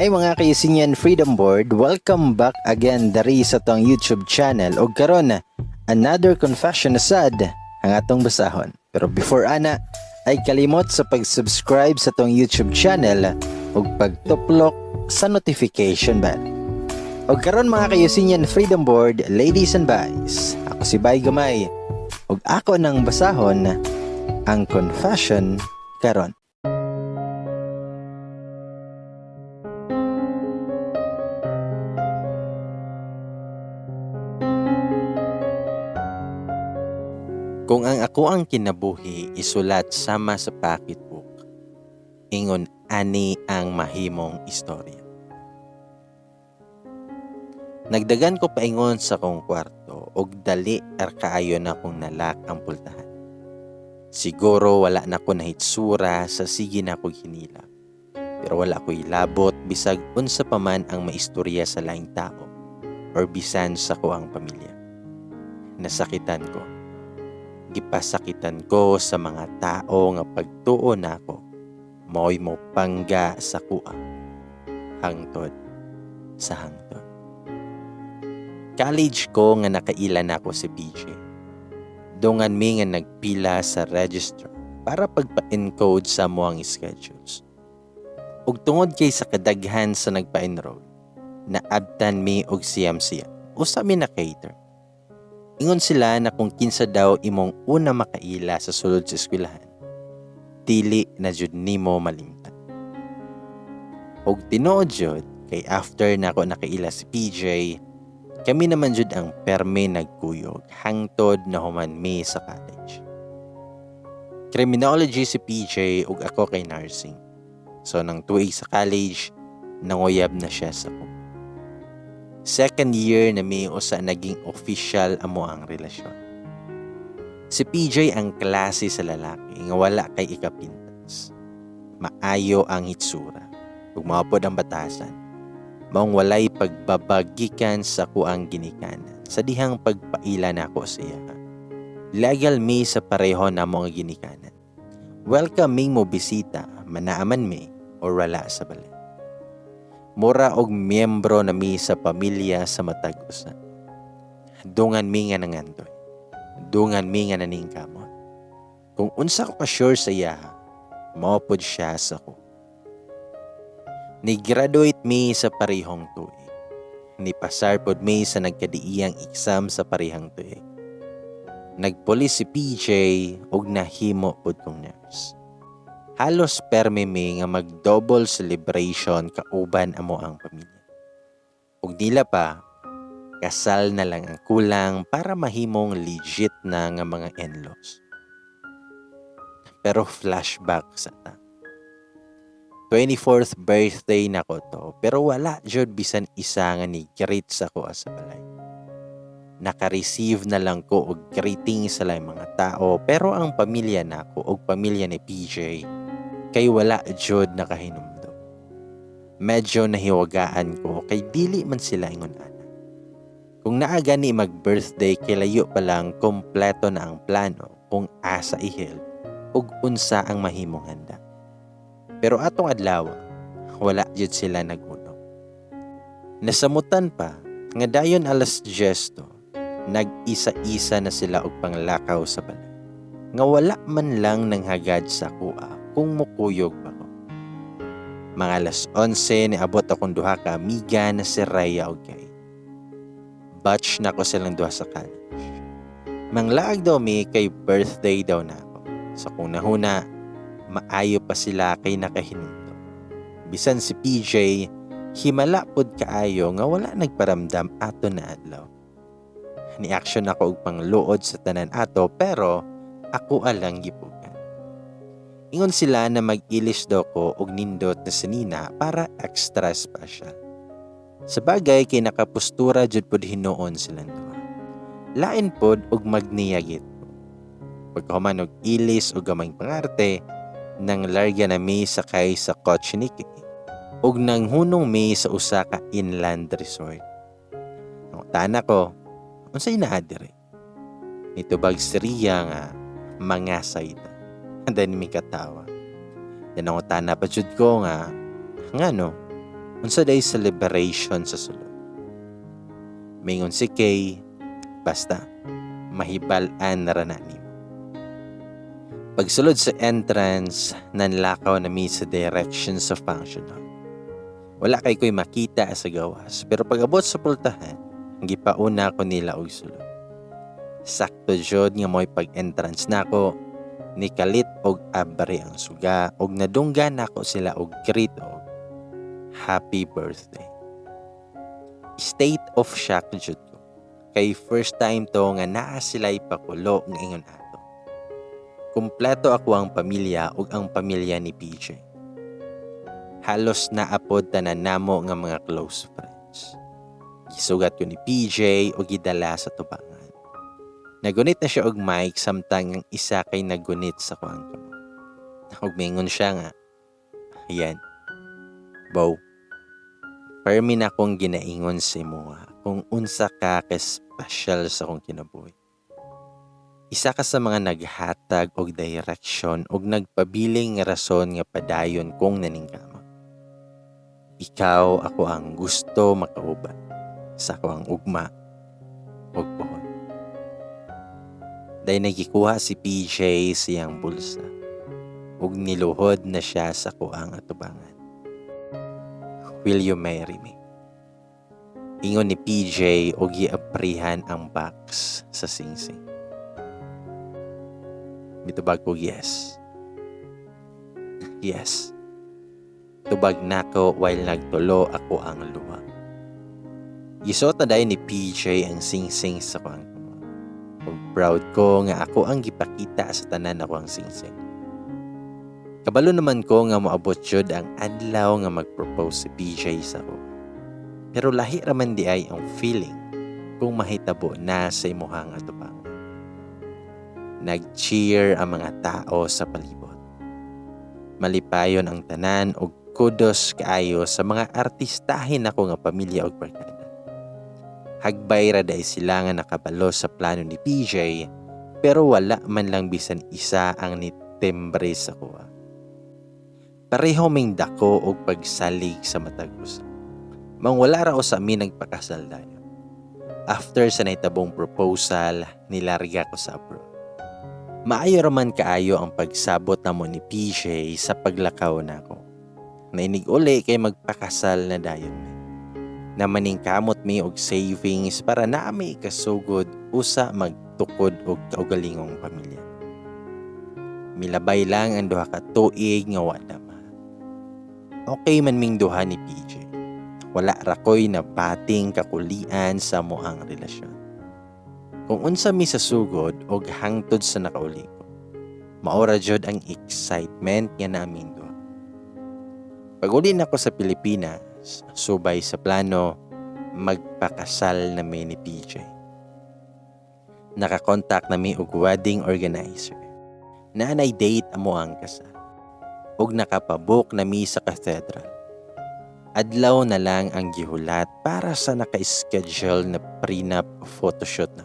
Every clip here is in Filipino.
Hi mga kaisinyan Freedom Board, welcome back again dari sa tong YouTube channel ug karon another confession asad ang atong basahon. Pero before ana ay kalimot sa pag-subscribe sa tong YouTube channel ug pagtuplok sa notification bell. Ug karon mga kaisinyan Freedom Board, ladies and boys, ako si Bay Gamay ug ako nang basahon ang confession karon. Kung ang ako ang kinabuhi isulat sama sa pocketbook, ingon ani ang mahimong istorya. Nagdagan ko paingon sa kong kwarto og dali kaayo na kong nalak ang pultahan. Siguro wala na ko nahitsura sa sige na ko hinila. Pero wala ko ilabot bisag unsa pa man ang maistorya sa laing tao or bisan sa ko ang pamilya. Nasakitan ko. Gipasakitan ko sa mga tao nga pagtuo nako mo'y mo pangga sa kuha hangtod sa hangtod. College ko nga nakailan ako si PJ. Dungan mi nga nagpila sa register para pagpa-encode sa moang schedules. Ug tungod kay sa kadaghan sa nagpa-enroll, naabtan mi og siyam-siyam usa mi na cater. Ingon sila na kung kinsa daw imong una makaila sa sulod sa eskwelahan, dili na jud nimo malimtan. Og tinuod jud kay after na ako nakaila si PJ, kami naman jud ang perme nagkuyog hangtod na human mi sa college. Criminology si PJ ug ako kay nursing. So nang tuig sa college, nanguyab na siya sa ko. Second year na may usa naging official amo ang relasyon. Si PJ ang klase sa lalaki nga wala kay ikapintas. Maayo ang hitsura. Ug maapod ang batasan. Maong walay pagbabagikan sa kuang ginikanan. Sa dihang pagpaila nako siya. Legal mi sa pareho na mo nga ginikanan. Welcoming mo bisita, manaaman mi or wala sa balay. Mura og miyembro na mi sa pamilya sa matag usa. Dungan mi nga nangandoy. Dungan mi nga naningkamot. Kung unsa ko ka-sure sa iya, maupod siya sa ko. Ni-graduate mi sa parehong tuig. Ni-pasar pod mi sa nagkadiiyang exam sa parehong tuig. Nagpulis si PJ og nahimo pod kong nurse. Halos perme mi nga mag-double celebration kauban amo ang pamilya. Ug dila pa, kasal na lang ang kulang para mahimong legit na nga mga in-laws. Pero flashback sa ta. 24th birthday na ko to, pero wala jud bisan isa nga ni-greet sa ko sa balay. Naka-receive na lang ko og greeting sa laing mga tao, pero ang pamilya nako og pamilya ni PJ kay wala jud nakahinumdum. Medyo nahiwagaan ko kay dili man sila ingon ana. Kung naaga ni mag-birthday kay layo pa lang kompleto na ang plano kung asa ihel ug unsa ang mahimong handa. Pero atong adlaw, wala jud sila naguno. Nasamutan pa nga dayon alas 10 nag-isa-isa na sila og panglakaw sa balay. Nga wala man lang nanghagad sa kuha kung mukuyog ba ko. Mga alas 11 niabot akong duha ka amiga na si Raya o Kay. Batch na ko silang duha sa college. Manglaag daw mi kay birthday daw na ako. Sa kung nahuna, maayo pa sila kay nakahinundo. Bisan si PJ, himala pod kaayo nga wala nagparamdam ato na adlaw. Ni-action ako og pangluod sa tanan ato pero ako alang gipugan. Ingon sila na mag-ilis daw ko og nindot na sinina para extra special. Sa bagay kay nakapustura jud pod hinuon silang duha. Lain pod og magniyagit. Pagkahuman og ilis og gamay pangarte, nang larga na mi sakay sa kotse ni Kay og nang hunong mi sa usa ka inland resort. Ang tana ko, unsay naa dire? Nitubag Syria nga mga sayta. And then mi katawa. Then ang utana pa jud ko nga no, Unsa day celebration sa sulod. Mingon si Kay, basta mahibal-an na rana nimo. Pagsulod sa entrance, nanlakaw na mi sa direction sa function hall. Wala kay ko'y makita sa gawas, pero pag abot sa pultahan, gipauna ko nila og sulod. Sakto jud nga mo'y pag-entrance nako, nikalit og abri ang suga og nadungga nako sila og greet og happy birthday. State of shock jud ko. Kay first time to nga naa sila'y pakulo nga ingon ato. Kumpleto ako ang pamilya ug ang pamilya ni PJ. Halos naapod tanan namo nga mga close friends. Gisugat ko ni PJ o gidala sa tubangan. Nagunit na siya og mic samtang ang isa kay nagunit sa kuang kamo. Ug mingon siya nga, "Ayan, Bow, permi na akong ginaingon sa imo kung unsa ka ka-special sa akong kinabuhi. Isa ka sa mga naghatag og direksyon og nagpabiling nga rason nga padayon kong naningkamot. Ikaw ako ang gusto makauban sa ako ang ugma og pohon." Day nagikuha si PJ siyang bulsa ug niluhod na siya sa kuang atubangan. "Will you marry me?" Ingon ni PJ o giaprihan ang box sa singsing. Mitubag ko yes. Yes. Tubag nako while nagtulo ako ang luha. Gisot na dayon ni PJ ang singsing sa kuang. Ug proud ko nga ako ang gipakita sa tanan ako ang singsing. Kabalo naman ko nga moabot jud ang adlaw nga mag-propose si PJ sa ko. Pero lahi raman di ay ang feeling kung mahitabo na sa imuhang atubang. Nag-cheer ang mga tao sa palibot. Malipayon ang tanan og kudos kaayo sa mga artistahin ako nga pamilya og barkada. Hagbay ra day sila nga nakabalo sa plano ni PJ pero wala man lang bisan isa ang nitembre sa kuha. Pareho ming dako og pagsalig sa matag usa. Mang wala ra sa amin nagpakasal dayon. After sa naitabong proposal, nilarga ko sa abroad. Maayo raman kaayo ang pagsabot namo ni PJ sa paglakaw nako. Nainig uli kay magpakasal na dayon mi. Na maningkamot mi og savings para na mi kasugod usa magtukod og kaugalingong pamilya. Milabay lang ang duha ka tuig nga wala ma. Okay man ming duha ni PJ. Wala ra koy nabating kakulian sa moang relasyon. Kung unsa mi sa sugod og hangtod sa nakauli ko, maora jud ang excitement nga namin duha. Pag-uli na ko sa Pilipinas, subay sa plano, magpakasal na mi ni PJ. Nakakontak na mi og wedding organizer. Naanay date amo ang kasal. Og nakapabook na mi sa cathedral. Adlaw na lang ang gihulat para sa naka-schedule na prenup photoshoot na.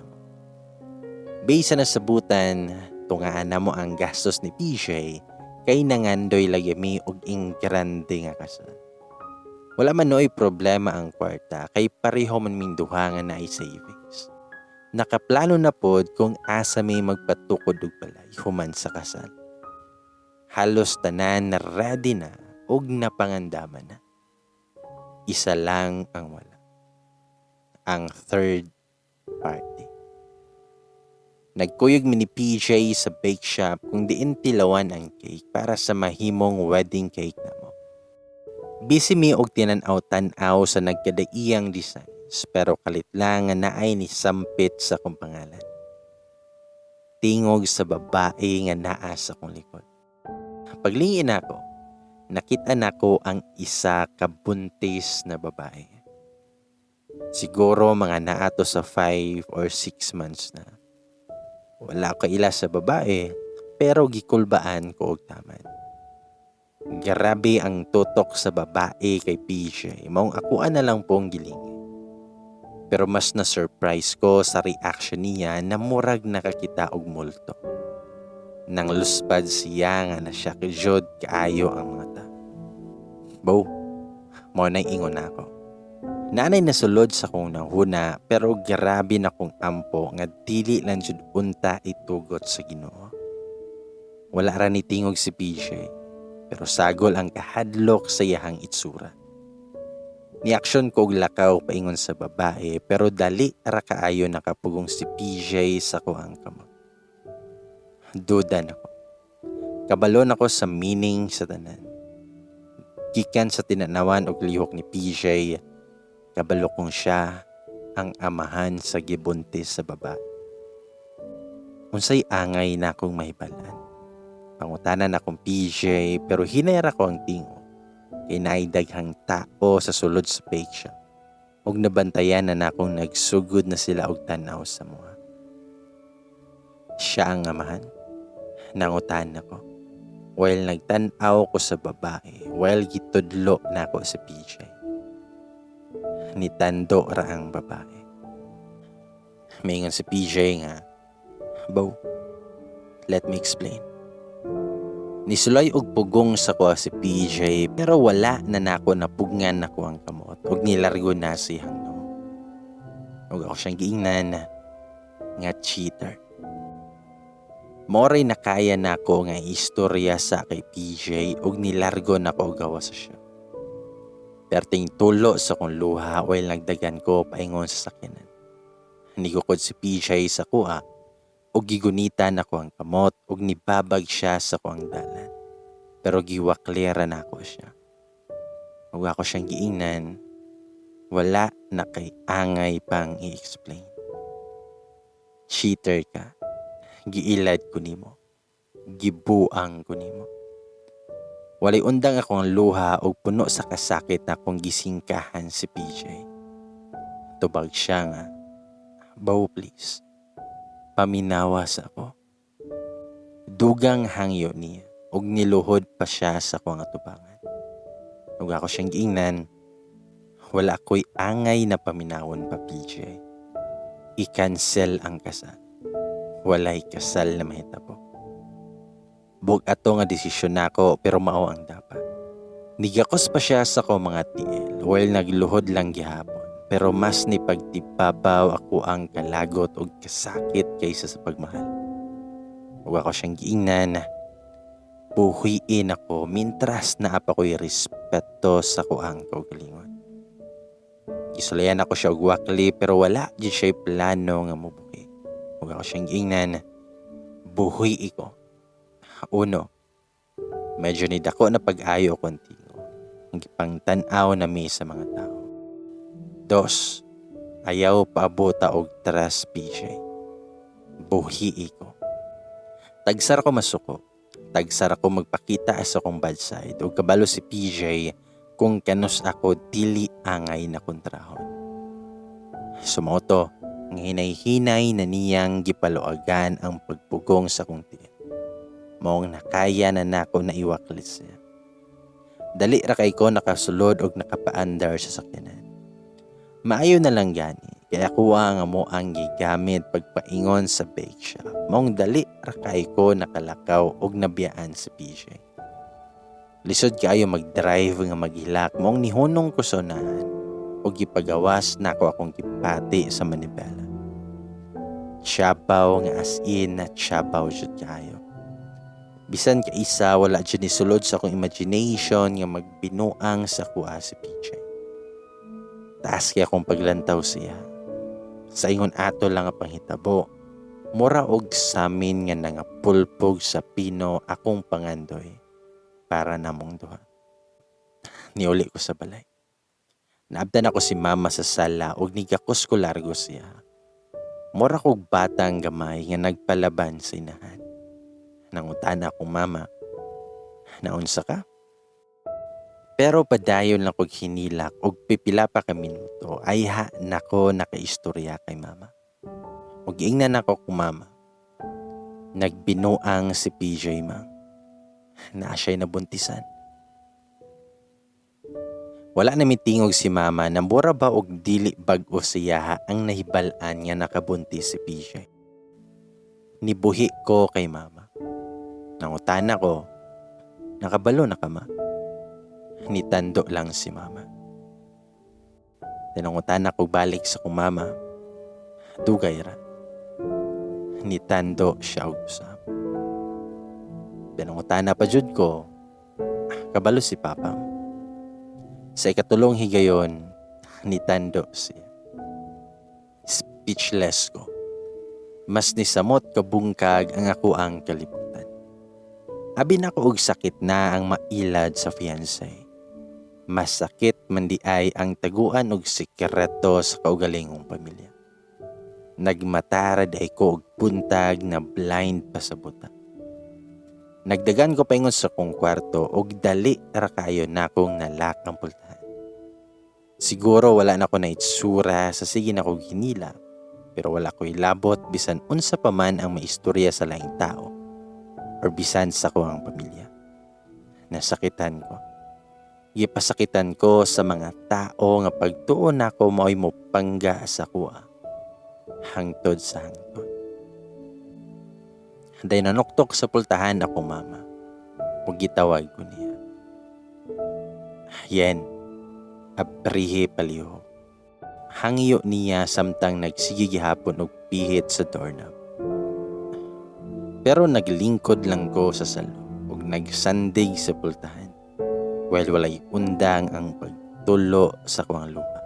Base na sabutan, tungaan na mo ang gastos ni PJ kay nangandoy lagi mi og grande nga kasal. Wala man noy problema ang kwarta kay pareho man ming duha nga naay savings. Nakaplano na pod kung asa may magpatukod og balay human sa kasal. Halos tanan na ready na og napangandaman na. Isa lang ang wala. Ang third party. Nagkuyog mi ni PJ sa bake shop kung diin tilawan ang cake para sa mahimong wedding cake na mo. Busy mi og tinan-aw sa nagkadaiyang designs pero kalit lang nga naay ni sampit sa kong pangalan. Tingog sa babae nga naa sa kong likod. Paglingin ako, nakita nako ang isa ka buntis na babae. Siguro mga naato sa 5 or 6 months na. Wala ko ila sa babae pero gikulbaan ko og taman. Grabe ang tutok sa babae kay PJ. Maong akuan na lang pong gilingi. Pero mas na-surprise ko sa reaction niya na murag nakakita og multo. Nang luspad siya nga na siya kijod kaayo ang mga ta. Bow, Mo na ingon ako. Nanay nasulod sa kong nahuna pero grabe na kong ampo nga dili lang jud unta itugot sa Ginoo. Wala ra ni tingog si PJ pero sagol ang kahadlok sa iyahang itsura. Ni-aksyon ko og lakaw paingon sa babae pero dali ra kaayo nakapugong si PJ sa kuang kamot. Duda nako. Kabalon ako sa meaning sa tanan. Gikan sa tinanawan og lihok ni PJ, kabalo kong siya ang amahan sa gibuntis sa babae. Unsay angay na akong mahibalan. Pangutanan akong PJ pero hinayra ko ang tingo. Kay naidaghang tao sa sulod sa bake shop. Og nabantayan na akong nagsugod na sila og tanaw sa mga. Siya ang amahan. Nangutan ako. While nagtanaw ko sa babae, while gitudlo na ako sa PJ. Nitando ra ang babae. Maingon si PJ nga, "Bow, let me explain." Nisulay og pugong sa ko si PJ pero wala na nako napugngan nako ang kamot og nilargo na siyang no. Og ako siyang giingnan nga cheater. Moray nakaya nako nga istorya sa kay PJ og nilargo nako gawa sa siya. Perting tulo sa kong luha while nagdagan ko paingon sa sakyanan. Nigukod si PJ sa kuha og gigunita nako ang kamot og nibabag siya sa kuang dalan. Pero giwaklera nako siya. Og ako siyang giingnan, wala na kay angay pang i-explain. Cheater ka. Giilad ko nimo. Gibuang ko nimo. Walay undang akong luha og puno sa kasakit na akong gisingkahan si PJ. Tubag siya nga, "Bow please, paminawas ako." Dugang hangyo niya og niluhod pa siya sa kuang atubangan. Ug ako siyang giingnan, wala ko'y angay na paminawon pa PJ. I-cancel ang kasal. Walay kasal na mahitabo. Bug ato nga desisyon nako pero mao ang dapat. Nigakos pa siya sa ko mga TL while nagluhod lang gihapon. Pero mas ni pagtipabaw ako ang kalagot o kasakit kaysa sa pagmahal. Ug ako siyang giingnan, buhiin ako mintras na apa ko'y respeto sa kuang kaugalingon. Gisulayan ako siya og wakli pero wala di siya plano nga mubuhi. Ug ako siyang giingnan, buhi ko. Uno, medyo ni dako na pag-ayo kontigo. Ang gipangtan-aw na mi sa mga tao. Dos, ayaw paabota og trust PJ. Buhi ko. Tagsara ko masuko. Tagsara ko magpakita sa akong bad side. Ug kabalo si PJ kung kanus ako dili angay na kontrahon. Sumoto, ang hinay-hinay na niyang gipaluagan ang pagpugong sa kong tiyan. Maong nakaya na nako na iwaklis siya. Dali ra kay ko nakasulod og nakapaandar sa sakyanan. Maayo na lang gani, kaya kuha nga mo ang gigamit pagpaingon sa bake shop. Maong dali ra kay ko nakalakaw og nabiyaan sa PJ. Lisod kayo mag-drive nga maghilak, maong nihunong ko sonahan og gipagawas nako akong gipati sa manibela. Tiyabaw nga as in na tiyabaw jud kayo. Bisan ka isa, wala dyan isulod sa akong imagination nga magbinuang sa kuha si PJ. Taas kaya akong paglantaw siya. Sa ingon ato lang ang panghitabo, mura og samin nga nangapulpog sa pino akong pangandoy para namong duha. Niuli ko sa balay. Naabdan ako si mama sa sala og nigakos ko largo siya. Mura kog batang gamay nga nagpalaban sa inahan. Nangutana akong mama, "Naunsa ka?" Pero padayon lang kog hinilak og pipila pa ka minuto ay nako nakaistorya kay mama. Og giingnan ako kung mama. Nagbinuang si PJ ma. Naa siya'y nabuntisan. Wala na mitingog si mama na mura ba og dili bag-o siya ang nahibalan nga nakabuntis si PJ. Nibuhi ko kay mama. Nangutana ko, "Nakabalo na ka ma?" Nitando lang si mama. Tinangutan ako balik sa kong mama. Dugay ra. Nitando siya og usab. Tinangutan pa jud ko. Kabalo si papa. Sa ikatulong higayon, nitando siya. Speechless ko. Mas nisamot kabungkag ang ako ang kalibutan. Abi na ko og sakit na ang mailad sa fiancé. Mas sakit man di ay ang taguan og sikreto sa kaugalingong pamilya. Nagmatarad ay ko og buntag na blind pa sa buta. Nagdagan ko paingon sa kong kwarto og dali ra kayo na akong nalakang pultahan. Siguro wala na ko na itsura sa sige na ko ginila, pero wala ko ilabot bisan unsa pa man ang maistorya sa laing tao or bisan sa ko ang pamilya. Nasakitan ko. Gipasakitan ko sa mga tao nga pagtuon nako mao'y mo pangga sa kuha. Hangtod sa hangtod. Day nanuktok sa pultahan ako mama. Ug gitawag ko niya. Yen, aprihe paliho. Hangyo niya samtang nagsige gihapon og pihit sa doorknob. Pero naglingkod lang ko sa salo ug nagsandig sa pultahan. While walay undang ang pagtulo sa kuwang lupa.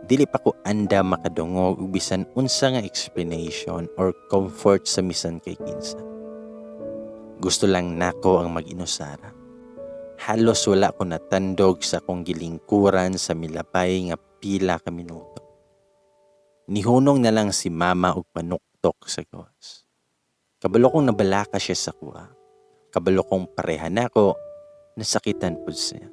Dili pa ko anda makadungog ug bisan unsa nga explanation or comfort sa bisan kay kinsa. Gusto lang nako ang mag-inusara. Halos wala ko natandog sa kong gilingkuran sa milapay nga pila ka minuto. Nihunong na lang si mama og panuktok sa gawas. Kabalo kong nabalaka siya sa kuha. Kabalo kong pareha nako. Nasakitan po siya.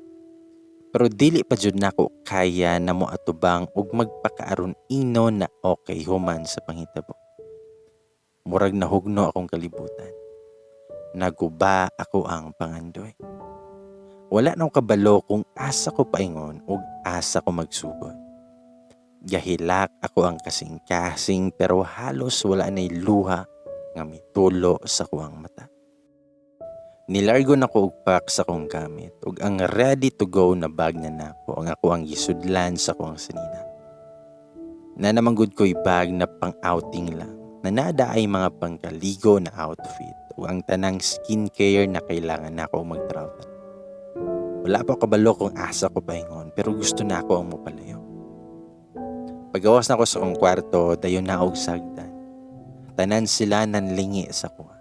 Pero dili pa jud nako kaya na mo atubang ug magpakaaron ino na okay human sa panghitabo. Murag nahugno akong kalibutan. Naguba ako ang pangandoy. Wala nang kabalo kung asa ko paingon ug asa ko magsugod. Gahilak ako ang kasing-kasing pero halos wala nay luha nga mitulo sa kuwang mata. Nilargo na ko og pack sa kong gamit ug ang ready to go na bag na nako ang ako ang gisudlan sa kong sinina. Na namanggod ko'y bag na pang-outing lang na nada ay mga pangkaligo na outfit ug ang tanang skincare na kailangan nako mag-travel. Wala pa kabalo kung asa ko paingon pero gusto na ako ang mopalayo. Pagawas na ko sa kong kwarto dayon na og sagdan. Tanan sila nanlingi sa kuha.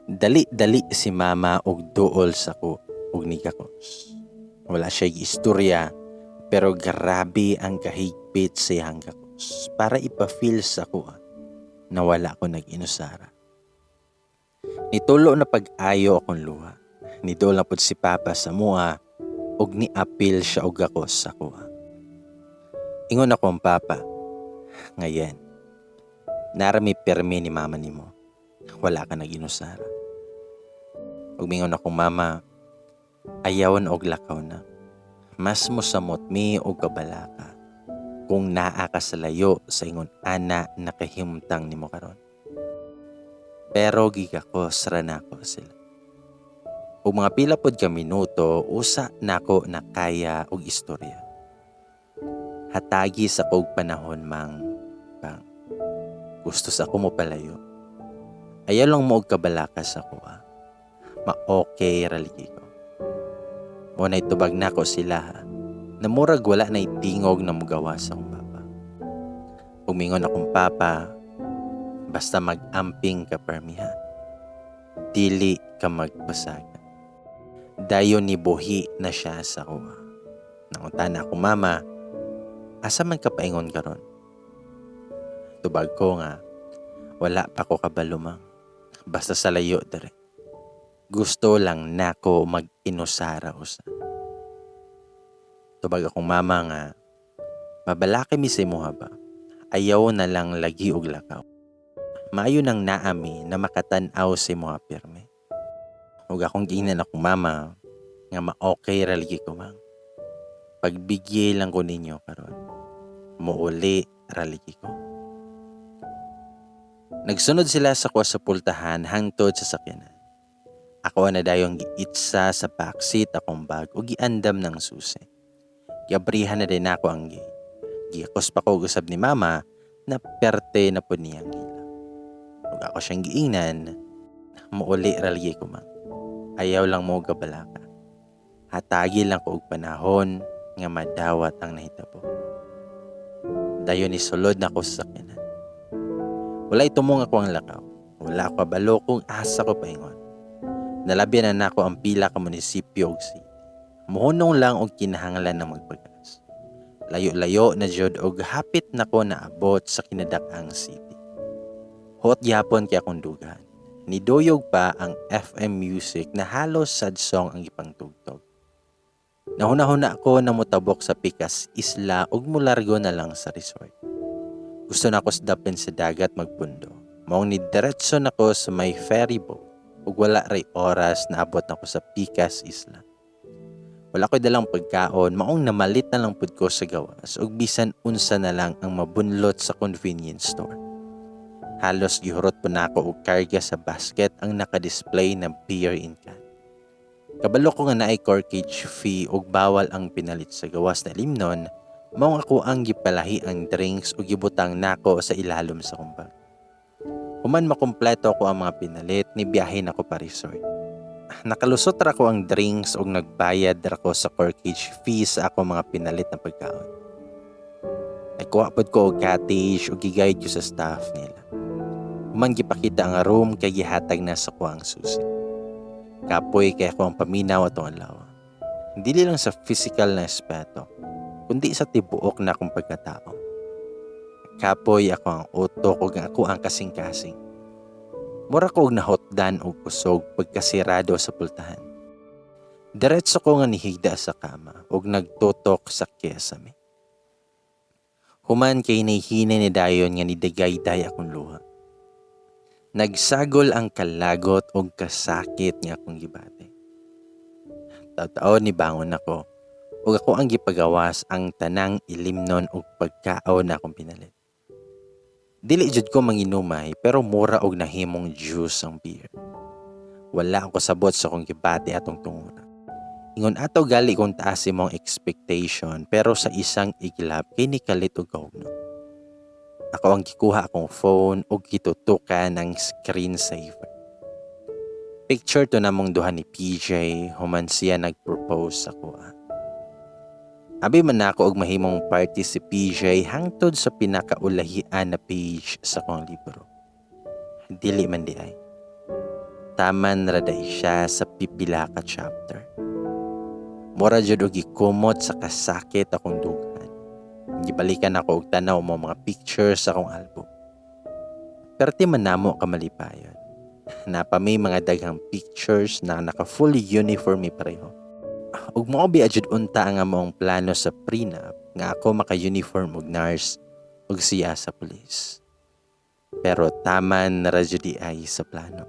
Dali-dali si mama og duol sa ko og nigakos. Wala siya istorya pero grabe ang kahigpit sa iyang gakos para ipa-feel sa ko na wala ko nag-inusara. Nitulo na pag-ayo akong luha. Nidol na pud si papa sa mua og ni-apil siya og gakos sa kuha. Ingon ako ang papa. Ngayon, narami permi ni mama nimo. Wala ka nag-inusara. Ug mingon akong mama, ayawon og lakaw na. Mas mosamot mi og kabalaka kung naa ka sa layo sa ingon ana nakahimtang nimo karon. Pero gigakos ra nako sila. Ug mga pila pod ka minuto usa nako nakaya og istorya. Hatagi sa kog panahon mang bang gusto sa ako mo palayo. Ayaw lang mo og kabalaka sa kuha. Ma-okay raligi ko. O na itubag na ko sila ha. Namurag wala na itingog na mugawa sa akong papa. Umingon akong papa, basta mag-amping ka permiha. Dili ka magpasaga. Dayon ni buhi na siya sa kuha. Nangunta ako mama, asa man ka paingon karon? Tubag ko nga, wala pa ko kabalumang. Basta sa layo dere. Gusto lang nako mag-inusara usa. Tubag akong mama nga, mabalaki mi sa imuha ba? Ayaw na lang lagi og lakaw. Maayo nang naami na makatan-aw sa imuha pirme. Ug akong giingnan akong mama nga ma-okay ra lagi ko mang. Pagbigye lang ko ninyo karon. Muuli ra lagi ko. Nagsunod sila sa kuha sa pultahan hangtod sa sakyanan. Ako na dayong giitsa sa backseat akong bag o giandam ng susi. Giabrihan na din ako ang gate. Giyakos pa ko usab ni mama na perte na po niyang gila. Ug ako siyang giingnan, muuli ralye ko man. Ayaw lang mo gabalaka. Hatagi lang ko og panahon nga madawat ang nahitabo. Dayon ni sulod na ko sa sakyanan. Walay tumong ako ang lakaw. Wala ko kabalo kung asa ko paingon. Nalabyan na nako ang pila ka munisipyo og city. Muhunong lang og kinahanglan na magpagas. Layo-layo na jud og hapit nako naabot sa kinadak-ang city. Hot gyapon kay akong dugan. Niduyog pa ang FM music na halos sad song ang ipangtugtog. Nahuna-huna ako na mutabok sa Pikas Isla ug mulargo na lang sa resort. Gusto na ko dapin sa dagat magpundo. Maong nidiretso na ko sa may ferry boat ug wala ray oras na abot na ko sa Pikas Isla. Wala ko'y dalang pagkaon, maong namalit na lang pud ko sa gawas ug bisan unsa na lang ang mabunlot sa convenience store. Halos gihurot po na ako og karga sa basket ang nakadisplay na beer in can. Kabalo ko nga naay corkage fee ug bawal ang pinalit sa gawas na limnon, maong ako ang gipalahi ang drinks ug gibutang nako sa ilalom sa kumbag. Human makumpleto ko ang mga pinalit, nibiyahe nako pa resort. Nakalusot ra ko ang drinks ug nagbayad ra ko sa corkage fee sa ako mga pinalit na pagkaon. Nagkuha pod ko og cottage ug gigayad ko sa staff nila. Human gipakita ang room kay gihatag na sa kuang susi. Kapoy kay ako ang paminaw atong adlaw. Dili lang sa physical na aspeto, kundi sa tibuok na akong pagkatao. Kapoy ako ang utok ug ako ang kasing-kasing. Mura ko og nahotdan og kusog pagkasirado sa pultahan. Diretso ko nga nihigda sa kama ug nagtutok sa kesame. Human kay nahihinay ni dayon nga nidagay-day akong luha. Nagsagol ang kalagot ug kasakit nga akong gibati. Taw-taon ni bangon ako ug ako ang gipagawas ang tanang ilimnon ug pagkaon na akong pinalit. Dili jud ko manginumay pero mura og nahimong juice ang beer. Wala ako sabot sa akong gibati atong tungura. Ingon ato gali kung taas imong expectation pero sa isang iglap kay nikalit og kahugno. Ako ang gikuha akong phone ug gitutukan ng screensaver. Picture to namong duha ni PJ human siya nag-propose sa kuha. Abi man ako og mahimong party si PJ hangtod sa pinakaulahian na page sa kong libro. Dili man di ay. Taman raday siya sa pipila ka chapter. Mura jud og gikumot sa kasakit akong dugan. Gibalikan ako og tanaw mo mga pictures sa akong album. Perti man namo ka malipayon. Napamay mga daghang pictures na naka fully uniform pareho. Ug mao bi adjud unta nga maong plano sa prenup nga ako maka-uniform og nurse ug siya sa pulis. Pero taman na jud ay sa plano.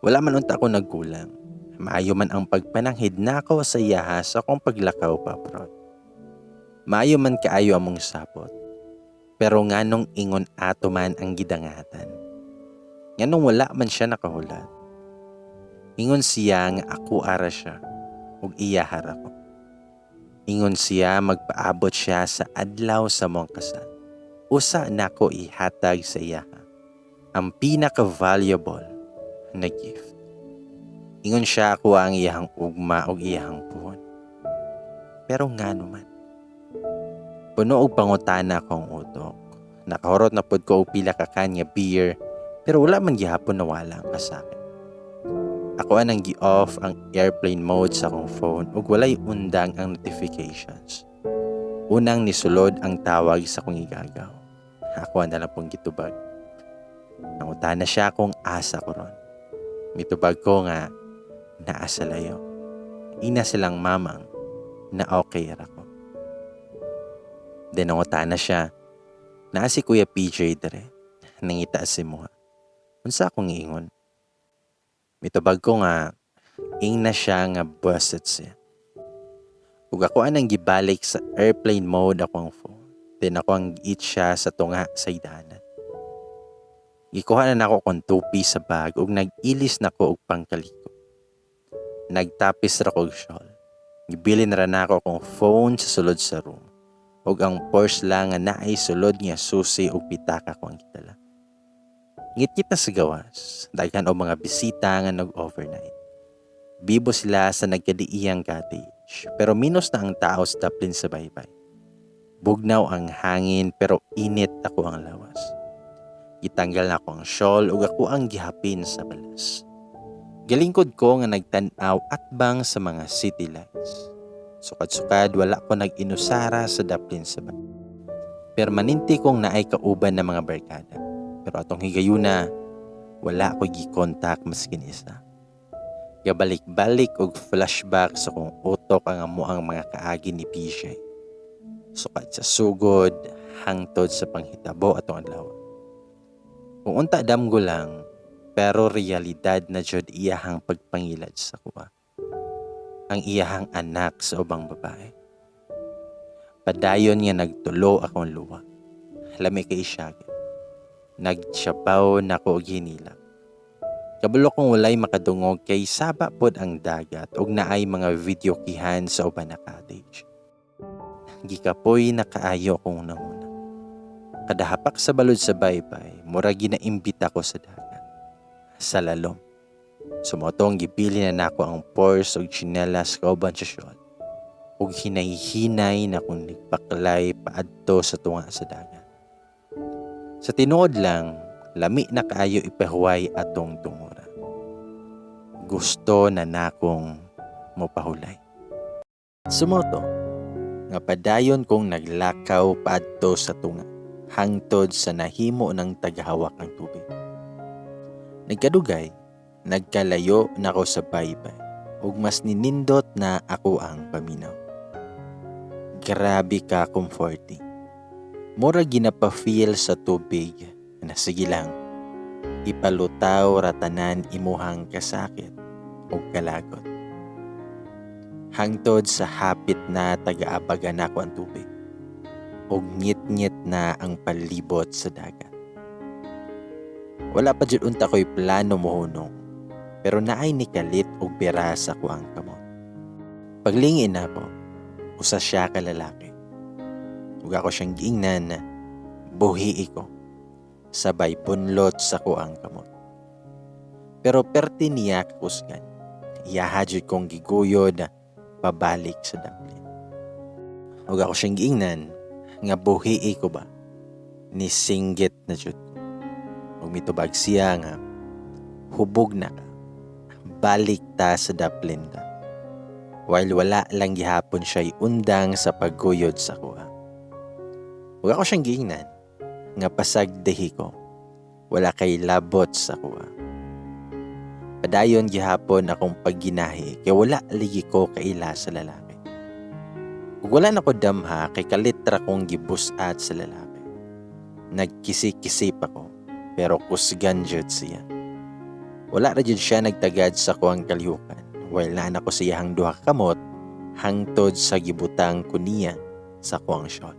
Wala man unta ako nagkulang. Maayo man ang pagpananghid nako sa iyaha sa akong paglakaw pa abroad. Maayo man kaayo among sapot. Pero nganong ingon ato man ang gidangatan. Nganong wala man siya nakahulat. Ingon siya nga ako ara siya ug iyahar ako. Ingon siya magpaabot siya sa adlaw sa mong kasal. Usa nako ihatag sa iya ang pinaka-valuable na gift. Ingon siya ako ang iyahang ugma ug iyahang puhon. Pero ngano man. Puno og pangutana akong utok. Nakahurot na pud ko og pila ka kanya beer pero wala man gihapon na wala ang kasakit. Ako anang gi-off ang airplane mode sa akong phone ug walay undang ang notifications. Unang nisulod ang tawag sa akong igagaw. Ako na lang pong gitubag. Nangutana siya kung asa ko ron. Mitubag ko nga naasa layo. Ina silang mamang na okay ra ko. Then nangutana siya na si Kuya PJ dire. Nangita si mo. Unsa akong ingon? Mitubag ko nga, ing na siya nga busted siya. Ug ako anang gibalik sa airplane mode akong phone. Then ako ang giit siya sa tunga sa idanan. Gikuha na ako kong tupi sa bag ug nag-ilis na ko og pangkaliko. Nagtapis ra ko og shawl. Gibilin ra nako akong phone sa sulod sa room. Ug ang purse lang nga naay sulod nga susi ug pitaka ko ang gitala. Ngit-ngit na sa gawas, daghan og mga bisita nga nag-overnight. Bibo sila sa nagkadiiyang cottage, pero minus na ang tao sa daplin sa baybay. Bugnaw ang hangin pero init ako ang lawas. Gitanggal na ako ang shawl ug ako ang gihapin sa balas. Galingkod ko nga nagtan-aw atbang sa mga city lights. Sukad-sukad wala ko nag-inusara sa daplin sa baybay. Permanente kong naay kauban ng mga barkada. Pero atong higayuna, wala ko gi-contact maskin isa. Gabalik-balik og flashback sa kong utok ang amuang mga kaagi ni PJ. Sukad sa sugod, hangtod sa panghitabo atong adlaw. Kung unta damgo lang, pero realidad na jud iyahang pagpangilad sa kuha. Ang iyahang anak sa ubang babae. Padayon nga nagtulo akong luwa. Lami kay isyagin. Nagtsapaw na ko og hinilak. Kabalo kong walay makadungog kay saba pod ang dagat ug naay mga video kihan sa uban na cottage. Gikapoy na kaayo kong nanguna. Kadahapak sa balod sa baybay, mura ginaimbita ko sa dagat. Sa lalom. Sumotong gipili na nako ang purse ug tsinelas kauban sa shawl. Ug hinay-hinay na kong nagpaklay paadto sa tunga sa dagat. Sa tinuod lang, lami na kaayo ipahuway atong tungura. Gusto na nakong mopahulay. Sumoto, nga padayon kong naglakaw paadto sa tunga, hangtod sa nahimo ng tagahawak ang tubig. Nagkadugay, nagkalayo na ko sa baybay, ug mas ninindot na ako ang paminaw. Grabe ka comforting. Mura ginapa-feel sa tubig na sige lang, ipalutaw ratanan imuhang kasakit o kalagot. Hangtod sa hapit na taga-abagan ako ang tubig o ngit-ngit na ang palibot sa dagat. Wala pa dyan unta ko'y plano mohunong, pero naay nikalit o beras ako ang kamot. Paglingin ako, usa siya kalalaki. Ug ako siyang giingnan na buhi ko. Sabay punlot sa ko ang kamot. Pero perti niya kakusgan. Iyahadjud kong giguyod na pabalik sa daplin. Ug ako siyang giingnan nga buhi ko ba ni singgit na jud ko. Ug mitubag siya nga hubog na ka. Balik ta sa daplin ta. While wala lang gihapon siya'y undang sa pagguyod sa kuha. Ug ako siyang giingnan nga pasagdehi ko. Wala kay labot sa kuha. Padayon gihapon akong pagginahi kay wala ligi ko kaila sa lalaki. Ug wala na ko damha kay kalitra kong gibusat sa lalaki. Nagkisi-kisip ako pero kusgan jud siya. Wala ra jud siya nagtagad sa kuang kalyukan while naa ko siyang duha ka kamot hangtod sa gibutang kuniya sa kuang shawl.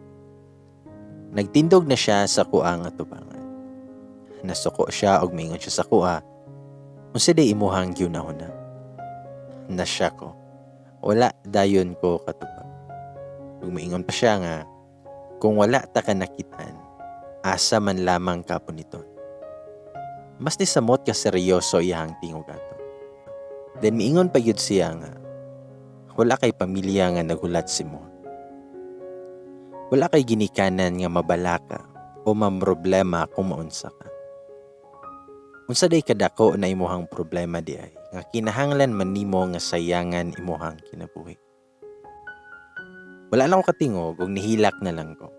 Nagtindog na siya sa kuang atubangan. Nasuko siya og mingon siya sa kuha. Unsa day imuhang giunahuna? Nasya ko. Wala dayon ko katubag. Ug maingon pa siya nga kung wala ta ka nakitan, asa man lamang ka puniton. Mas ni samot ka seryoso iyang tingog ato. Then miingon pa gyud siya nga wala kay pamilya nga naghulat si mo. Wala kay ginikanan nga mabalaka o mamroblema kung maunsa ka. Unsa day kadako na imuhang problema di ay nga kinahanglan man nimo nga sayangan imuhang kinabuhi. Wala na ko katingog ug nihilak na lang ko.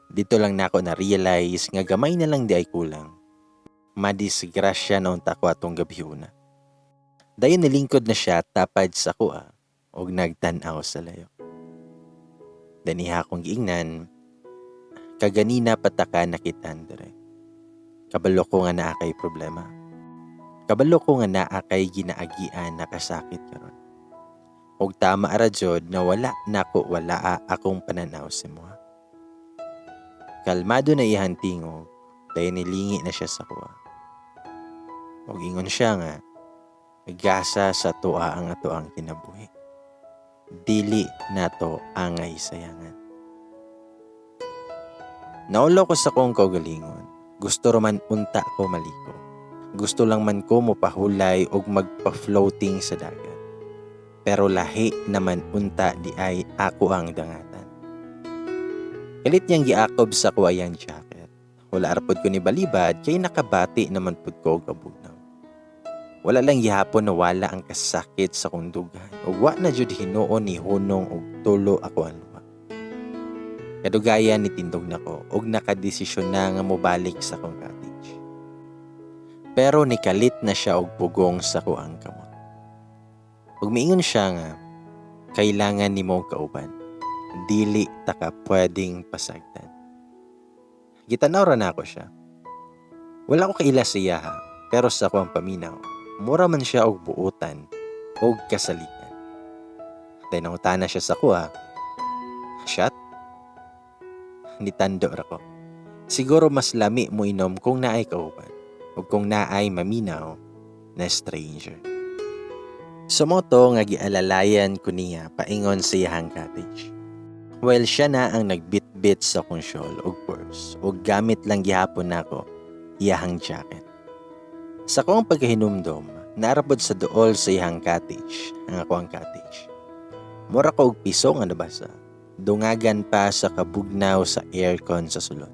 Dito lang nako na realize nga gamay na lang di ay kulang. Madisgrasya na unta ko atong gabihuna. Dayon nilingkod na siya tapad sa kuha ug nagtan-aw sa layo. Daniha akong giingnan, kaganina pataka nakitan dire. Kabalo ko nga naa kay problema. Kabalo ko nga naa kay ginaagian na kasakit karon. Ug tama ra jud na wala nako wala akong pananaw sa moha. Kalmado na iyang tingog, dayon nilingi na siya sa kuha. Ug ingon siya nga, gasa sa tuwa ang ato ang kinabuhi. dili nato angay sayangan. Naulo ko sa kong kaugalingon, gusto raman unta ko maliko. Gusto lang man ko mopahulay og magpa-floating sa dagat. Pero lahi naman unta di ay ako ang dangatan. Kalit niyang giakob sa kuwayang jacket. Wala arapod ko ni balibad kay nakabati naman pud ko kabugnaw. Wala lang gihapon na wala ang kasakit sa kundugan. Ug wa na jud hinuon ni hunong og tulo ako ang luha. Kadugayan ni tindog nako og nakadesisyon na nga mobalik sa akong cottage. Pero nikalit na siya og pugong sa kuang kamot. Ug miingon siya nga kailangan nimo kauban. Dili ta ka pwedeng pasagdan. Gitanaw ra na ako siya. Wala ko kaila siya ha, pero sa kuang paminaw, mura man siya og buutan og kasalikan. Dahil nangutana siya sa kuha, shot? Nitando ra ko. Siguro mas lami mo inom kung naay kauban o kung naay maminaw na stranger. Sumoto nga gialalayan ko niya paingon sa iyahang cottage. While siya na ang nagbitbit sa kong shawl o purse o gamit lang gihapon nako iyahang jacket. Sa kong pagkahinumdom, narapod sa duol sa iyahang cottage, ang ako ang cottage. Mura ko og piso nga nabasa. Dungagan pa sa kabugnaw sa aircon sa sulod.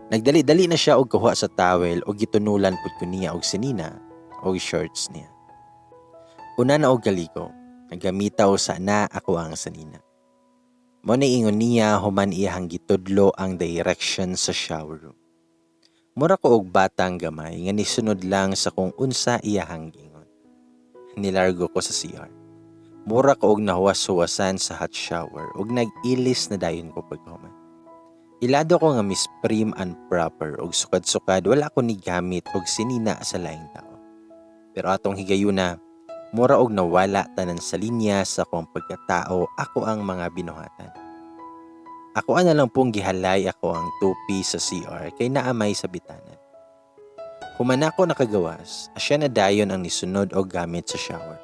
Nagdali-dali na siya og kuha sa towel o gitunulan pud ko niya og sinina o shorts niya. Una na og galiko, nagamitaw sa na ako ang sanina. Mo ni ingon niya human iyang gitudlo ang direction sa shower room. Mura ko og batang gamay nga nisunod lang sa kung unsa iyahang gingon. Nilargo ko sa CR. Mura ko og nahuwas-huwasan sa hot shower ug nag-ilis na dayon ko paghuman. Ilado ko nga Miss Prim and proper ug sukad-sukad wala ko ni gamit og sinina sa laing tao. Pero atong higayuna, mura og nawala tanan sa linya sa kong pagkatao ako ang mga binuhatan. Ako na lang pong gihalay ako ang tupi sa CR kay naamay sa bitanan. Human ako nakagawas, asya na dayon ang nisunod og gamit sa shower.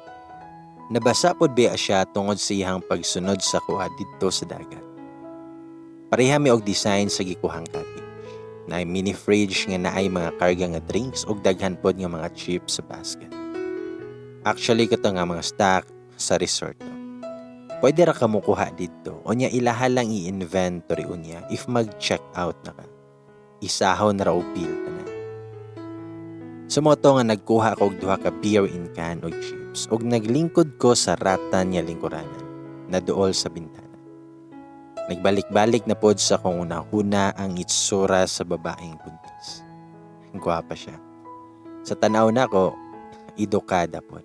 Nabasa pod biya siya tungod sa iyang pagsunod sa kuha didto sa dagat. Pareha mi og design sa gikuhang cottage. Naay mini fridge nga naay mga karga nga drinks ug daghan pod nga mga chips sa basket. Actually kato nga mga stock sa resort to. Pwede ra ka mo kuha didto o nya ilaha lang i-inventory unya if mag-check out na ka. Isahon ra og bill tanan. Sumoto nga nagkuha ko og duha ka beer in can o chips ug naglingkod ko sa ratan nya lingkuranan na duol sa bintana. Nagbalik-balik na pod sa kung una-una ang itsura sa babaeng buntis. Gwapa siya. Sa tanaw nako, edukada pod.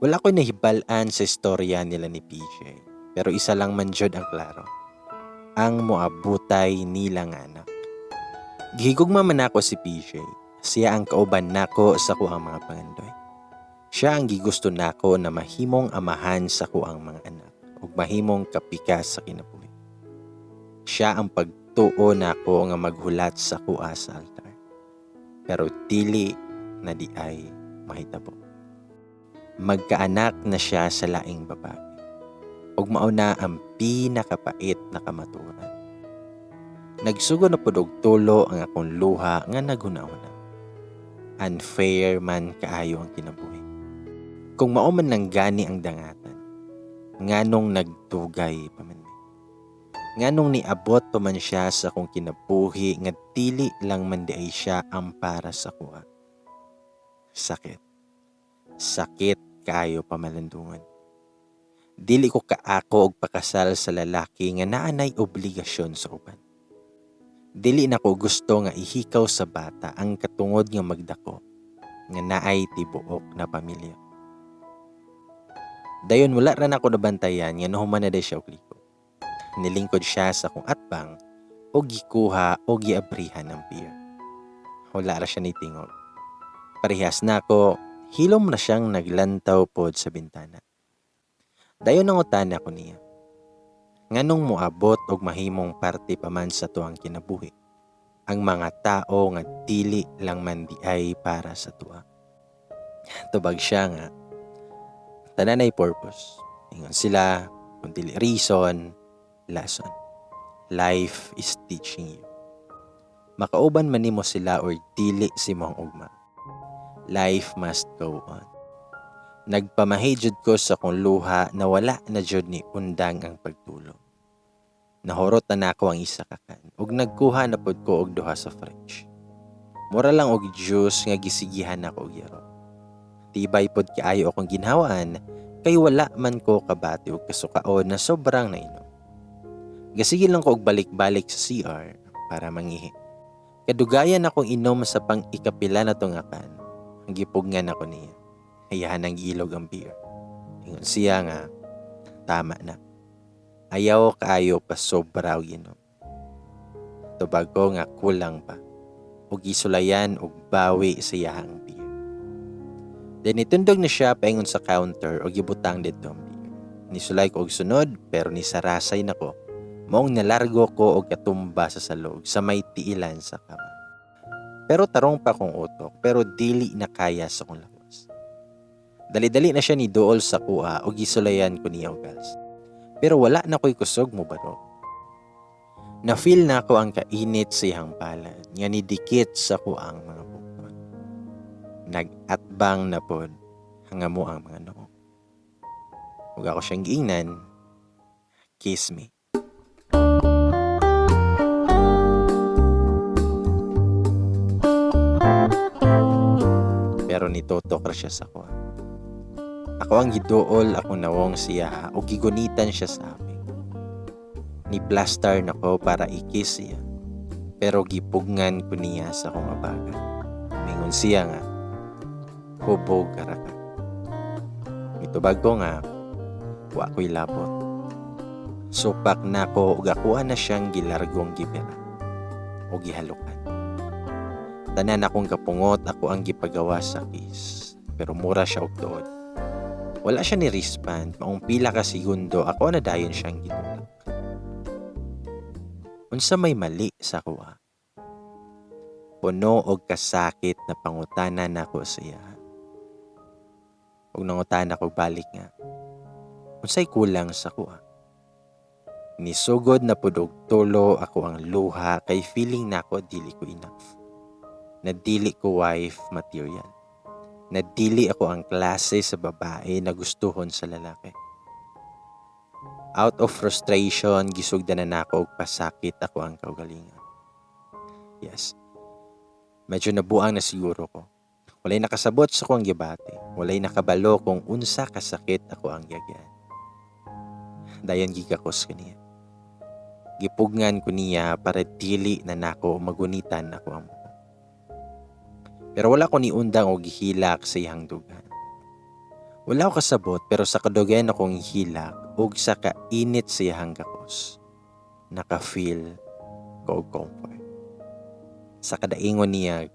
Wala ko nahibalaan sa istorya nila ni PJ, pero isa lang man jud ang klaro. Ang moabutay nilang anak. Gihigugma man ako si PJ. Siya ang kauban nako sa kuang mga pangandoy. Siya ang gigusto nako na mahimong amahan sa kuang mga anak ug mahimong kapikas sa kinabuhi. Siya ang pagtuo nako nga maghulat sa kuha sa altar. Pero dili na di ay mahitabo. Magkaanak na siya sa laing babae. Ug mao na ang pinakapait na kamaturan. Nagsugo na pud og tulo ang akong luha nga naghuna-una. Unfair man kaayo ang kinabuhi. Kung mao man lang gani ang dangatan, nganong nagtugay pa man. Nganong niabot pa man siya sa kung kinabuhi nga dili lang man di ay siya ang para sa kuha. Sakit. Sakit kaayo pamalandungan. Dili ko kaako og pakasal sa lalaki nga naanay obligasyon sa uban. Dili na ko gusto nga ihikaw sa bata ang katungod nga magdako nga naay tibuok na pamilya. Dayon wala ra na ko nabantayan nga nahuman na day siya og liko. Nilingkod siya sa kung atbang o gikuha o giabrihan ng beer. Wala ra siya ni tingog. Parehas na ako, hilom na siyang naglantaw pod sa bintana. Dayon nangutana ko niya. Nganong moabot og mahimong parte pa man sa tuang kinabuhi. Ang mga tao nga dili lang man di ay para sa tuwa. Tubag siya nga, tanan ay purpose. Ingon sila, kung dili reason, lesson. Life is teaching you. Makauban man nimo sila or dili si mong ugma. Life must go on. Nagpamahijud ko sa kong luha na wala na jud ni undang ang pagtulog. Nahurot na nako ang isa kakan ug nagkuha na pod ko og duha sa fridge. Mura lang og juice nga gisigihan nako og yero. Tibay pod kaayo akong ginhawaan kay wala man ko kabati og kasukaon na sobrang nainom. Gasigil lang ko og balik-balik sa CR para mangihi. Kadugayan akong inom sa pang-ikapila na tungakan. Ang gipugnan ako niya. Hayahan ng ilog ang beer. Ingon siya nga, tama na. Ayaw kaayo pa sobra og inom. Tubag ko nga kulang pa. Og isulayan og bawi sa iyahang beer. Then itundog na siya paingon sa counter og gibutang dito ang beer. Nisulay ko og sunod pero nisarasay na ko. Maong nalargo ko og katumba sa salog sa may tiilan sa kama. Pero tarong pa kong utok pero dili na kaya sa kong lawas. Dali-dali na siya ni dool sa kuha og gisulayan ko niya og gas. Pero wala na ko'y kusog mo baro. Na-feel na ko ang kainit sa iyang palad nga nidikit sa kuang mga bukton. Nag-atbang na pod hangamo ang mga noo. Ug ako siyang giingnan, kiss me. Pero nitotok ra siya sa kuha. Ako ang giduol, ako nawong siya o gigunitan siya sa amin. Ni plaster na ko para ikis siya. Pero gipugngan ko niya sa akong abaga. Mingon siya nga, hubog karaka. Mitubag ko nga, wa ko'y labot. Supak na ko ug akuha na siyang gilargong gibera o gihalukan. Tanan akong kapungot, ako ang gipagawa sa kiss. Pero mura siya og tuod. Wala siya ni respond, maong pila ka segundo, ako na dayon siyang gitulak. Unsa may mali sa kuha? Puno og kasakit na pangutanan nako sa iya. Ug nangutan ako balik nga. Unsay kulang sa kuha? Nisugod na pud og tulo ako ang luha kay feeling nako dili ko enough. Nadili ko wife material. Nadili ako ang klase sa babae na gustuhon sa lalaki. Out of frustration, gisugdanan ako og pasakit ako ang kaugalingan. Yes. Medyo nabuang na siguro ko. Walay nakasabot sa kong gibate. Walay nakabalo kung unsa kasakit ako ang yagyan. Dayon gigakos ko niya. Gipugngan ko niya para dili na nako magunitan ako ang buko. Pero wala ko ni undang o gihilak sa iyang dugan. Wala ko kasabot pero sa kadugan akong hilak ug sa kainit sa iyang gakos. Naka-feel ko og comfort. Sa kadaingon niya,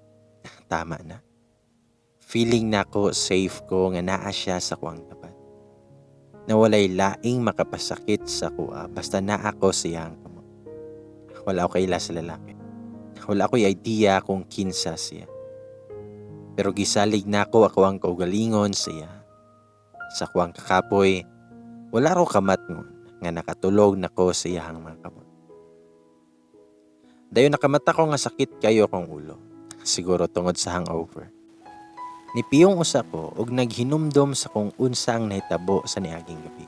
tama na. Feeling nako safe ko nga naa siya sa kuang tapat. Na walay laing makapasakit sa kuha basta naa ko sa iyang kamot. Wala ko kaila sa lalaki. Wala ko'y idea kung kinsa siya. Pero gisalig nako ako ang kaugalingon siya. Sa kuang kakapoy, wala ro kamatngon nga nakatulog nako sa iyang mga kamot. Dayon nakamata ko nga sakit kayo akong ulo. Siguro tungod sa hangover. Nipiyong usa ko og naghinumdom sa kung unsa ang nahitabo sa niaging gabi.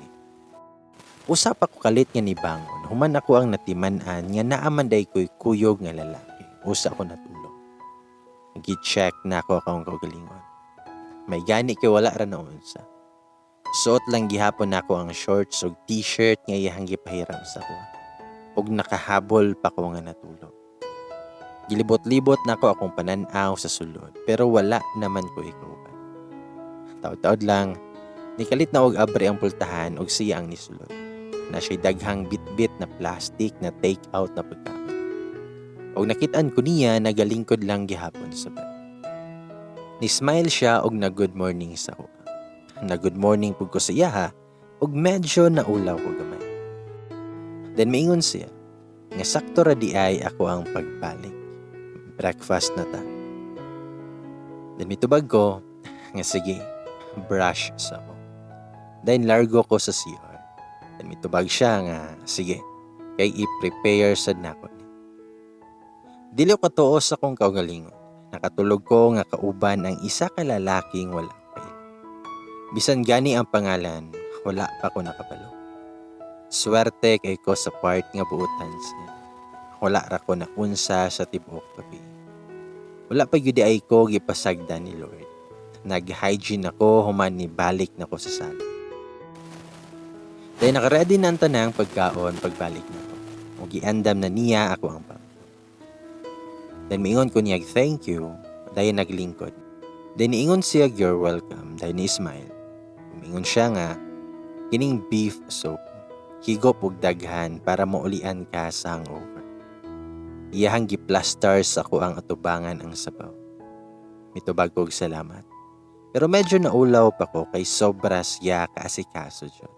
Usap ako kalit nga ni bangon. Human ako ang natiman-an nga naamanday ko'y kuyog nga lalaki. Usa ko natulog. Gi-check na ako akong kaugalingon. May gani kay wala ra na unsa. Suot lang gihapon nako ang shorts ug t-shirt nga iyang gipahiram sa ko. Ug nakahabol pa ko nga natulog. Gilibot-libot nako akong pananaw sa sulod pero wala naman ko ikuban. Taod-taod lang, nikalit na og abre ang pultahan ug siya ang nisulod. Na siya'y daghang bit-bit na plastic na take-out na pagkain. Og nakitaan ko niya nagalingkod lang gihapon sa bed. Ni-smile siya og na-good morning sa ko. Na-good morning pug ko sa iya ha, og medyo naulaw ko gamay. Then maingon siya, nga sakto ra di ay ako ang pagbalik. Breakfast na ta. Then mitubag ko, nga sige, brush sa ko. Then largo ko sa CR. Then mitubag siya nga, sige, kay i-prepare sad nako. Dili ko tuo sa kong kaugalingon. Nakatulog ko nga kauban ang isa ka lalaking wala pay. Bisan gani ang pangalan, wala pa ko nakabalo. Swerte kay ko sa part nga buutan siya. Wala ra ko na unsa sa tibuok gabi. Wala pa gyud ay ko gipasagdan ni Lord. Nag-hygiene ako human ni balik na ko sa sala. Dahil nakaready na ang tanang pagkaon pagbalik na ko. O giandam na niya ako ang pang. Then miingon ko niya, thank you, dahil naglingkod. Then niingon siya, you're welcome, dahil ni-smile. Miingon siya nga, kining beef soup, higop og daghan para maulian ka sa hangover. Iyahang giplastar sa ako ang atubangan ang sabaw. Mitubag ko og salamat. Pero medyo naulaw pa ko kay sobra siya kaasikaso dyan.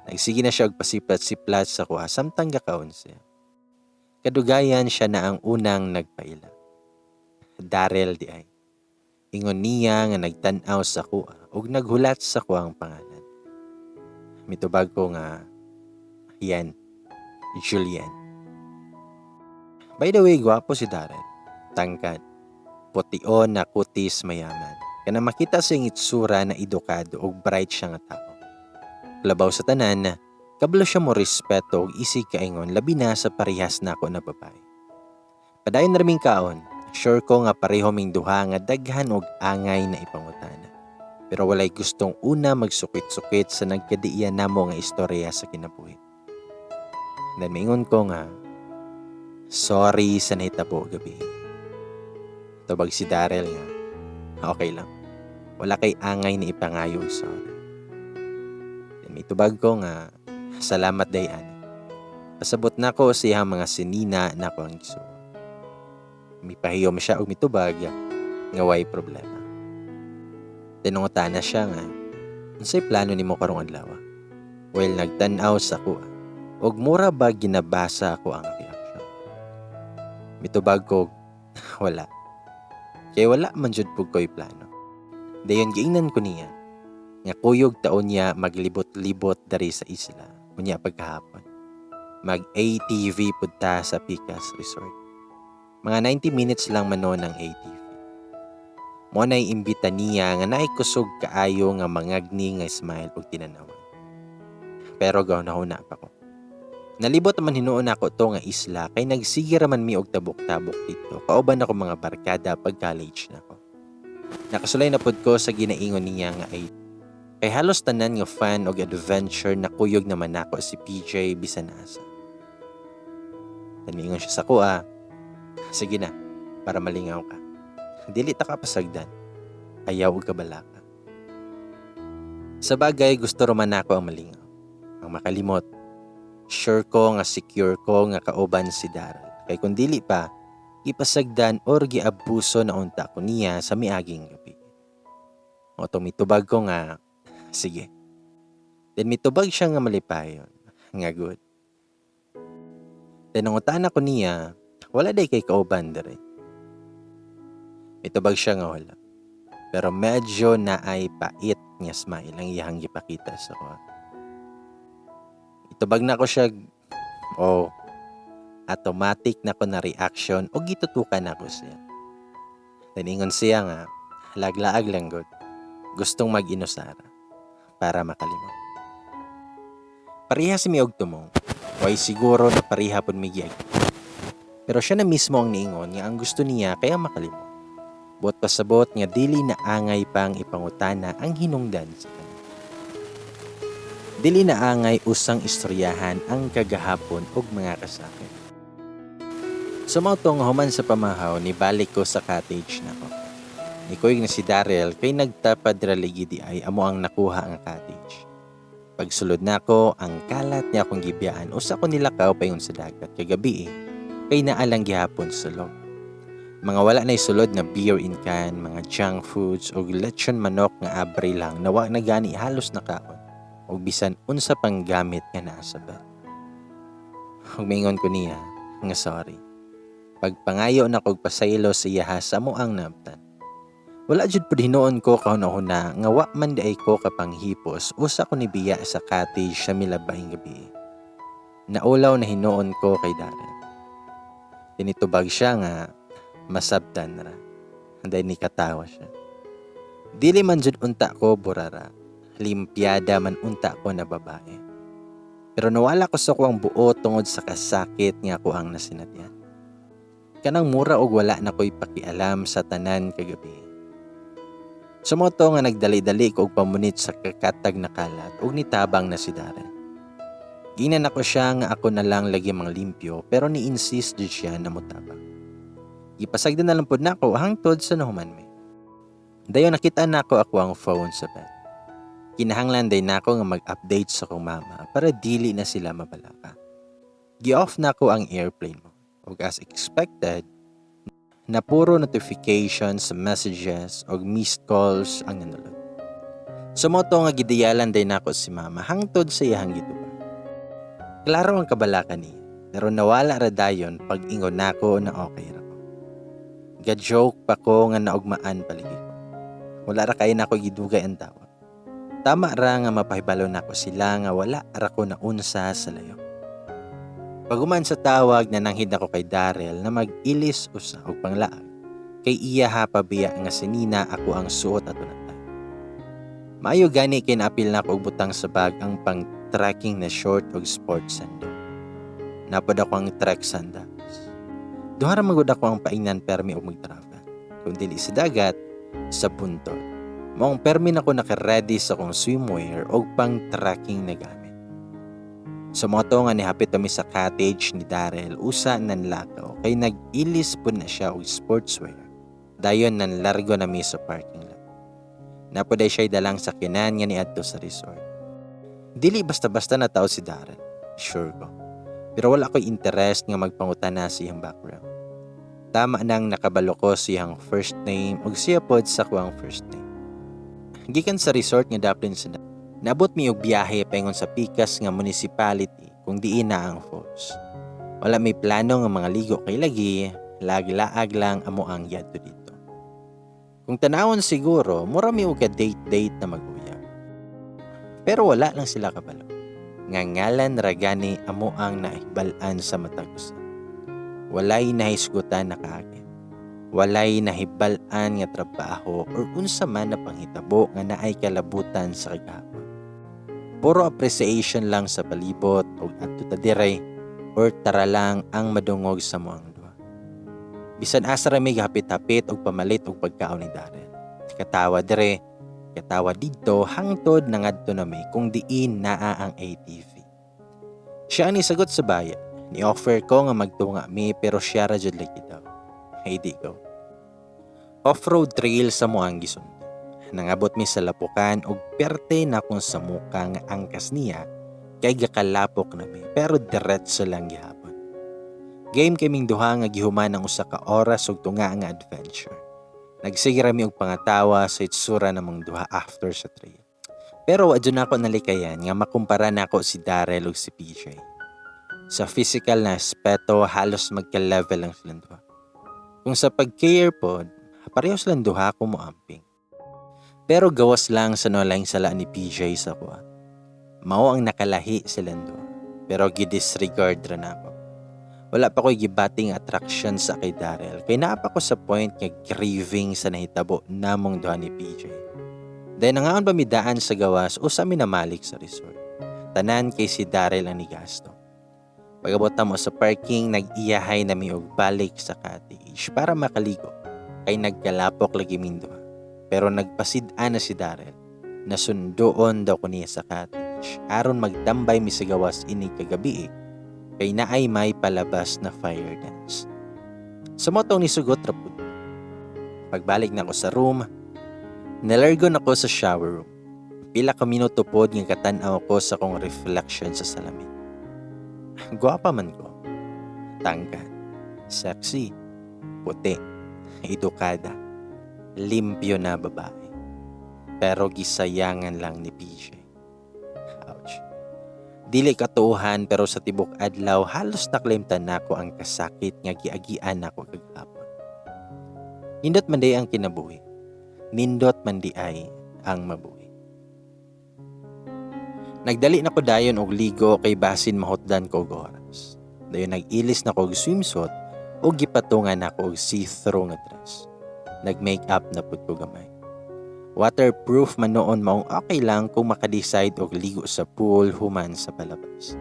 Nagsige na siya og pasiplat-siplat sa kuha samtang gakaon siya. Kadugayan siya na ang unang nagpaila. Daryl di ay. Ingon niya nga nagtanaw sa kuha ug naghulat sa kuha ang pangalan. Mitubag ko nga, yan, Julian. By the way, gwapo si Daryl. Tangkad. Pution na kutis mayaman. Kana makita sa itsura na edukado ug bright siya nga tao. Labaw sa tanan, kabalo siya mo respeto ug isig kaingon labi na sa parehas nako na babae. Padayon na raming kaon, sure ko nga pareho ming duha nga daghan og angay na ipangutana. Pero walay gustong una magsukit-sukit sa nagkadiiyan namo nga istorya sa kinabuhi. Then maingon ko nga, sorry sa nahitabo gabi. Tubag si Daryl nga, okay lang. Wala kay angay na ipangayo, sorry. Then may tubag ko nga, salamat day ani. Pasabot na ko siya mga sinina na ko ang giso. Mipahiyom siya og mitubag nga way problema. Tinungutan na siya nga, unsay plano nimo karong adlaw? Well, nagtan-aw sa ko og mura ba ginabasa ako ang reaction. Mitubag ko, wala. Kaya wala man jud pug ko'y plano. Dayon giingnan ko niya nga kuyog taon niya maglibot-libot dari sa isla unya pagkahapon. Mag-ATV punta sa Picas Resort. Mga 90 minutes lang manon ang ATV. Mo na'y imbita niya nga naikusog kaayo nga mangagni nga smile ug tinanawan. Pero gahuna pa ko. Nalibot man hinuon ako to nga isla kay nagsige raman mi og tabok-tabok dito. Kauban ako mga barkada pag college na ko. Nakasulay na pud ko sa ginaingon niya nga ay kay halos tanan nga fan og adventure na kuyog naman ako si PJ bisan asa. Namingon siya sa kuha. Sige na, para malingaw ka. Dili ta kapasagdan. Ayaw og kabalaka. Sa bagay, gusto raman ako ang malingaw. Ang makalimot. Sure ko nga secure ko nga kauban si Daryl. Kay kung dili pa, ipasagdan or giabuso na unta ko niya sa miaging gabi. O mitubag ko nga, sige. Then mitubag siya nga malipayon. Nga good. Then nangutaan ako niya, wala day kay kauban dere. Mitubag siya nga wala. Pero medyo na ay pait nga smile ang iyang gipakita sa ko. Itubag na ko siya, automatic na ko na reaction o gitutukan na ko siya. Taningon siya nga, laglaag lang good. Gustong mag-inusara para makalimot. Pareha si mi og tumong. Way siguro na pareha pud mi giag. Pero siya na mismo ang niingon nga ang gusto niya kaya makalimot. Buot pasabot nga dili na angay pang ipangutana ang hinungdan sa kanya. Dili na angay usang istoryahan ang kagahapon og mga kasakit. Sumautong human sa pamahaw ni balik ko sa cottage na ko. Nikoy na si Daryl kay nagtapad raligi di ay amo ang nakuha ang cottage. Pagsulod na ko, ang kalat niya akong gibiyaan usa ko nilakaw pa yun sa dagat kagabi kay naalang gihapon sa loob. Mga wala na isulod na beer in can, mga junk foods o lechon manok nga abre lang na wa na gani halos nakaon o bisan unsa pang gamit nga naa sa bag. Ug mingon ko niya nga sorry. Pagpangayo na kog pasaylo sa iya sa mo ang nabtan. Wala jud pud hinoon ko kahuna-huna nga wa man di ay ko kapanghipos usa ko ni biya sa cottage sa milabahing gabi. Naulaw na hinoon ko kay Darren. Tinitubag siya nga masabtan ra. Anday ni katawa siya. Dili man jud unta ko burara. Limpyada man unta ko na babae. Pero nawala ko sa kuang buo tungod sa kasakit nga ko ang nasinatyan. Kanang mura og wala na ko'y pakialam sa tanan kagabi. Sumoto nga nagdali-dali ko og pamunit sa kakatag na kalat ug nitabang na si Darren. Ginan ako siya nga ako na lang lagi mang limpyo pero ni-insist jud siya na mutabang. Ipasagdan na lang pod nako hangtod sa nahuman mi. Dayon nakita nako ako ang phone sa bed. Kinahanglan day nako nga mag-update sa kong mama para dili na sila mabalaka. Gi-off nako ang airplane mo. Ug as expected, na puro notifications, messages o missed calls ang nanulog. Sumoto nga gidiyalan day nako si mama hangtod sa iyang gituba. Klaro ang kabalakan niya, pero nawala ra dayon pag ingon nako na okay ra ko. Ga-joke pa ko nga naugmaan paligi ko. Wala ra kay nako gidugay ang tawa. Tama ra nga mapahibalo nako sila nga wala ra ko na unsa sa layo. Paguman sa tawag na nanghid ako kay Darrell na mag-ilis usa og panglaag kay iya ha pabiya nga sinina ako ang suot ato natay. Maayo gani kay naapil na ko og butang sa bag ang pang-trekking na short og sports sandal. Napod ako ang trek sandals. Duha ra magud ako ang paingnan permi og mag-travel. Kung dili sa dagat, sa buntod. Maong permi na ko naka-ready sa kong swimwear og pang-trekking na gamit. Sumoto nga nihapit kami sa cottage ni Darrell usa nanlakaw kay nag-ilis po na siya og sportswear. Dayon nanlargo nami sa parking lot. Napoday siya'y dalang sakyanan nga niadto sa resort. Dili basta-basta na tao si Darrell, sure ko. Pero wala ko'y interest nga magpangutana sa iyang background. Tama nang nakabalo ko siyang first name ug siya pod sa kuang first name. Gikan sa resort nga daplin sa nabot mi og biyahe paingon sa pikas nga municipality kung diin na ang falls. Wala may plano nga mga ligo kay lagi, lag-laag lang amo ang yadto dito. Kung tanawon siguro, mura mi og date na mag-uyab. Pero wala lang sila kabalo. Nga ngalan ragani amo ang nahibalan sa matag-usa. Walay nahisgutan na kaagid. Walay nahibalan nga trabaho or unsa man na panghitabo nga naay kalabutan sa kagahapon. Puro appreciation lang sa palibot o adto ta dire or tara lang ang madungog sa moang duha. Bisan asa ra may hapit-hapit og pamalit og pagkaon ni Darrell. Katawa dire, katawa didto hangtod nangadto na may kung diin naa ang ATV. Siya ni sagot sa bayan. Ni-offer ko nga magtunga mi pero siya ra jud lagi daw. Ay di ko. Off-road trail sa moang gisundo. Nangabot mi sa lapukan og perte na kung sa muka nga angkas niya kay gakalapok na mi pero diretso lang gihapon. Game kaming duha nga gihuman ang usa ka oras og tunga nga adventure. Nagsige ra mi og pangatawa sa itsura namong duha after sa trail. Pero adyo na ako nalikayan nga makumpara nako si Darrell ug si PJ. Sa physical na aspeto, halos magka-level lang silang duha. Kung sa pag-care pod, pareho silang duha ko moamping. Pero gawas lang sa nolaing sala ni PJ sa kuha. Mao ang nakalahi silang duha. Pero gidisregard ra na ako. Wala pa ko'y gibating attraction sa kay Darrell. Kay naapa ko sa point nga craving sa nahitabo namong duha ni PJ. Dahil nangaon ba midaan sa gawas o sa minamalik sa resort. Tanan kay si Darrell ang nigasto. Pagabot mo sa parking, nag-iyahay na mi og balik sa cottage para makaligo. Kay nagkalapok lagi mindo. Pero nagpasid-an na si Darrell. Nasundoon daw ko niya sa cottage. Aron magtambay mi sa gawas inig kagabi kay naay may palabas na fire dance. Sa motong ni sugot rapod. Pagbalik na ko sa room, nalargo na ko sa shower room. Pila ka minuto pod nga katanaw ko sa kong reflection sa salamin. Guwapa man ko. Tangkad. Sexy. Puti. Edukada. Limpyo na babae. Pero gisayangan lang ni PJ. Ouch. Dili katuuhan pero sa tibok adlaw halos naklimtan nako ang kasakit nga giagian nako kagahapon. Nindot man day ang kinabuhi. nindot man di ay ang mabuhi. Nagdali na ko dayon og ligo kay basin mahutdan ko og oras. Dayon nag-ilis na ko og swimsuit o gipatungan ako og see-through nga dress. Nag-makeup na pud ko gamay. Waterproof man noon maong okay lang kung makadecide og ligo sa pool human sa palabas.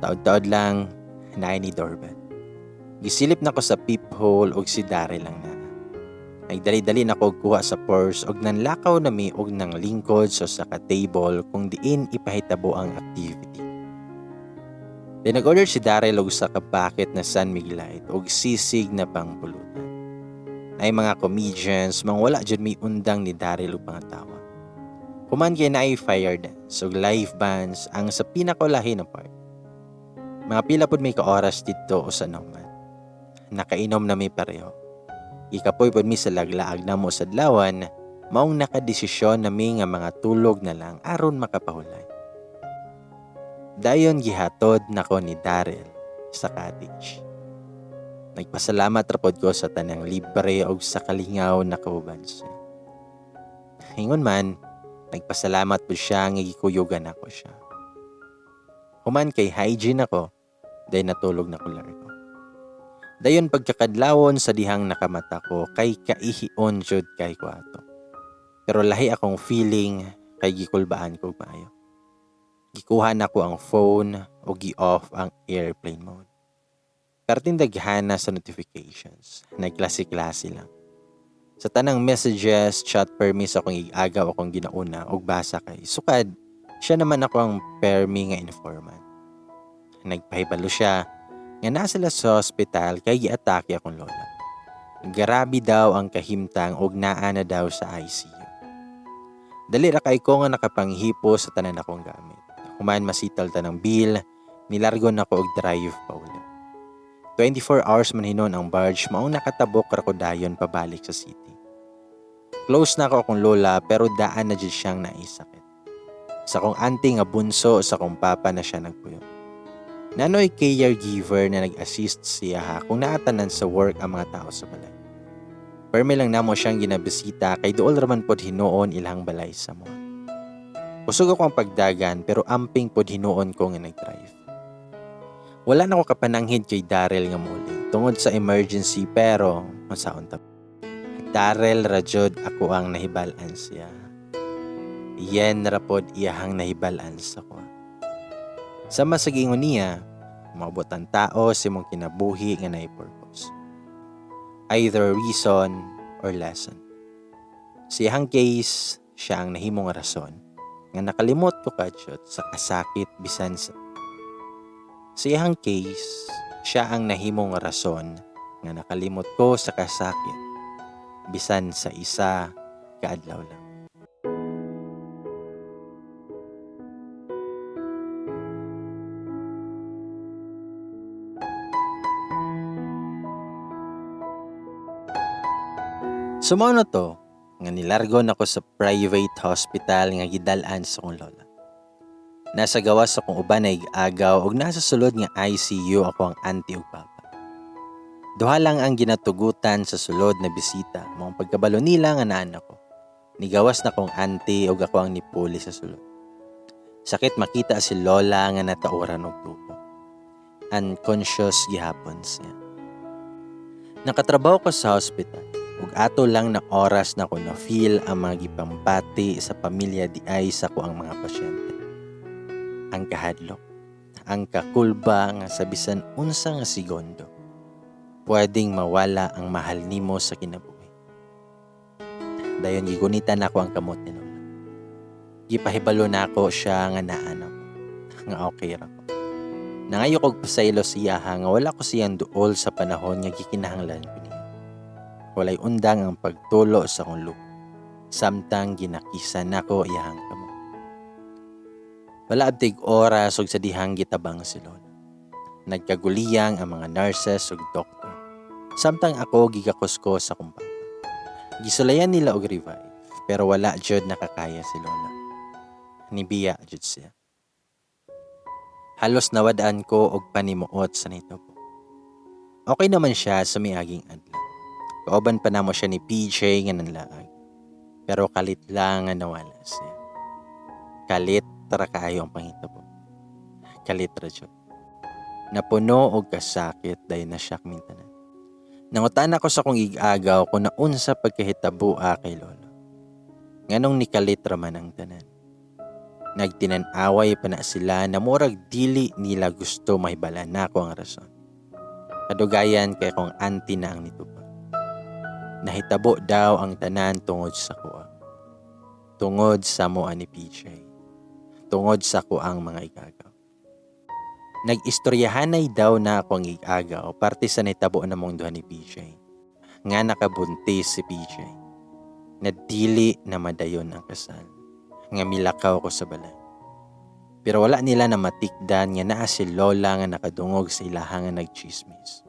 Taod-taod lang, naay ni doorbell. Gisilip na ko sa peephole og si Daryl lang na. Nagdali-dali na ko kuha sa purse og nanlakaw na mi og nang lingkod sa table kung diin ipahitabo ang activity. Then nag-order si Daryl og sa packet na San Mig Light og sisig na pangpulutan. Ay mga comedians, mang wala dyan may undang ni Daryl o pangatawa. Human kay na ay fire dance o live bands ang sa pinakulahi na part. Mga pila pod may kaoras dito o sa naman. Nakainom na may pareho. Ikapoy pod mi sa laglaag na mo sa dlawan, maong nakadesisyon na mi nga mga tulog na lang aron makapahulay. Dayon gihatod nako ni Daryl sa cottage. Nagpasalamat rapod ko sa tanang libre o sa kalingaw na kauban siya. Hingon man, nagpasalamat po siya nga gikuyugan ako siya. Human kay hygiene ako, dayon natulog na ko largo. Dayon pagkakadlawon sa dihang nakamata ko kay kaihion jud kay ko ato. Pero lahi akong feeling kay gikulbaan ko maayo. Gikuha na ko ang phone o gi-off ang airplane mode. Karting daghana sa notifications. Nagklase-klase lang. Sa tanang messages, chat permis akong igagaw akong ginauna o basa kay sukad. Siya naman ako ang permi nga informant. Nagpahibalo siya nga nasila sa hospital kay giatake akong lola. Grabe daw ang kahimtang og naa na daw sa ICU. Dali ra kay ko nga nakapanghipo sa tanan akong gamit. Human masital tanang bill, nilargo na ko og drive pa ulit. 24 hours man hinon ang barge maong nakatabok ra ko dayon pabalik sa city. Close na ako akong lola pero daan na dyan siyang naisakit. Sa kong auntie nga bunso sa kong papa na siya nagpuyo. Nanoy caregiver na nag-assist siya kung naatanan sa work ang mga tao sa balay. Permi lang namo siyang ginabisita kay duol raman pod hinuon ilang balay sa mo. Kusog ako ang pagdagan pero amping pod hinuon ko nga nag-drive. Wala na ko kapananghid kay Daryl nga muli tungod sa emergency pero masaon ta. Daryl rajod ako ang nahibalan siya. Yen rapod iyahang nahibalan sa ko. Sa masagingon niya, maabot ang tao si mong kinabuhi nga naay purpose. Either reason or lesson. Sa iyang case, siya ang nahimong rason nga nakalimot ko kadyot sa kasakit bisan sa iyang case, siya ang nahimong rason nga nakalimot ko sa kasakit bisan sa isa kaadlaw lang. Sumao na to nga nilargo nako sa private hospital nga gidal-an sa kong lola. Nasa gawas akong uban ay agaw og nasa sulod nga ICU ako ang auntie ug papa. Duha lang ang ginatugutan sa sulod na bisita mong pagkabalo nila nga naan ako. Nigawas na kong auntie ug ako ang nipuli sa sulod. Sakit makita si lola nga natauran og tubo. Unconscious gihapon siya. Nakatrabaho ko sa hospital ug ato lang na oras na ko na feel ang mga gipampati sa pamilya di ay sa ko ang mga pasyente. Ang kahadlok, ang kakulba nga sa bisan unsa nga segundo, pwedeng mawala ang mahal nimo sa kinabuhi. Dayon gigunitan ako ang kamot ni lola. Gipahibalo na ako siya nga naan ako, nga okay ra ko. Nangayo kog pasaylo siya nga wala ko siyang duol sa panahon nga gikinahanglan ko niya. Walay undang ang pagtulo sa kong lupa. Samtang ginakisan nako iyahang kamot. Wala abtig oras ug sa dihang gitabang si lola. Nagkaguliyang ang mga nurses ug doktor. Samtang ako gigakuskos sa kong papa. Gisulayan nila og revive pero wala jud nakakaya si lola. Nibiya jud siya. Halos nawadaan ko og panimuot sa nitabo. Okay naman siya sa miaging adlaw. Kauban pa namo siya ni PJ nga nanlaag. Pero kalit lang nga nawala siya. Kalit ra kaayo ang pangitabo. Kalit ra jud. Napuno og kasakit dahil nasyak mintanan. Nangutan ako sa kong igagaw kung naunsa pagkahitabo kay lolo. Nganong nikalit ra man ang tanan. Nagtinan-away pa na sila na murag dili nila gusto mahibalan nako ang rason. Kadugayan kay kong auntie na ang nitupag. Nahitabo daw ang tanan tungod sa kuha. Tungod sa moa ni PJ. Tungod sa kuang mga igagaw. Nag-istoryahanay daw na ako ang igagaw parte sa nahitabo na mong duha ni PJ. Nga nakabuntis si PJ. Na dili na madayon ang kasal. Nga milakaw ko sa balay. Pero wala nila na matikdan nga naa si lola nga nakadungog sa ilahang nga nagchismis.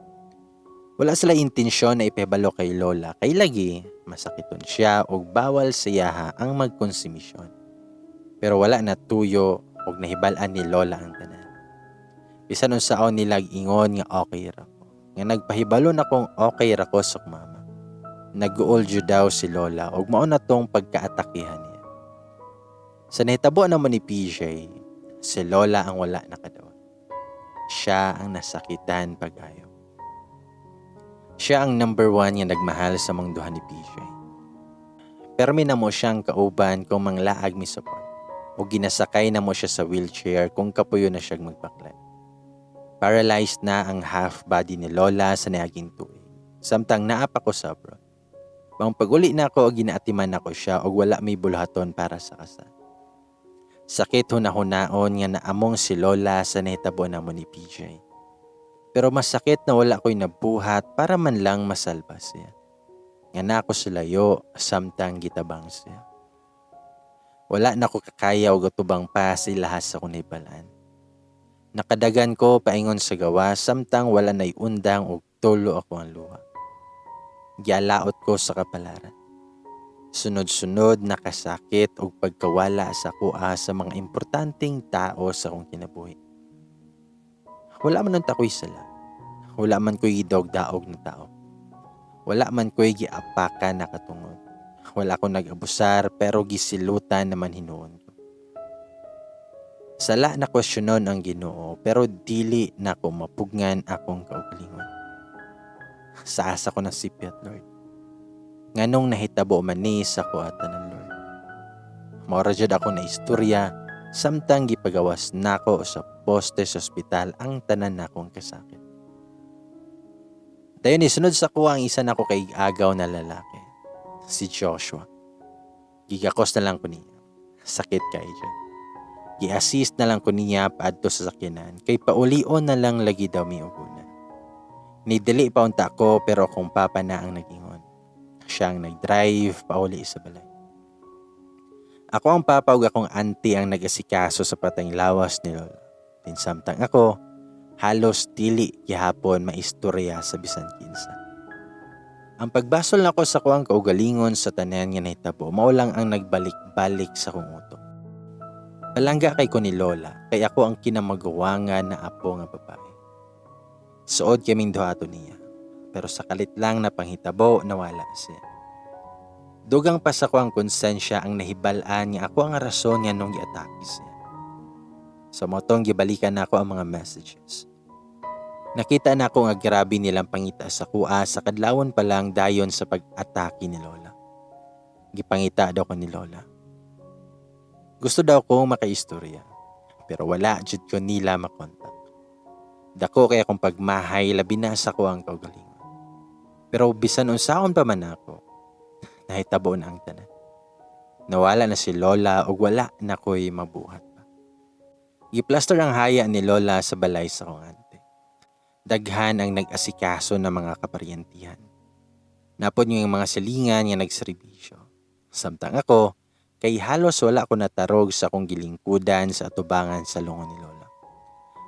Wala sila intensyon na ipebalo kay lola kay lagi masakiton siya og bawal siyaha ang magkonsumisyon. Pero wala na tuyo og nahibalan ni lola ang tanan. Bisan unsaon nila ingon nga okay ra ko. Nga nagpahibalo na kong okay ra ko sa mama. Nag-uoljo daw si lola og mao na tong pagkaatakihan niya. Sa nahitabo naman ni PJ, si lola ang wala nakadawa. Siya ang nasakitan pag-ayo. Siya ang number 1 nga nagmahal sa mga duha ni PJ. Permi na mo siyang kauban kung manglaag mi support o ginasakay na mo siya sa wheelchair kung kapuyo na siyang magpaklan. Paralyzed na ang half body ni lola sa niaging tuig. Samtang naapa ko sa abroad. Bang pag-uli na ako o ginaatiman ako siya o wala may bulhaton para sa kasal. Sakit hunahunaon nga naamong si lola sa nahitabo na mo ni PJ. Pero masakit na wala ko'y nabuhat para man lang masalba siya. Nga na ako sulayo samtang gitabang siya. Wala na ko kakaya o gatubang pa sa ilahas sa kunibalan. Nakadagan ko paingon sa gawa samtang wala na'y undang o tulo ako ang luha. Gialaot ko sa kapalaran. Sunod-sunod nakasakit o pagkawala sa kuha sa mga importanteng tao sa kong kinabuhi. Wala man ang tako'y sala. Wala man ko'y gidog-daog na tao. Wala man ko'y giapakan na katungod. Wala akong nag-abusar pero gisilutan naman hinuon ko. Sala na kwestiyonon ang Ginoo pero dili na ko mapugngan akong kaugalingon. Sa asa ko ng sipiat, Lord. Nganong nahitabo man ni sa kuwatan ng Lord. Maura jud ako na istorya samtang gipagawas nako sa poste sa ospital ang tanan nakong kasakit. Dayon isunod sa kuha ang isa nako kay agaw na lalaki, si Joshua. Gigakos na lang ko niya. Sakit kay dyan. Gi-assist na lang ko niya paadto sa sakyanan kay paulion na lang lagi daw mi uguna. Nidili pa unta ko pero akong papa na ang nagingon. Siya ang nag-drive pauli sa balay. Ako ang papa ug akong auntie ang nag-asikaso sa patayng lawas ni lola. Samtang ako, halos dili gihapon maistorya sa bisan kinsa. Ang pagbasol nako sa kuang kaugalingon sa tanan nga nahitabo, mao lang ang nagbalik-balik sa kong utok. Palangga kay ko ni lola, kay ako ang kinamagawangan na apo nga babae. Suod kaming duha ato niya, pero sa kalit lang na panghitabo nawala siya. Dugang pa sa kuang konsensya ang nahibalaan nga ako ang rason nga nung giatake siya. Sa motong gibalikan na ako ang mga messages. Nakita na ako nga grabe nilang pangita sa kuha sa kadlawon pa lang dayon sa pag-atake ni lola. Gipangita daw ko ni lola. Gusto daw kong makaistorya, pero wala jud ko nila makontak. Dako kaya akong pagmahay labi na sa kuang kaugalingon. Pero bisan unsaon pa man ako, nahitabo na ang tanan. Nawala na si lola o wala na ko'y mabuhat pa. Giplaster ang haya ni lola sa balay sa kong ante. Daghan ang nag-asikaso ng mga kaparyentihan. Napod yung mga silingan nga nagserbisyo. Samtang ako, kay halos wala ko natarog sa akong gilingkudan sa atubangan sa lungon ni lola.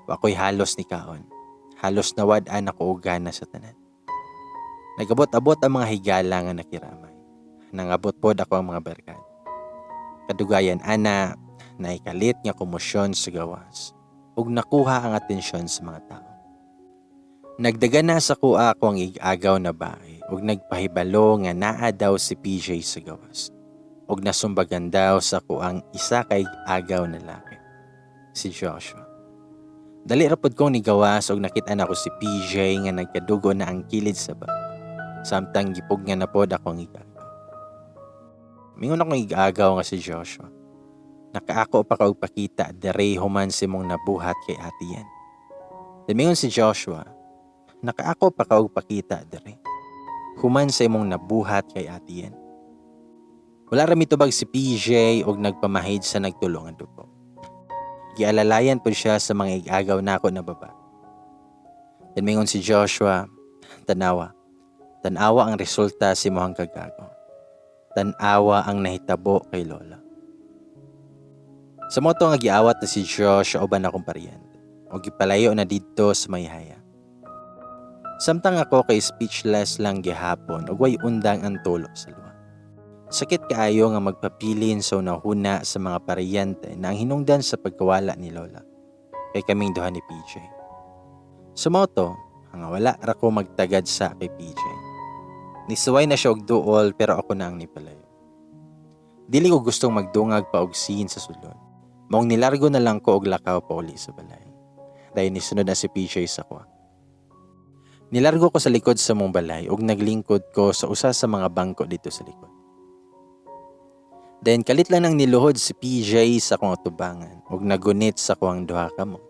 Wako'y halos ni kaon. Halos nawad-an ako ugana sa tanan. Nagabot-abot ang mga higala nga nakiramay. Nangabot pod ako ang mga barkada. Kadugayan ana, naikalit nga komosyon sa gawas ug nakuha ang atensyon sa mga tao. Nagdaga na sa kuha ako ang igagaw na bahay ug nagpahibalo nga naa daw si PJ sa gawas og nasumbagan daw sa kuang isa kay agaw na laki, si Joshua. Dali rapod kong nigawas og nakita na ko si PJ nga nagkadugo na ang kilid sa baba. Samtang gipog nga na pod akong igagaw. Mingon akong igagaw nga si Joshua. Nakaako pa ka og pakita dere human si mong nabuhat kay atiyan. Mingon si Joshua, nakaako pa ka og pakita dere human sa imong nabuhat kay atiyan. Wala ra mitubag si PJ og nagpamahid sa nagtulong ang dugo. Gialalayan po siya sa mga igagaw nako na baba. Mingon si Joshua, tanawa ang resulta si mohang kagago. Tanawa ang nahitabo kay Lola. Sa moto nga giawat na si Josh uban akong paryente o gipalayo na didto sa mayhaya. Samtang ako kay speechless lang gihapon ug way undang ang tulo sa luha. Sakit kaayo nga magpapilin sa unahuna sa mga paryente na ang hinungdan sa pagkawala ni Lola kay kaming duha ni PJ. Sa moto, nga wala ra ko magtagad sa kay PJ. Nisuway na siya og duol pero ako na ang nipalayo. Dili ko gustong magdungag pa og scene sa sulod. Maong nilargo na lang ko og lakaw pa uli sa balay. Dahil nisunod na si PJ sa kwa. Nilargo ko sa likod sa mong balay ug naglingkod ko sa usa sa mga bangko dito sa likod. Then kalit lang nang niluhod si PJ sa kong atubangan ug nagunit sa kuang duha ka mo.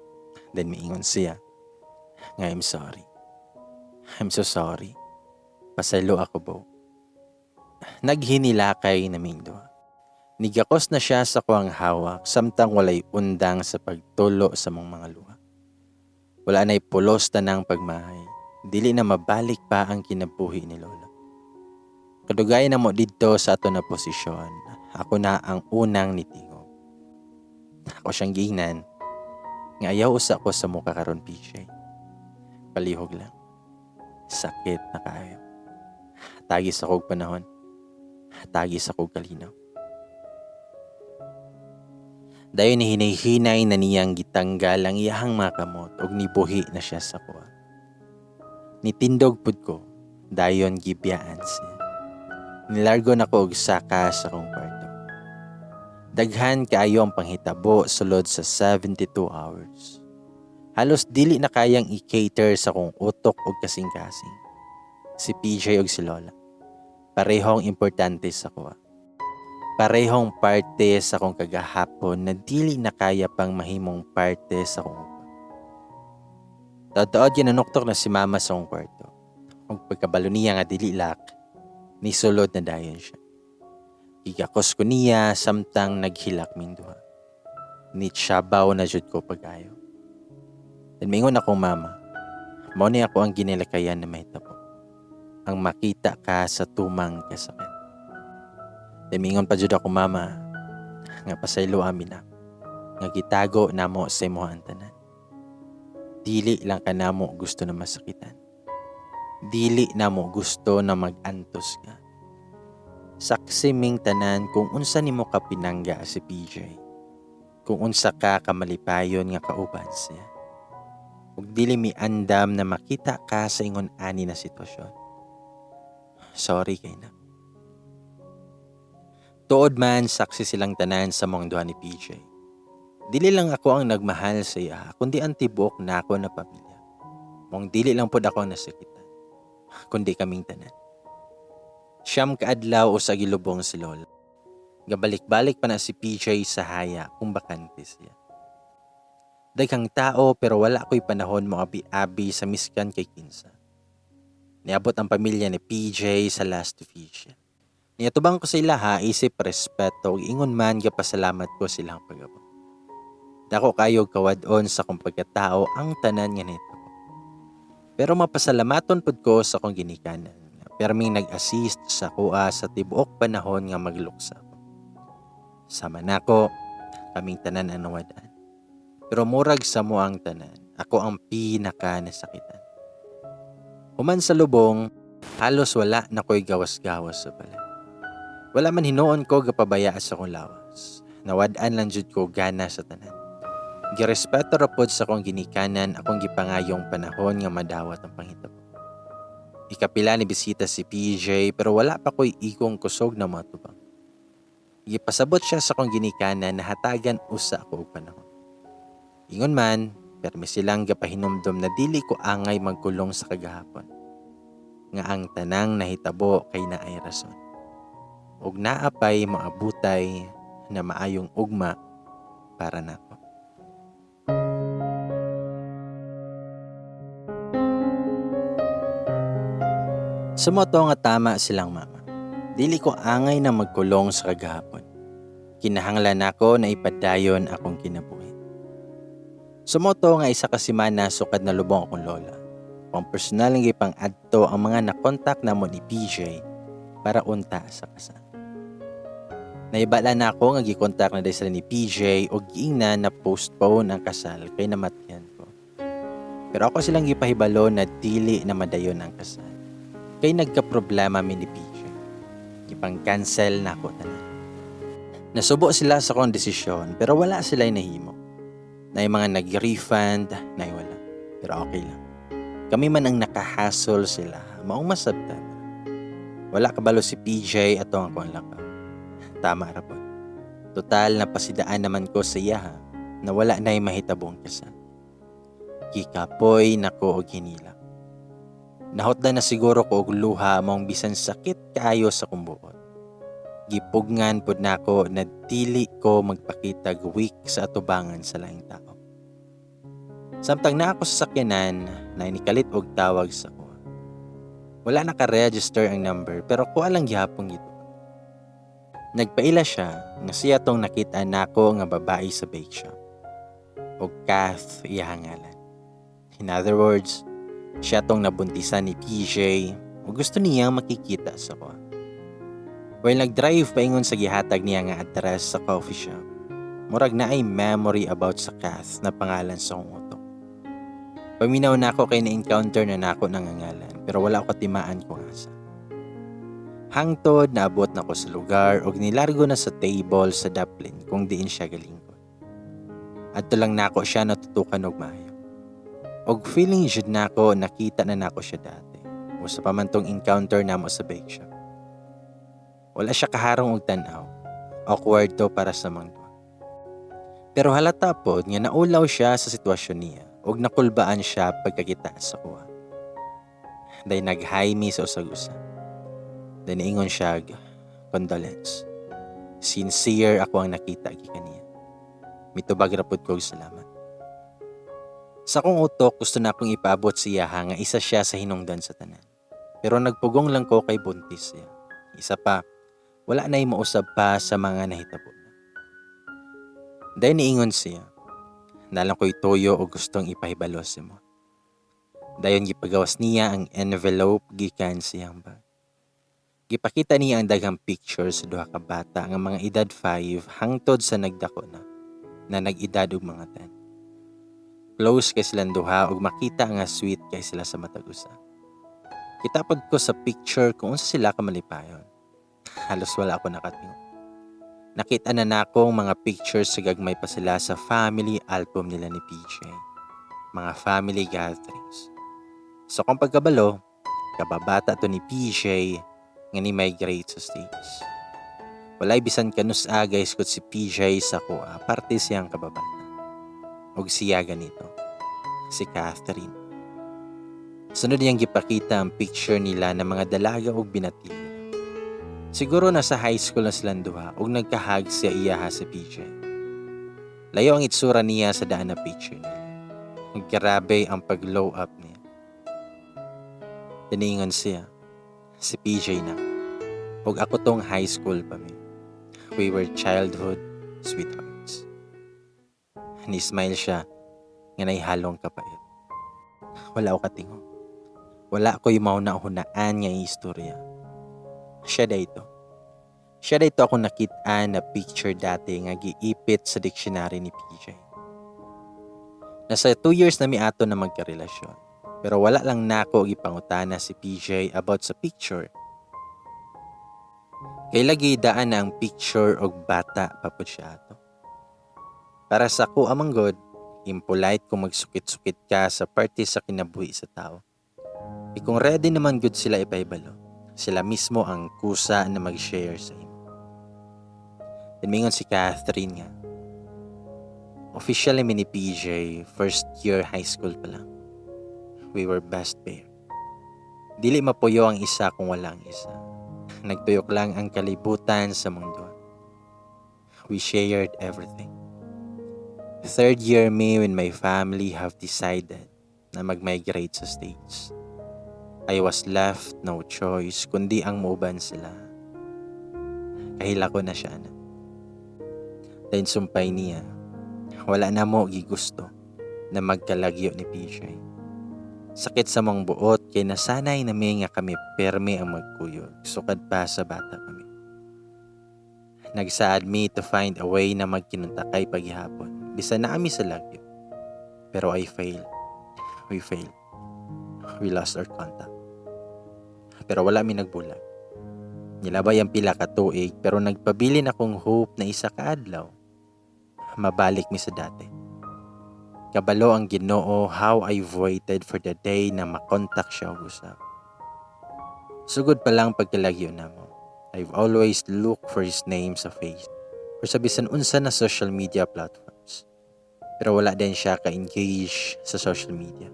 Then miingon siya nga I'm sorry. I'm so sorry. Pasaylo ako bo. Naghinilakay naming duha. Nigakos na siya sa kuang hawak samtang walay undang sa pagtulo sa mong mga luha. Wala na'y pulos tanang pagmahay. Dili na mabalik pa ang kinabuhi ni Lola. Kadugay na mo dito sa ato na posisyon. Ako na ang unang nitingo. Ako siyang gingnan. Nga ayaw usa ko sa mukha karon PJ. Palihog lang. Sakit na kaayo. Tagis akong panahon. Tagis akong kalinaw. Dayon ni hinay-hinay na niyang gitanggal ang iyahang mga kamot ug nibuhi na siya sa kuha. Nitindog pud ko, dayon gibiyaan siya. Nilargo na ko og saka sa kong kwarto. Daghan kaayo ang panghitabo sulod sa 72 hours. Halos dili na kayang i-cater sa kong utok ug kasing-kasing. Si PJ ug si Lola. Parehong importante sa kuha. Parehong parte sa kong kagahapon na dili na kaya pang mahimong parte sa kong upa. Taod-taod ginanuktok na si mama sa kong kwarto. Kung pagkabalo niya nga dili lak, nisulod na dayon siya. Gigakos ko niya samtang naghilak ming duha. Nitsabaw na jud ko pag-ayo. Then mingon akong mama, mao ni ako ang ginilakayan na mahitabo. Ang makita ka sa tumang kasakit. Mingon pa jud ako mama nga pasaylo amin na nga gitago namo sa imong tanan. Dili lang ka namo gusto na masakitan. Dili namo gusto na magantos ka. Saksi ming tanan kung unsa nimo ka pinangga si PJ. Kung unsa ka kamalipayon nga kauban siya. Ug dili mi andam na makita ka sa ingon ani na sitwasyon. Sorry kay na. Tuod man, saksi silang tanan sa mong duha ni PJ. Dili lang ako ang nagmahal sa iya, kundi ang tibuok na ako na pamilya. Mong dili lang pod ako nasakitan, kundi kaming tanan. Siyam kaadlaw o sa gilubong si Lola. Gabalik-balik pa na si PJ sa haya kung bakante siya. Daghang tao pero wala ko'y panahon mo abi-abi sa miskan kay Kinsa. Niabot ang pamilya ni PJ sa last vision. Niatubang ko sa ilaha, isip respeto, ingon man gapasalamat ko silang pagabot. Dako kayo kawadon sa kong pagkatao ang tanan nga nito. Pero mapasalamaton pud ko sa kong ginikanan. Perming nag-assist sa kuha sa tibuok panahon nga magluksa. Sama nako, kaming tanan ang nawadaan. Pero murag sa mo ang tanan, ako ang pinaka nasakitan. Human sa lubong, halos wala na ko'y gawas-gawas sa balay. Wala man hinuon ko gapabaya sa kong lawas. Nawadaan lang jud ko gana sa tanan. Girespeto ra pod sa kong ginikanan akong gipangayong panahon nga madawat ang panghitabo. Ikapila ni bisita si PJ pero wala pa ko'y ikong kusog na matubang. Gipasabot siya sa kong ginikanan na hatagan usa ko og panahon. Ingon man, permi silang gapahinumdom na dili ko angay magkulong sa kagahapon. Nga ang tanang nahitabo kay naay rason. Ug naapay maabutay na maayong ugma para nako. Sumoto nga tama silang mama. Dili ko angay na magkulong sa kagahapon. Kinahanglan nako na ipadayon akong kinabuhi. Sumoto nga isa ka semana sukad na lubong akong lola. Pang personal nga ipang adto ang mga nakontak namon ni PJ para unta sa kasal. Naibala na ako nga gikontak na sila ni PJ o giingnan na postpone ang kasal kay namatyan ko. Pero ako silang gipahibalo na dili na madayon ang kasal. Kay nagka-problema mi ni PJ. Ipang-cancel na ako tanan. Nasubo sila sa kong desisyon pero wala sila nahimo. Na yung mga nag-refund, na wala. Pero okay lang. Kami man ang nakahasol sila, maong masabtan. Wala kabalo si PJ ato ang akong lakaw. Tama ra po. Total na pasidaan naman ko sa iya na wala na yung mahitabong kasal. Kikapoy nako og hinila. Nahotdan na siguro ko og luha maong bisan sakit kaayo sa kumbuot. Gipugngan pod nako na dili ko magpakita weak sa atubangan sa laing tao. Samtang na ako sa sakyanan na inikalit og tawag sa ko. Wala naka-register ang number pero kuha lang gihapon ito. Nagpaila siya nga siya tong nakita nako nga babae sa bake shop. Og Kath iya ngalan. In other words, siya tong nabuntisan ni PJ o gusto niya makikita sa ko. While nag-drive paingon sa gihatag niya nga address sa coffee shop, murag na ay memory about sa Kath na pangalan sa kong utok. Paminaw na ako kay na-encounter na nako nangangalan pero wala ko timaan kung asa. Hangtod naabot na ko sa lugar o nilargo na sa table sa Dublin kung diin siya galingkod. Adto lang nako siya natutukan og maayo. Og feeling jud nako nakita na nako siya dati o sa pamantong encounter namo sa bake shop. Wala siya kaharong og tan-aw. Awkward to para sa mga duha. Pero halata pod nga naulaw siya sa sitwasyon niya og nakulbaan siya pagkakita sa kuha. Day nag-hi mi sa usag-usa. Day niingon siya, condolence. Sincere ako ang nakita kaniya. Mitubag ra pod ko og salamat. Sa kong utok gusto na akong ipaabot siya nga isa siya sa hinungdan sa tanan. Pero nagpugong lang ko kay buntis siya. Isa pa, wala na'y mausab pa sa mga nahitabo na. Dahil niingon siya, nalang ko'y toyo o gustong ipahibalo si mo. Dayon gipagawas niya ang envelope gikan siyang bag. Gipakita niya ang daghang picture sa duha ka bata nga mga edad 5 hangtod sa nagdako na nag-edad og mga 10. Close kay silang duha ug makita nga sweet kay sila sa matag usa. Kitapod ko sa picture kung unsa sila ka malipayon. Halos wala ako nakatingo. Nakita na nakong mga pictures sa gagmay pa sila sa family album nila ni PJ. Mga family gatherings. So kung pagkabalo, kababata to ni PJ nga ni migrate sa States. Walay bisan kanus-a guys kot si PJ sa kuha, parte siyang kababata. Og siya ganito, si Catherine. Sunod niyang gipakita ang picture nila ng mga dalaga og binatilyo. Siguro nasa high school na silang duha ug nagkahag siya iyaha sa PJ. Layo ang itsura niya sa daan na picture niya. Grabe ang pag-glow up niya. Tiningon siya, si PJ na. Ug ako tong high school pa mi. We were childhood sweethearts. Ni-smile siya nga naihalong kapait. Wala ako katingo. Wala ko yung mauna-hunaan nga istorya. Siya dayto. Siya dayto ako nakitaan na picture dati nga giipit sa dictionary ni PJ. Nasa 2 years na miato na magkarelasyon. Pero wala lang nako gipangutana si PJ about sa picture. Kay lagi daan na ang picture og bata papud siya ato. Para sa ko amang god, impolite kung magsukit-sukit ka sa party sa kinabuhi sa tao. Kung ready naman good sila ipaibalo, sila mismo ang kusa na mag-share sa imo. Mingon si Catherine nga. Officially mini PJ, first year high school pa lang. We were best pair. Dili mapuyo ang isa kung wala ang isa. Nagtuyok lang ang kalibutan sa mundo. We shared everything. Third year me when my family have decided na mag-migrate sa States. I was left no choice kundi ang muuban sila. Kahila ko na siya na. Dahil sumpay niya, wala na mo gigusto na magkalagyo ni PJ. Sakit sa mong buot kay nasanay na may nga kami perme ang magkuyog sukad pa sa bata kami. Nagsaad me to find a way na magkinuntakay paghihapon bisan na kami sa lagyo. Pero I failed. We failed. We lost our contact. Pero wala mi nagbulag. Nilabay ang pila ka tuig pero nagpabilin akong hope na isa ka adlaw mabalik mi sa dati. Kabalo ang Ginoo how I waited for the day na makontak siya og usab. Sugod pa lang pagkalagyo na mo. I've always looked for his name sa Facebook or sa bisan unsa na social media platforms. Pero wala din siya ka-engage sa social media.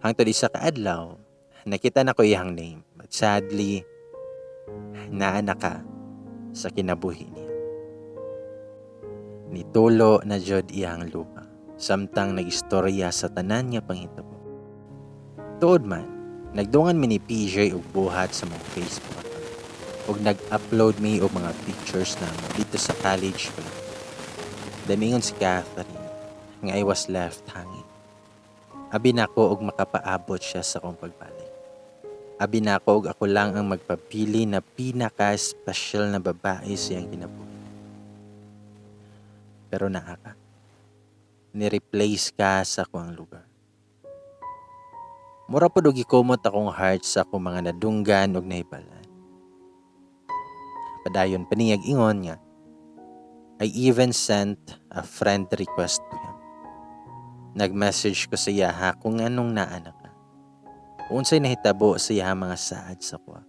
Hangtod isa ka adlaw, nakita na ko iyang name. But sadly, naana ka sa kinabuhi niya. Nitulo na jud iyang lupa. Samtang nag-istorya sa tanan nga panghitabo. Tuod man, nagdungan mi ni PJ og buhat sa mga Facebook account. Og nag-upload mi og mga pictures na dito sa college ko. Damingon si Catherine nga I was left hanging. Abi nako og makapaabot siya sa kong pagbalik. Abi nako og ako lang ang magpapili na pinaka-special na babae siyang kinabuhi. Pero naa ka. Ni-replace ka sa akong lugar. Mura po og gikomot akong heart sa akong mga nadunggan og nahibalan. Padayon paniyag ingon nga, I even sent a friend request to him. Nag-message ko sa iya kung anong naana ka. Kung unsay nahitabo sa iya mga saad sa kuha.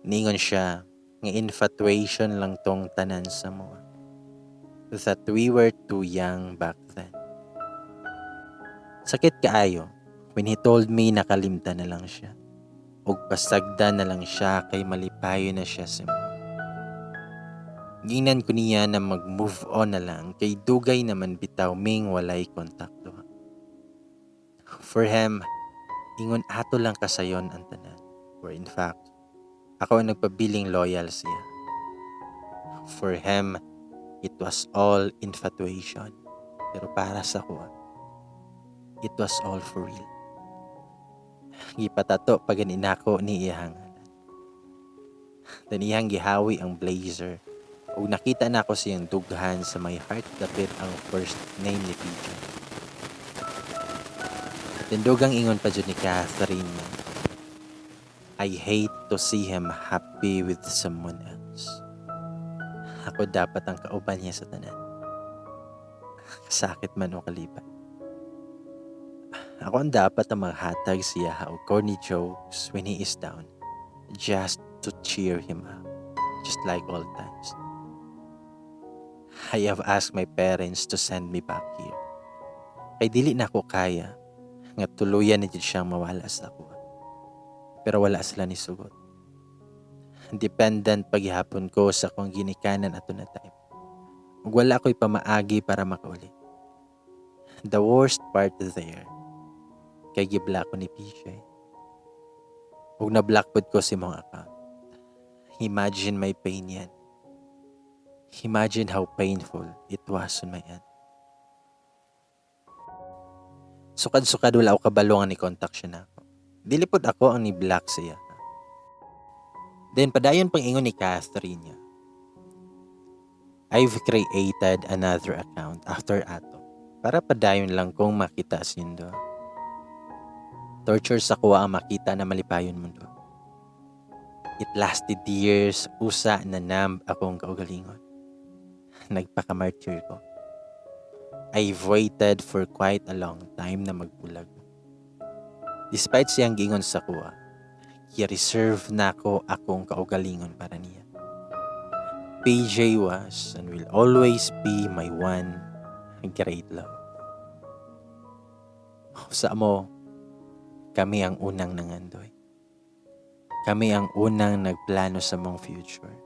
Ningon siya nga infatuation lang tong tanan sa mua. That we were too young back then. Sakit kaayo when he told me nakalimta na lang siya. Og pasagda na lang siya kay malipayo na siya sa mga. Ginan ko niya na mag-move on na lang kay dugay naman bitaw ming walay kontakto. For him, ingon ato lang kasayon ang tanan. Where in fact, ako ang nagpabiling loyal siya. For him, it was all infatuation. Pero para sa ko, it was all for real. Gipatato paganinako ni iyang ngalan. Danihang gihawi ang blazer. O nakita na ako siyang dughan sa my heart dapit ang first name ni PJ. Tindugang ingon pa dyan ni Catherine. I hate to see him happy with someone else. Ako dapat ang kauban niya sa tanan. Sakit man o kalipat. Ako ang dapat ang maghatag siya o corny jokes when he is down. Just to cheer him up. Just like all times. I have asked my parents to send me back here. Kay dili na ako kaya nga tuluyan na dyan siyang mawala sa ako. Pero wala sila ni sugot. Dependent paghihapon ko sa kong ginikanan ato na time. Ug wala ko'y pamaagi para makauli. The worst part there, kay giblock ko ni PJ. Ug na-blockpod ko si mong account. Imagine my pain yan. Imagine how painful it was on my end. Sukad-sukad wala ako kabalongan ni contact siya na ako. Dilipod ako ang ni-block siya. Then padayon pang ingon ni Catherine niya. I've created another account after ato para padayon lang kong makita sindo. Torture sa kuha ang makita na malipayon mundo. It lasted years, usa na namb akong kaugalingon. Nagpakamartyr ko. I've waited for quite a long time na magbulag. Despite siyang gingon sa kuha, i-reserve na ko akong kaugalingon para niya. PJ was and will always be my one great love. Sa mo, kami ang unang nangandoy. Kami ang unang nagplano sa mong future.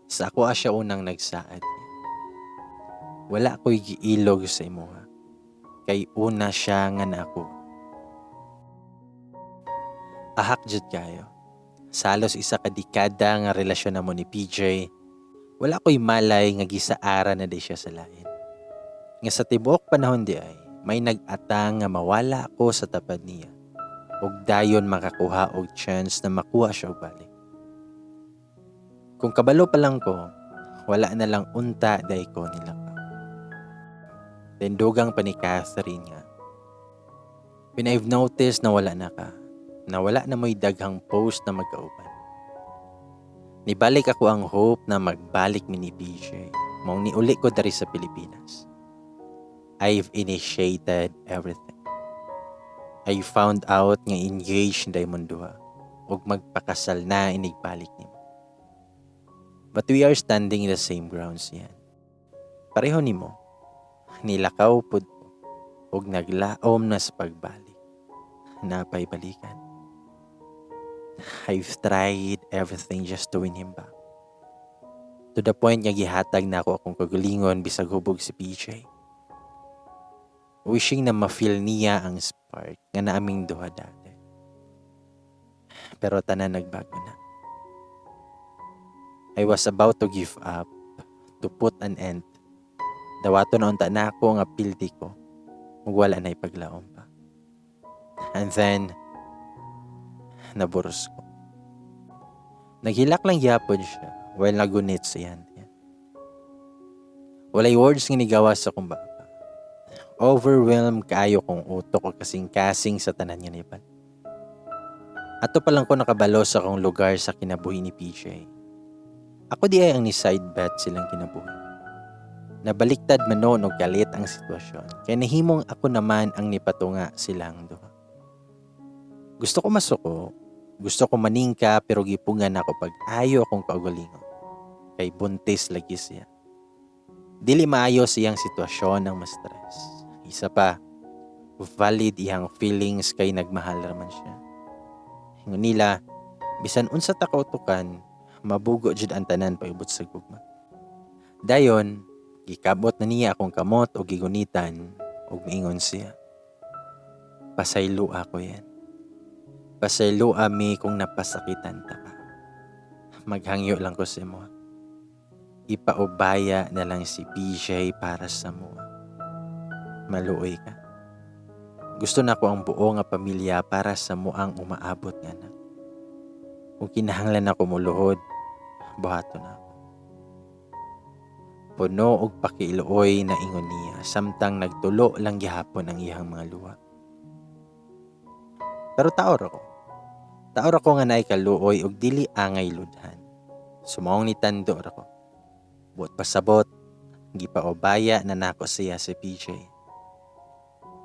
Sa ako siya unang nagsaad. Wala ko'y giilog sa imo ha. Kay una siya nga na ako. Ahak jud kayo. Sa halos isa ka dekada nga relasyon na mo ni PJ, wala ko'y malay nga gisaara na di siya sa lain. Nga sa tibuok panahon di ay, may nag-atang nga mawala ako sa tapad niya. Ug dayon makakuha og chance na makuha siya og balik. Kung kabalo pa lang ko, wala na lang unta day ko nilakaw. Tendugang pa ni Catherine nga. When I've noticed na wala na ka, na wala na mo'y daghang post na magkauban. Nibalik ako ang hope na magbalik mi ni PJ. Maong niuli ko dari sa Pilipinas. I've initiated everything. I found out nga engaged na imong duha ug magpakasal na inigbalik nimo. But we are standing in the same grounds yan. Pareho nimo, nilakaw pud ko ug naglaom na sa pagbalik. Napay balikan. I've tried everything just to win him back. To the point nga gihatag na ako akong kagalingon bisag hubog si PJ. Wishing na ma-feel niya ang spark nga naaming duha dati. Pero tanan nagbago na. I was about to give up, to put an end. Dawato na unta na ako nga pildi ko, ug wala na ipaglaom pa. And then, naburos ko. Naghilak lang yapon siya, while nagunit siya. Walay words nga nigawas sa kumbaba. Overwhelmed kaayo kong utok o kasing-kasing sa tanan nga nipan. Ato pa lang ko nakabalo sa akong lugar sa kinabuhi ni PJ. Ako di ay ang ni side bet silang kinabuhi. Nabaliktad man noon og galit ang sitwasyon. Kaya nahimong ako naman ang nipatunga silang duha. Gusto ko masuko, gusto ko maningka pero gipungan ako pag ayo akong kaugalingon. Kay buntis lagi siya. Dili maayo siyang sitwasyon ng ma-stress. Isa pa, valid iyang feelings kay nagmahal raman siya. Hingon nila, bisan unsa ta kautukan, mabugo jud ang tanan paibot sa gugma. Dayon, gikabot na niya akong kamot o gigunitan o miingon siya. Pasaylo ako yan. Pasaylo ami kung napasakitan ta ka. Maghangyo lang ko sa mo. Ipaubaya na lang si PJ para sa mo. Maluoy ka. Gusto na ko ang buo nga pamilya para sa mo ang umaabot nga na. Kung kinahanglan ako muluhod, buhato na ako. Puno og pakiiluoy na ingon niya, samtang nagtulo lang gihapon ang iyang mga luha. Pero taor ako. Taor ako nga naay kaluoy og dili angay ludhan. Sumaong ni tando ako. Buot pasabot, gipaubaya na nako siya si PJ.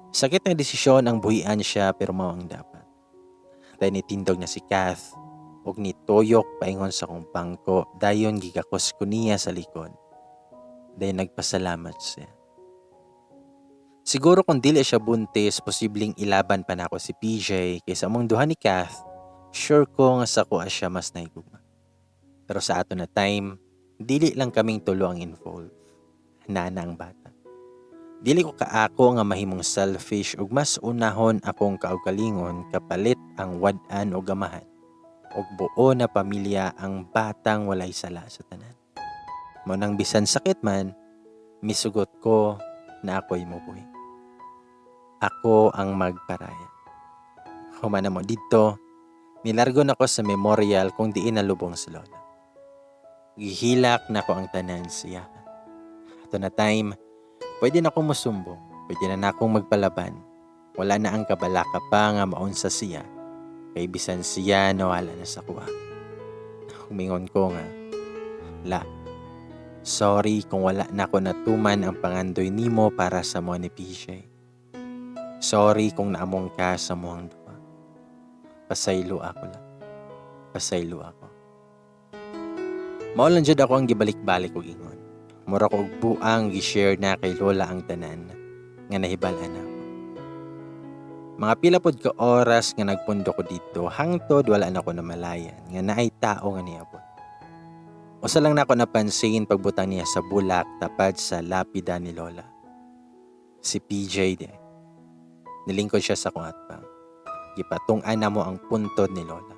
Sakit na desisyon ang buhian siya pero mao ang dapat. Dahil nitindog na si Kath og nitoyok paingon sa kong bangko dayon gigakos ko niya sa likod. Dahil nagpasalamat siya. Siguro kung dili siya buntis, posibleng ilaban pa na ako si PJ kaysa among duha ni Kath, sure ko nga sa kuha siya mas naigugma. Pero sa ato na time, dili lang kaming tulo ang involved. Nana ang bata. Dili ko kaako nga mahimong selfish ug mas unahon akong kaugalingon kapalit ang wad-an o gamahan. Og buo na pamilya ang batang walay sala sa tanan. Mo nang bisan sakit man, misugot ko na ako'y mubuhi. Ako ang magparaya. Humana mo dito, nilargo na ko sa memorial kung diin nalubong si Lola. Gihilak na ko ang tanan siya. Ato na time, pwede na akong musumbong, pwede na akong magpalaban. Wala na ang kabalaka pa nga maunsa siya, kay bisan siya nawala na sa kuha. Humingon ko nga, la, sorry kung wala na ako natuman ang pangandoy nimo para sa mo ni PJ. Sorry kung naamong ka sa moang duha. Pasaylo ako lang. Pasaylo ako. Mao lang jud ako ang gibalik-balik og ingon. Mura ko og buang gi-share na kay lola ang tanan nga nahibal-an ako. Mga pila pod ka oras nga nagpundo ko dito hangtod wala na ko namalayan nga naay tao nga niabot. Usa lang nako napansin pagbutang niya sa bulak tapad sa lapida ni lola. Si PJ de. Nilingkod siya sa kong atbang. Gipatung-an na mo ang puntod ni lola.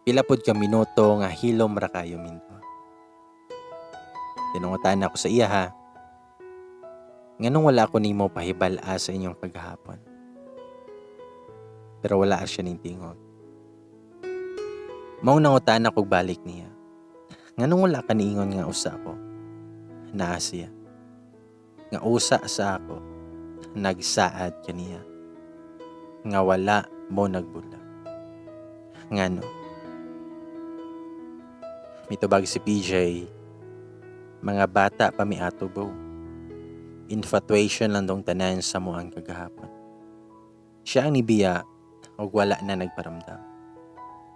Pila pod ka minuto nga hilom ra kayo minto. Tinungutan ako sa iya ha. Nganong wala ko nimo pahibal-a sa inyong paghahapon. Pero wala siya ning tingog. Mao nangutan ako balik niya. Nganong wala ka niingon nga usa ko? Naa siya. Nga usa sa ako, nagsaad kaniya. Nga wala mo nagbulag. Ngano? Mitubag si PJ, mga bata pa miato bo. Infatuation lang dong tanan sa muang kagahapon. Siya ang nibiya o wala na nagparamdam.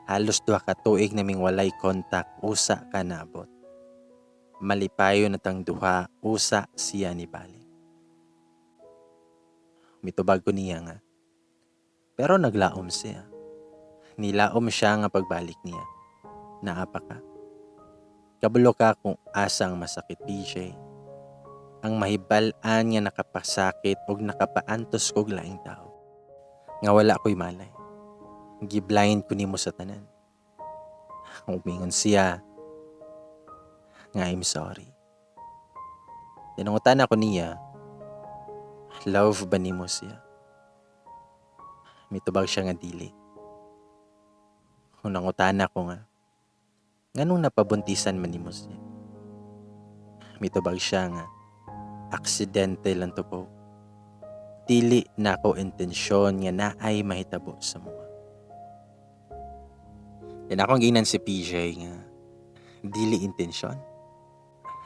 Halos 2 ka tuig naming walay kontak usa ka naabot. Malipayo na tang duha usa siya ni balik. Mitubag ko niya nga. Pero naglaom siya. Nilaom siya nga pagbalik niya. Naapa ka. Kabulo ka kung asang masakit PJ. Ang mahibal-an nga nakapasakit o nakapaantos kog laing tao. Nga wala ko'y malay. Giblind ko nimo sa tanan. Umingon siya nga I'm sorry. Tinungutan ako niya, love ba nimo siya? Mitubag siya nga dili. Unangutan ako nga, nganong napabuntisan man nimo siya? Mitubag siya nga, aksidente lang to po. Dili na ako intensyon nga naay mahitabo sa mga. Yan akong ginan si PJ nga, dili intensyon.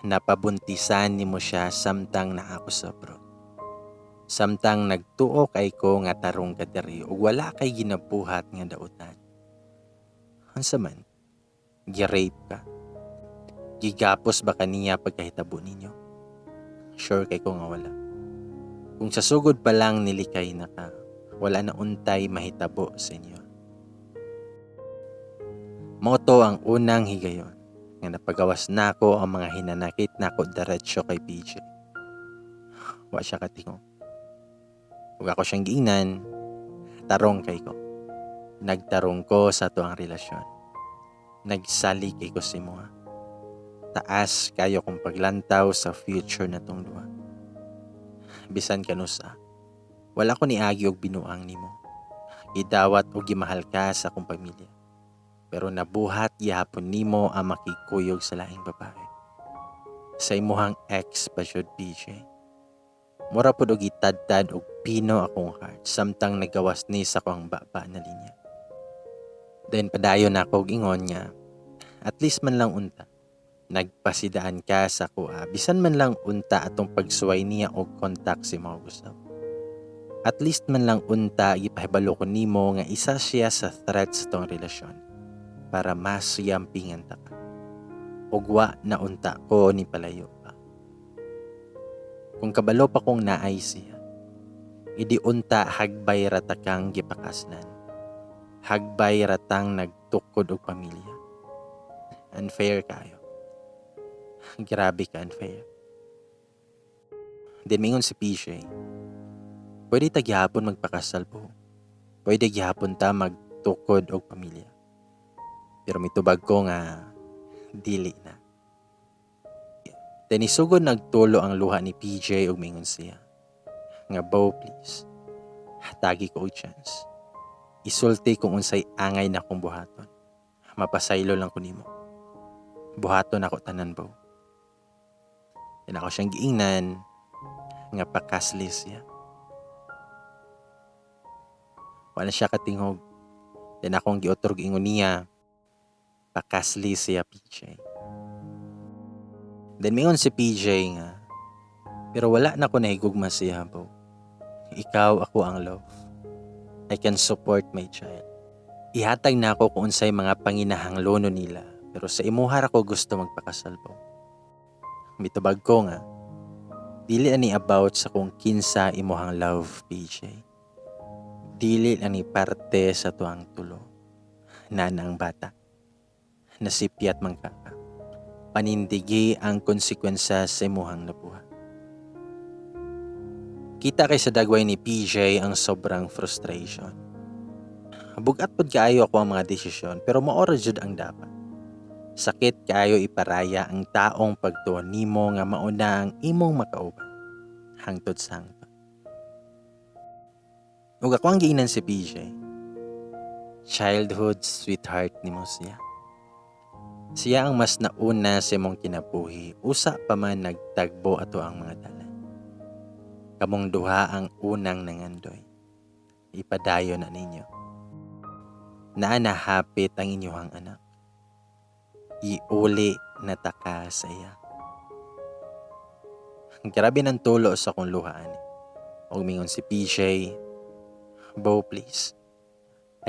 Napabuntisan ni mo siya samtang na ako sa abroad. Samtang nagtuo kay ko nga tarong kadiri ug wala kay ginabuhat nga dautan. Unsa man? Gi-rape ka? Gigapos ba kaniya pagkahitabo ninyo? Sure kay ko nga wala. Kung sa sugod pa lang nilikay na ka, wala na untay mahitabo sa inyo. Moto ang unang higayon nga napagawas nako ang mga hinanakit nako diretsyo kay PJ. Wa siya katingog. Ug ako siyang giingnan, tarong kay ko. Nagtarong ko sa tuang relasyon. Nagsali kay ko si Moa. Taas kayo kong paglantaw sa future na tong duha. Bisan kanusa, wala ko niagi og binuang nimo. Idawat og gimahal ka sa akong pamilya. Pero nabuhat gihapon nimo ang makikuyog sa laing babae. Sa imuhang ex pa jud PJ. Mura pud og itadtad og pino akong heart samtang nagawas ni sa akong baba na linya. Then padayon ako og ingon niya, at least man lang unta. Nagpasidaan ka sa kuha, bisan man lang unta atong pagsuway niya og kontak si mga Gustavo. At least man lang unta gipahibalo ko nimo nga isa siya sa threat sa tong relasyon. Para mas yampingan ta ka. Ugwa na unta ko ni palayo pa. Kung kabalo pa kong naay siya, idi unta hagbay ratakang gipakasnan. Hagbay ratang nagtukod og pamilya. Unfair kayo. Grabe ka unfair. Then mingon si PJ, pwede ta gihapon magpakasal po. Pwede gihapon ta magtukod og pamilya. Pero mitubag ko nga, dili na. Tenisugod nagtulo ang luha ni PJ ug mingon siya. Nga Bo, please. Hatagi ko og chance. Isulti kung unsay angay na kong buhaton. Mapasaylo lang ko nimo. Buhaton ako tanan, Bo. Yan ako siyang giingnan nga pakasli siya. Wala siya katingog. Yan akong giutrog ingon niya. Pakasli siya PJ. Then mingon si PJ nga, pero wala na ko nahigugma siya, Bo. Ikaw ako ang love. I can support my child. Ihatag na ako kung unsay mga panginahanglono nila Pero sa imuhar ako gusto magpakasal po. Mitubag ko nga, dili ani about sa kung kinsa imuhang love, PJ. Dili ani parte sa tuang tulo. Nana ang bata. Nasipyat man ka. Panindigi ang konsekwensya sa imuhang nabuhat. Kita kay sa dagway ni PJ ang sobrang frustration. Bugat pod kaayo ako ang mga desisyon pero maora jud ang dapat. Sakit kaayo iparaya ang taong pagtuon nimo nga mauna ang imong makauban. Hangtod sa hangtod. Ug ako ang giinan si PJ. Childhood sweetheart nimo siya. Siya ang mas nauna sa imong kinabuhi. Usa pa man nagtagbo ato ang mga dalan. Kamong duha ang unang nangandoy. Ipadayon na ninyo. Naanahapit ang inyong anak. Iuli na taka sa iya. Grabe ng tulo sa kong luhaan. Og mingon si PJ, Bo please,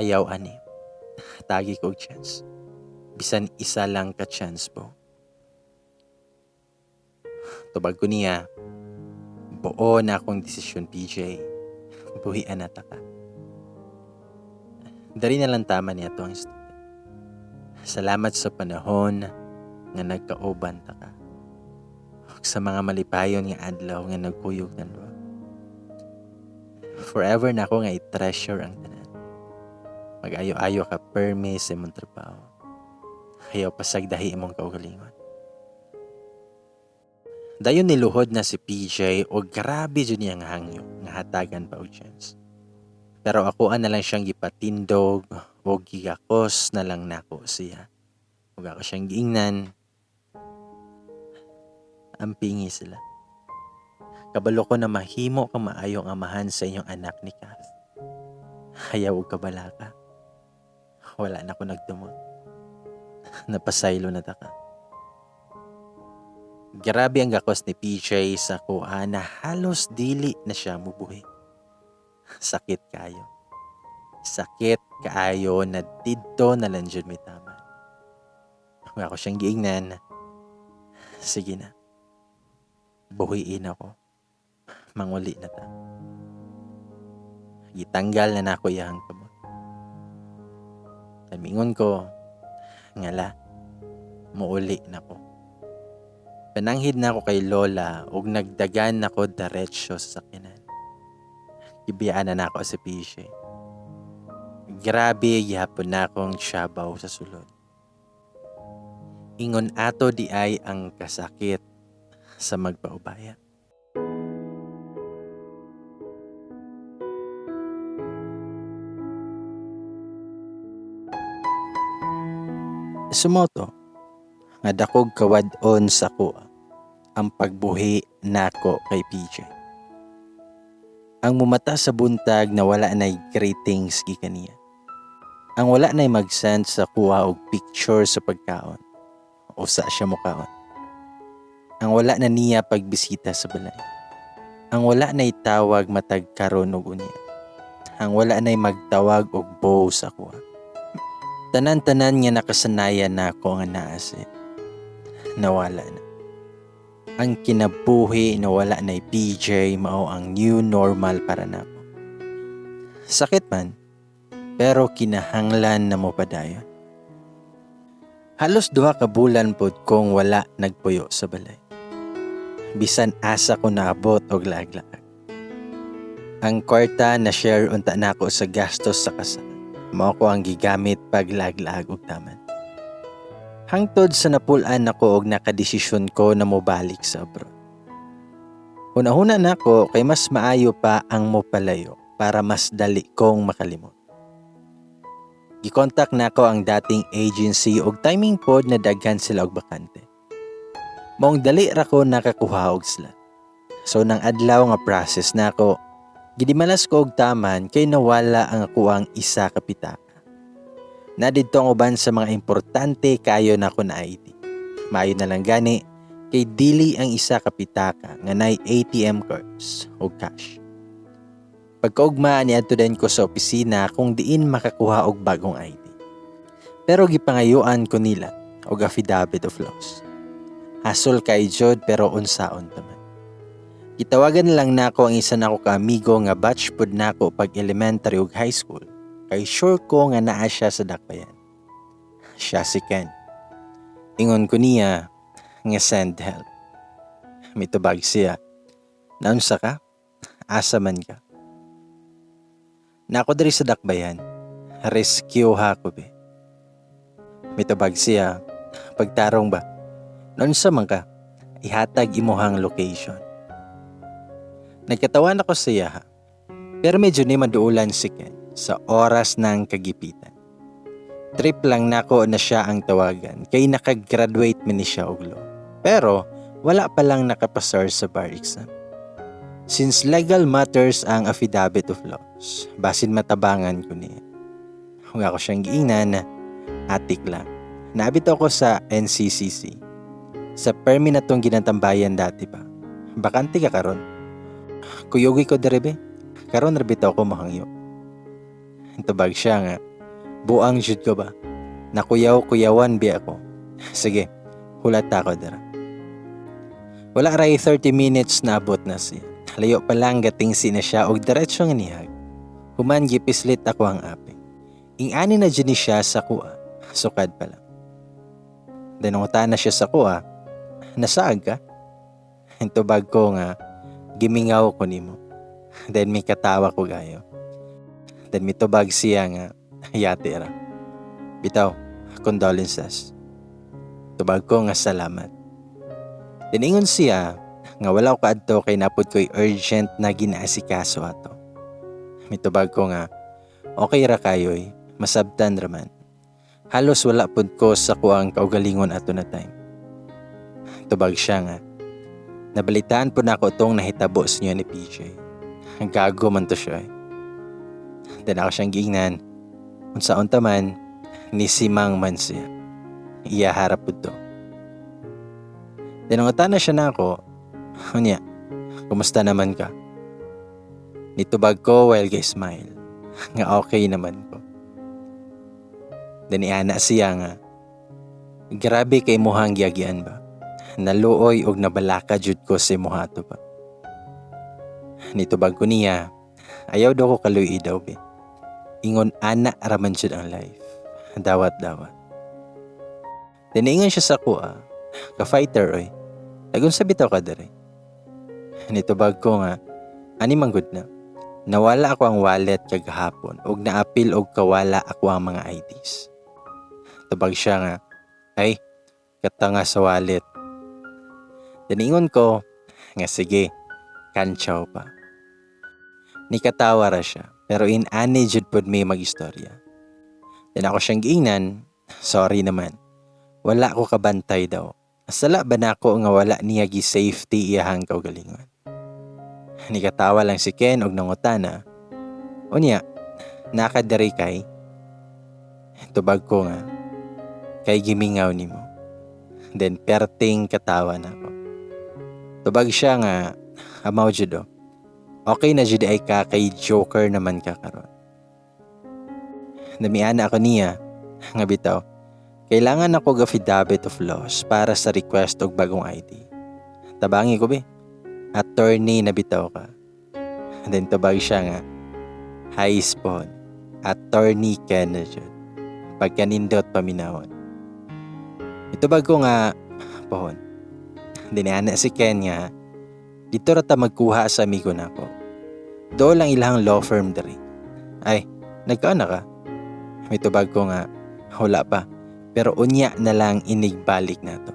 ayaw ani. Tagi ko og chance. Bisan isa lang ka chance po. Tubag ko niya, buo na akong desisyon PJ. Buhian na taka. Dari na lang tama niya ito ang istorya. Salamat sa panahon nga nagkauban ta ka. Sa mga malipayon nga adlaw nga nagkuyog ng luwa. Forever na ako nga i-treasure ang tanan. Mag-ayo-ayo ka permi sa imong trabaho. Ayaw pasagdahi imong kaugalingon. Dayon niluhod na si PJ o grabe dyan niyang hangyo nga hatagan pa og chance. Pero ako na lang siyang gipatindog o gigakos na lang nako siya. Huwag ako siyang giingnan. Ampingi sila. Kabalo ko na mahimo ka maayong amahan sa inyong anak ni Kath. Hayaw og kabala ka. Wala na ko nagdumot. Napasaylo na taka. Grabe ang gakos ni PJ sa kuha na halos dili na siya mubuhi. Sakit kayo. Sakit kaayo na didto na lang dyan may tama. Kung ako siyang giingnan, sige na. Buhiin ako. Manguli na ta. Gitanggal na ako iyang kamot. Tamingon ko, ngala, muuli na ko. Pananghid na ako kay Lola ug nagdagan ako diretsyo sa sakinan. Ibiyaan na ako sa PJ. Grabe gihapon na akong siyabaw sa sulod. Ingon ato di ay ang kasakit sa magpaubaya. Sumoto nga dakog kawad-on sa kuha ang pagbuhi nako kay PJ. Ang mumata sa buntag na wala na'y greetings gikaniya. Ang wala na'y mag-send sa kuha og picture sa pagkaon. Usa siya mukaon. Ang wala na niya pagbisita sa balay. Ang wala na'y tawag matag karon og unya. Ang wala na'y magtawag og bow sa kuha. Tanan-tanan nga nakasanayan na ako nga naasit. Nawala na. Ang kinabuhi na wala na'y PJ mao ang new normal para nako. Sakit man, pero kinahanglan na mo padayon. Halos 2 ka bulan pod kong wala nagpuyo sa balay. Bisan asa ko naabot og laag-laag. Ang kwarta na share unta nako sa gastos sa kasal. Mao ko ang gigamit pag laag-laag og taman. Hangtod sa napulaan nako og nakadesisyon ko na mobalik sa abroad. Una-una nako kay mas maayo pa ang mopalayo para mas dali kong makalimot. Gikontak nako ang dating agency og timing pod na daghan sila og bakante. Maong dali ra ko nakakuha og slot. So nang adlaw nga process nako, gidimalas ko og taman kay nawala ang akuang isa ka pitaka. Na dito ang uban sa mga importante kayo na ko na ID. Maayo na lang gani kay dili ang isa ka pitaka nga nay ATM cards o cash. Pagkaugmaan niadto din ko sa opisina kung diin makakuha og bagong ID. Pero gipangayuan ko nila og affidavit of loss. Hasol kay jud pero unsaon taman. Gitawagan lang nako ang isa nako ka amigo nga batch pud nako pag elementary ug high school. Kay sure ko nga naa siya sa dakbayan. Siya si Ken. Ingon ko niya nga send help. Mitubag siya. Naunsa ka? Asa man ka? Nako diri sa dakbayan. Rescue ha ko be. Mitubag siya. Pagtarong ba? Naunsa man ka? Ihatag imuhang location. Nagkatawan ako siya ha. Pero medyo ni maduulan si Ken sa oras ng kagipitan. Trip lang nako na siya ang tawagan kay nakagraduate man ni siya og law. Pero wala pa lang nakapasar sa bar exam. Since legal matters ang affidavit of loss, basin matabangan ko niya. Kung ako siyang giingnan, atik lang. Naabit ako sa NCCC. Sa permi na tong ginatambayan dati pa. Bakante ka karon. Kuyogi ko derebe. Karon rabitaw ko mahangyo. Intubag siya nga. Buang jud ko ba? Nakuyaw-kuyawan bi ako. Sige, hulat ako dara. Wala ray 30 minutes na abot na siya. Layo pa lang gatingsi na siya og diretso nga nihag. Human gipislit ako ang aping. Ing-ani na dyan siya sa kuha. Sukad pa lang. Danungutan na siya sa kuha. Nasaag ka? Intubag ko nga. Gimingaw ko nimo. Then may katawa ko gayo. Then mitubag siya nga. Yate ra. Bitaw, condolences. Tubag ko nga salamat. Diningon siya nga wala ko kaadto kay napod ko'y urgent na ginaasikaso ato. Mitubag ko nga, okay ra kayo'y, masabtan raman. Halos wala pud ko sa kuang kaugalingon ato na time. Tubag siya nga, nabalitaan po na ako itong nahitabo sa inyo ni PJ. Ang gago man to siya. Then ako siyang giingnan, unsaon taman, ni Simang man siya. Iyaharap po to. Dinungutan na siya na ako, unya, kumusta naman ka? Nitubag ko while smile. Nga okay naman ko. Daniana siya nga, grabe kay muhang giagian ba? Naluoy og nabalaka jud ko si muhato ba? Nitubag ko niya, ayaw daw ko kaluy daw be. Ingon ana raman jud ang life. Dawat-dawat. Diniingan siya sa kuha, ka-fighter oy. Tagun sa bitaw ka dere. Nitubag ko nga, ani manggod na. Nawala ako ang wallet kagahapon ug naapil og kawala ako ang mga IDs. Tubag siya nga, ay, katanga sa wallet. Diniingon ko, nga sige, kantsaw pa. Nikatawa ra siya, pero in-ani jud pod may mag-istorya. Then ako siyang giingnan, sorry naman. Wala ko kabantay daw. Asala ba na ako nga wala niya gi-safety iyahang kaugalingon. Nikatawa lang si Ken og nangutana. Unya, nakadari kay. Tubag ko nga, kay gimingaw nimo. Then perting katawa na ako. Tubag siya nga, amaw judo. Okay na jud ay ka kay joker naman ka karon. Namiana ako niya, nga bitaw. Kailangan ako affidavit of loss para sa request og bagong ID. Tabangi ko be. Attorney na bitaw ka. Then tabag siya nga. High spawn. Attorney Ken na dyan. Pagkanindot paminawon. Itubag ko nga. Pohon. Dinana si Ken nga. Dito rata magkuha sa amigo na ko. Do lang ilang law firm diri. Ay, nagkaana ka? Itubag ko nga. Wala pa. Pero unya na lang inigbalik na to.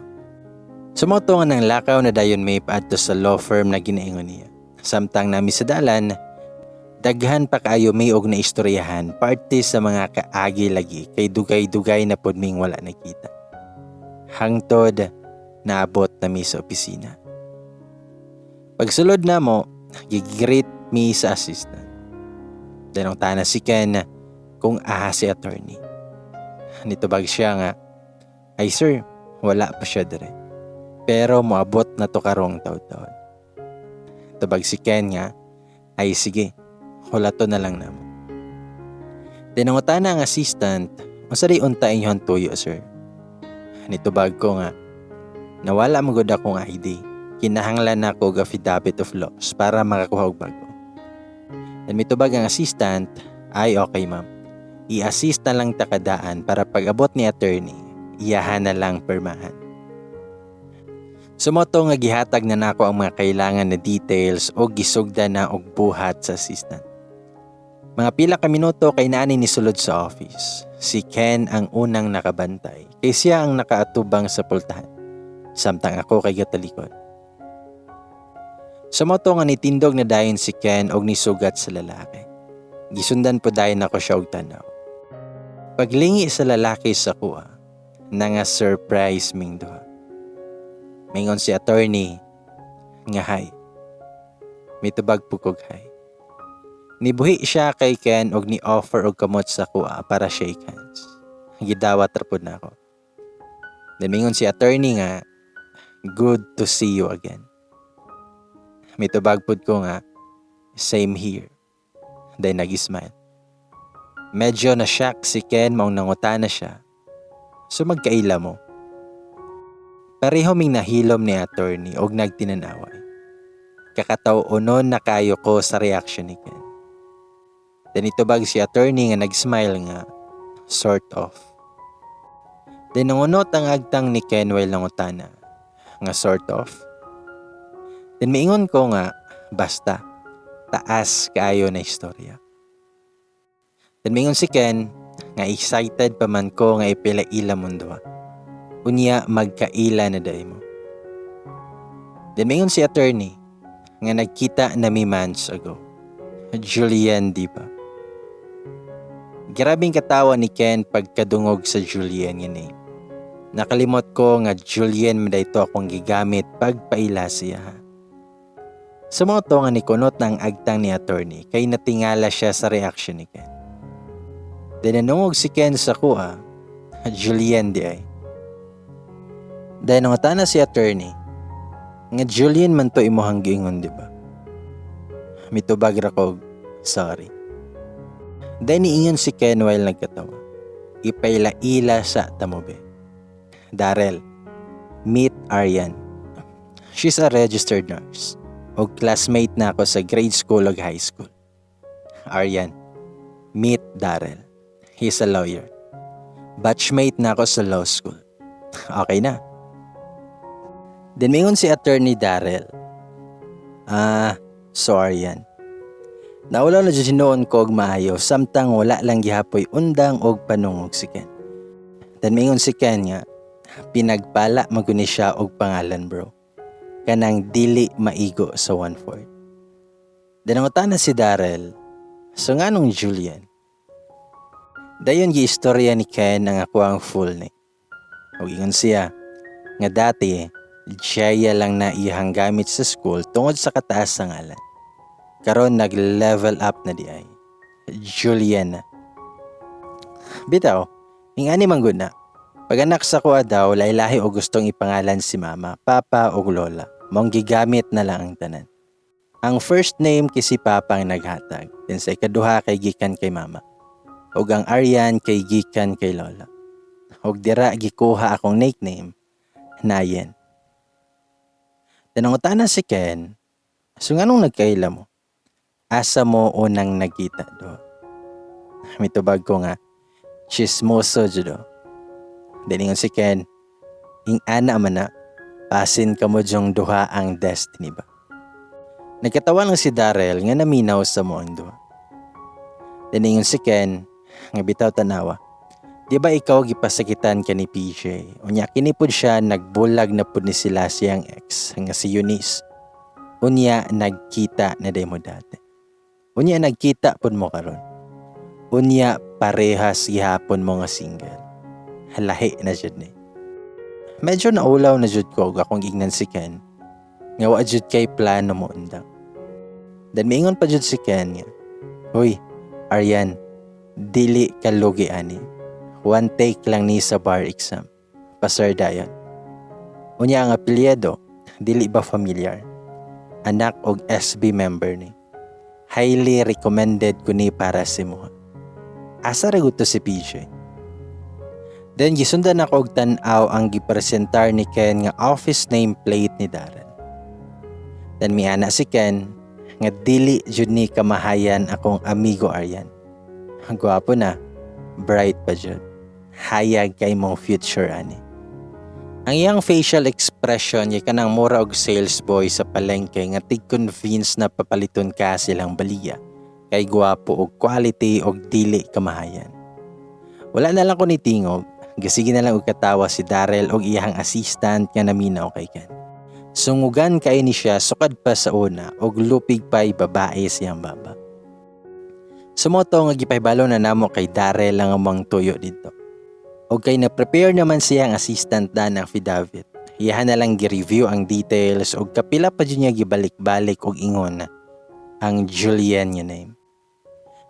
Sumoto nga ng lakaw na dayon may paadto sa law firm na ginaingon niya. Samtang nami sa dalan, daghan pa kaayo may og na istoryahan parte sa mga kaagi lagi kay dugay-dugay na pod ming wala nakita. Hangtod naabot nami sa opisina. Pagsulod na mo, gigreet mi sa assistant. Danong tana si Ken kung aha si attorney. Nitubag siya nga, ay sir, wala pa siya dire. Pero moabot na to karong taon-taon. Tubag si Ken nga, ay sige, wala to na lang namo. Tinangutan na ang assistant, unsa day unta inyong tuyo sir? Nitubag ko nga, nawala magod akong ID. Kinahanglan ako og affidavit of loss para makakuha og bago. And mitubag ang assistant, ay okay ma'am. I-assist na lang takadaan para pag-abot ni attorney, iyahan na lang permahan. Sumoto nga gihatag na nako ang mga kailangan na details o gisugda na og buhat sa assistant. Mga pila ka minuto kay naani ni sulod sa office. Si Ken ang unang nakabantay kay siya ang nakaatubang sa pultahan. Samtang ako kay gatalikod. Sumoto nga nitindog na dayon si Ken og nisugat sa lalaki. Gisundan po dayon ako siya og tanaw. Paglingi sa lalaki sa kuha, na nga surprise ming duha. Mingon si attorney nga hay. Mitubag pukog hay. Nibuhi siya kay Ken og ni-offer og kamot sa kuha para shake hands. Gidawat ra pud nako. Then mingon si attorney nga, good to see you again. Mitubag pud ko nga, same here. Then nag-smile. Medyo na-shock si Ken maong nangutana siya. So magkaila mo. Pareho ming nahilom ni attorney og nagtinanaway. Kakataw-unon na kayo ko sa reaction ni Ken. Then itubag si attorney nga nag-smile nga, sort of. Then nangunot ang agtang ni Ken while nangutana, nga sort of. Then miingon ko nga, basta, taas kaayo na istorya. Then mingon si Ken, nga excited pa man ko nga ipila-ila mundo. Unya magkaila na day mo. Then mingon si attorney, nga nagkita na mi months ago. Julian, di ba? Grabing katawa ni Ken pagkadungog sa Julian nga name. Nakalimot ko nga Julian maday to akong gigamit pagpaila siya. Sa mga to nga ni kunot ng agtang ni attorney kay natingala siya sa reaction ni Ken. Dinanungog si Ken sa kuha, Julian di ay. Dahil nangutana si attorney, nga Julian man to imuhang giingon di ba? Mitubag ra ko, sorry. Dahil niingon si Ken while nagkatawa, ipaila-ila sa tamobe. Darrell, meet Aryan. She's a registered nurse. O classmate na ako sa grade school o high school. Aryan, meet Darrell. He's a lawyer. Batchmate na ako sa law school. Okay na. Then mingon si attorney Darrell. Sorry yan. Naulaw na dyan ko og maayo samtang wala lang gihapoy undang og panungog si Ken. Then mingon si Ken nga, pinagpala maguni siya og pangalan bro. Kanang dili maigo sa 1/4. Then nangutana si Darrell, so nga nung Julian? Dayon giistorya ni Ken ang ako ang full name. O ingon siya, nga dati, Jaya lang na iyang gamit sa school tungod sa kataas ng ngalan. Karon nag-level up na di ay. Julian na. Bitaw, ingani manggod na. Pag-anak sa kuha daw, lahi-lahi o gustong ipangalan si mama, papa o lola. Mong gigamit na lang ang tanan. Ang first name kay si papa ang naghatag. Then sa ikaduha kay gikan kay mama. Og ang Aryan kay gikan kay lola. Og dira gikuha akong nickname, Nayen. Nanangutana si Ken, so nga nung nagkaila mo, asa mo unang nagkita do? Mitubag ko nga, chismoso do. Diningon si Ken, ing ana man na, pasin ka mo dyong duha ang destiny ba? Nagkatawa lang si Darrell nga naminaw sa mo ang duha. Diningon si Ken, nga bitaw tanawa, di ba ikaw gipasakitan ka ni PJ? Unya kinipod siya nagbulag na pud ni sila siyang ex nga si Eunice. Unya nagkita na day mo dati. Unya nagkita pud mo karon. Unya parehas gihapon mo nga single. Halahi na jud ni. Medyo naulaw na jud ko akong ignan si Ken. Nga wa jud kay plano mo undang. Dan miingon pa jud si Ken nga, "Hoy, Aryan, dili ka lugi ani. One take lang ni sa bar exam. Pasar dayon. Unya ang apelyido, dili ba familiar? Anak og SB member ni. Highly recommended ko ni para si mo. Asa ra to si PJ?" Then gisundan ako og tan-aw ang gipresentar ni Ken nga office nameplate ni Darren. Then miana si Ken nga dili jud ni kamahayan akong amigo Aryan. Ang gwapo na, bright pa jud. Hayag kay mong future ani. Ang iyang facial expression ya kanang mura og sales boy sa palengke nga tig-convince na papaliton ka silang baliya kay gwapo og quality og dili kamahayan. Wala na lang ko ni tingog, gasige na lang og katawa si Darrell og iyang assistant nga naminaw kay Ken. Sungugan kay ni siya sukad pa sa una og lupig pa'y babae siyang baba. Sumoto nga gipahibalo na namo kay Darrell ang amang tuyo dito. O kay na-prepare naman siyang assistant na ng affidavit. Iyahan na lang gi-review ang details o kapila pa dyan niya gibalik-balik og ingon ang Julian niya name.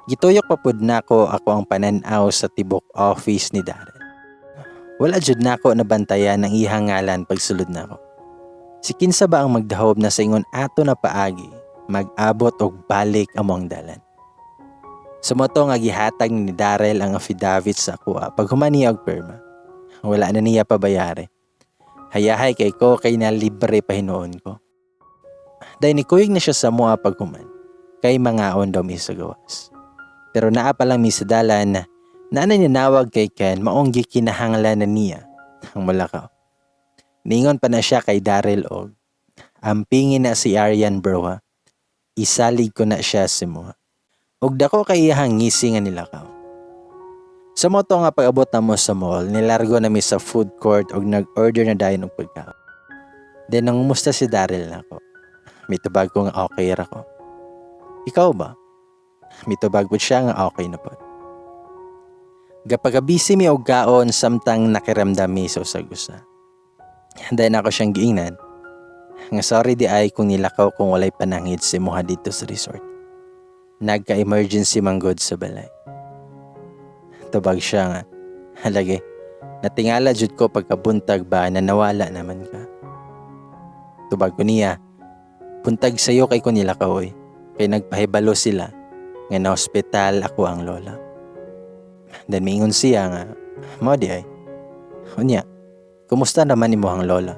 Gituyok pa pud nako ako ang pananaw sa tibok office ni Darren. Wala jud nako nabantayan ang iyang ngalan pagsulod nako. Si kinsa ba ang magdahob na sa ingon ato na paagi, mag-abot og balik among dalan. Sumoto nga gihatag ni Darrell ang affidavit sa kuha pag humani og perma. Wala na niya pabayari. Hayahay kay ko kay na libre pa hinuon ko. Dahil nikuyog na siya sa mua pag human, kay mangaon daw mi sa gawas. Pero naa pa lang mi sa dalan na ninawag kay Ken maong gikinahanglan na niya ang mulakaw. Ningon pa na siya kay Darrell og, ampingin na si Aryan bro ha. Isalig ko na siya si mua. Og dako kay iyang ngisi nga nilakaw. Sa moto nga pag-abot na mo sa mall, nilargo na mi sa food court og nag-order na dayon og pagkaon. Then nangumusta si Darrell nako. Mitubag ko nga okay ra ko. Ikaw ba? Mitubag po siya nga okay na po. Gapagabisi mi og gaon samtang nakiramdam mi sa usa. Dahil ako siyang giingnan. Nga sorry di ay kung nilakaw kung walay panangid si Moha dito sa resort. Nagka-emergency manggod sa balay. Tubag siya nga. Halagi, natingala jud ko pagkabuntag ba na nawala naman ka. Tubag ko niya, buntag sayo kay ko nilakaw oy. Kay nagpahibalo sila nga na hospital ako ang lola. Then mingon siya nga, mo di ay. Unya, kumusta naman imo ang lola?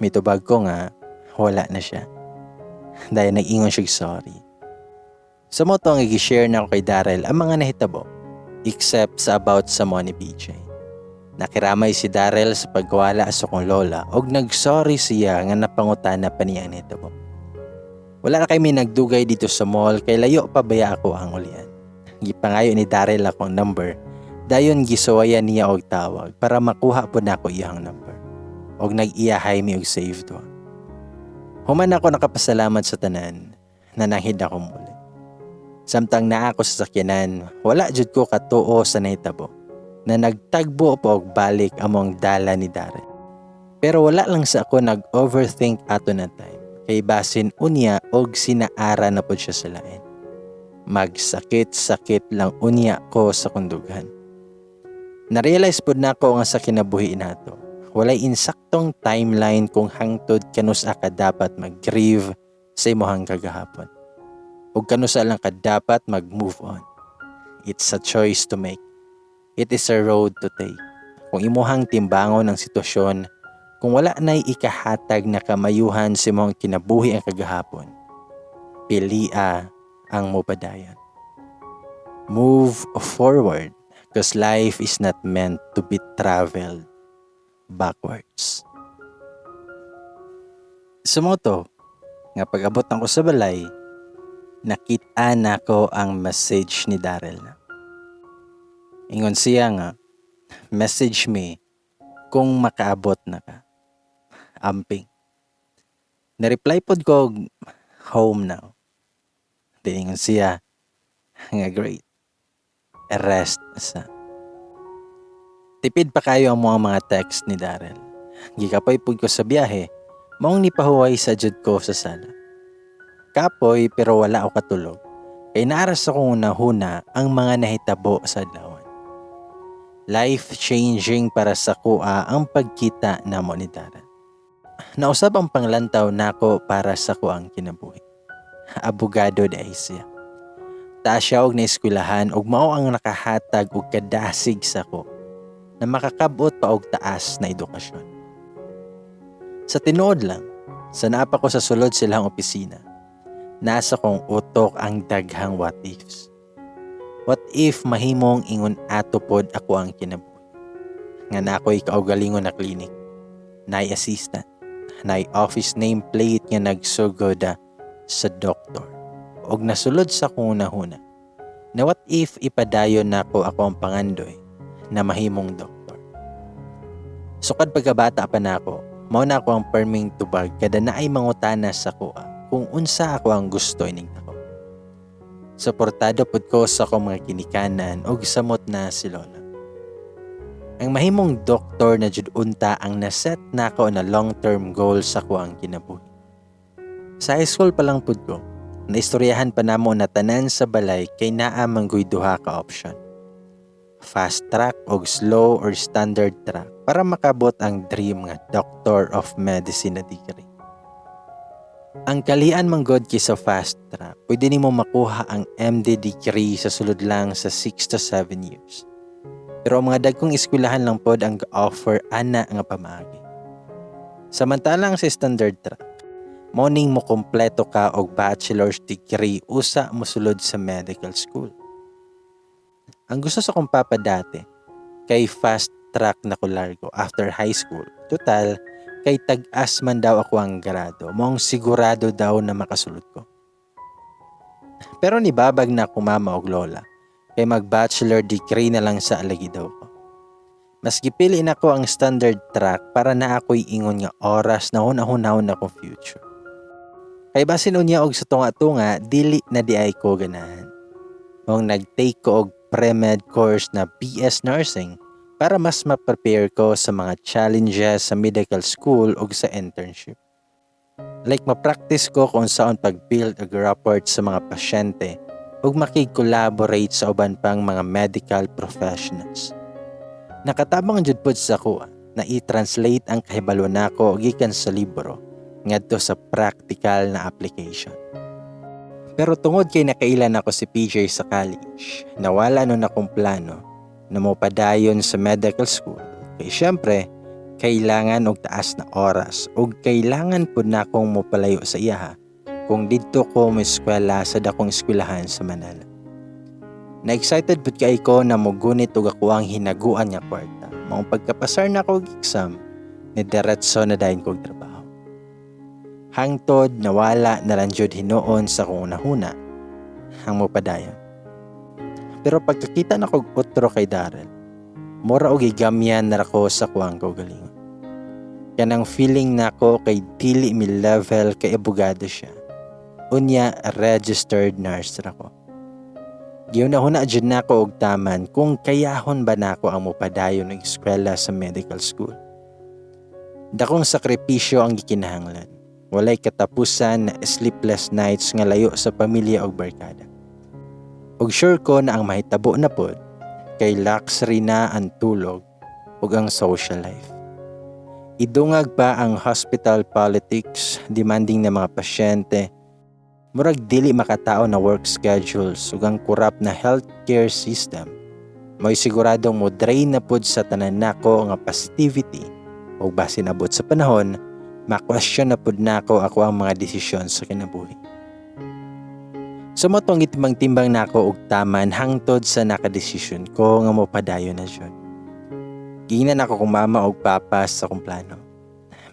Mitubag ko nga, wala na siya. Dahil nag-ingon siya sorry. Sa mo to ang i-share na ako kay Darrell ang mga nahitabo, except sa about sa mo ni PJ. Nakiramay si Darrell sa pagwala sa kong lola og nag-sorry siya nga napangutana pa niya ang nahitabo. Wala na kami nagdugay dito sa mall kay layo pa baya ako ang ulian. Gipangayo ni Darrell akong number, dayon gisuwayan niya og tawag para makuha po na ako iyang number. Og nag-iyahay mi og save to. Human ako nakapasalamat sa tanan na nahid ako muli. Samtang naa ako sa sakyanan, wala jud ko katuo sa nahitabo na nagtagbo po og balik among dala ni Darren. Pero wala lang sa ako nag-overthink ato na time kay basin unya og sinaara na po siya sa lain. Magsakit-sakit lang unya ko sa kundughan. Na-realize po na ako nga sa kinabuhi nato. Walay insaktong timeline kung hangtod kanusa ka dapat mag-grieve sa imuhang kagahapon. O kanusa lang ka dapat mag-move on. It's a choice to make. It is a road to take. Kung imuhang timbangon ang sitwasyon, kung wala na'y ikahatag na kamayuhan sa imong kinabuhi ang kagahapon, pilia ang mupadayon. Move forward because life is not meant to be traveled backwards. Sumoto, nga pag-abot ko sa balay, nakita na ko ang message ni Darrell. Ingon siya nga, message me kung makaabot na ka. Amping. Na-reply pod ko, home now. Ingon siya, nga great. Rest sa. Tipid pa kayo ang mga text ni Darrell. Gikapoy pod ko sa biyahe, maong nipahuway sa jud ko sa sala. Kapoy pero wala ako katulog. Kay naaras ako nahuna ang mga nahitabo sa adlawan. Life-changing para sa kuha ang pagkita namo ni Darrell. Nausab ang panglantaw nako para sa kuang kinabuhi. Abogado dahil siya. Taas siya og naeskwelahan og mao ang nakahatag og kadasig sa ko na makakabot pa og taas na edukasyon. Sa tinuod lang, sa naapa ko sa sulod silang opisina, nasa kong utok ang daghang what ifs. What if mahimong ingon ato pod ako ang kinabuhi? Nga na ako'y kaugalingon na klinik, nay assistant, nay office nameplate nga nagsugod sa doktor. Og nasulod sa kunahuna, na what if ipadayon nako ako ang pangandoy na mahimong doktor. Sukad pagkabata pa nako, mao na ako ang perming tubag kada naay mangutana sa kuha kung unsa ako ang gusto ining ako. Suportado pud ko sa akong mga kinikanan og samot na si Lola. Ang mahimong doktor na jud unta ang naset nako na long-term goal sa kuang kinabuhi. Sa high school pa lang pud ko, naistoryahan pa namo na tanan sa balay kay naa manggoy duha ka option. Fast track o slow or standard track para makabot ang dream nga Doctor of Medicine na degree. Ang kalian manggod kay sa fast track, pwede nimo makuha ang MD degree sa sulod lang sa 6 to 7 years. Pero ang mga dagkong eskwelahan lang pod ang offer ana nga pamaagi. Samantalang sa standard track, morning mo kompleto ka og bachelor's degree usa mosulod sa medical school. Ang gusto sa kong papa dati, kay fast track na ko largo after high school. Total, kay tag-as man daw ako ang grado. Mong sigurado daw na makasulod ko. Pero nibabag na ako mama og lola, kay mag-bachelor degree na lang sa alagi daw ko. Mas gipili na ko ang standard track para na ako'y ingon nga oras na hunahon-hunahon akong future. Kay basin unya og sa tunga-tunga, dili na di ay ko ganahan. Mong nag-take ko og pre-med course na BS Nursing para mas ma-prepare ko sa mga challenges sa medical school o sa internship. Like ma-practice ko kung saan pag-build og rapport sa mga pasyente ug makig-collaborate sa uban pang mga medical professionals. Nakatabang jud pod sa kuha na i-translate ang kahibalo nako gikan sa libro ngadto sa practical na application. Pero tungod kay nakailan ako si PJ sa college, nawala nun akong plano na mopadayon sa medical school. Kaya syempre, kailangan og taas na oras o kailangan po na akong mopalayo sa iyaha kung dito ko eskwela sa dakong eskwelahan sa Manila. Na-excited po kay ko na mugunit og ako ang hinaguan nga kwarta. Maong pagkapasar na ako og exam, ni diretso na dayon kog trabaho. Hangtod nawala na lang jud hinuon sa kung unahuna ang mopadayon. Pero pagkakita na kog otro kay Darrell, mura og gigamyan na ako sa kuang kaugalingon. Kanang feeling nako kay dili mi level kay abogado siya. Unya registered nurse ra ko. Giunahuna jud nako og taman kung kayahon ba nako ang mopadayon ng eskwela sa medical school. Dakong sakripisyo ang gikinahanglan. Walay katapusan na sleepless nights nga layo sa pamilya o barkada. Og sure ko na ang mahitabo na pod, kay luxury na ang tulog o ang social life. Idungag pa ang hospital politics, demanding na mga pasyente, murag dili makatao na work schedules ug ang kurap na healthcare system, mo'y siguradong mo drain na pod sa tanan nako nga positivity o basin abot sa panahon, ma-question na pud nako ako ang mga desisyon sa kinabuhi. Sumotong itimbang-timbang nako og taman hangtod sa nakadesisyon ko nga mopadayon na jud. Giingnan ako kung mama og papa sa akong plano.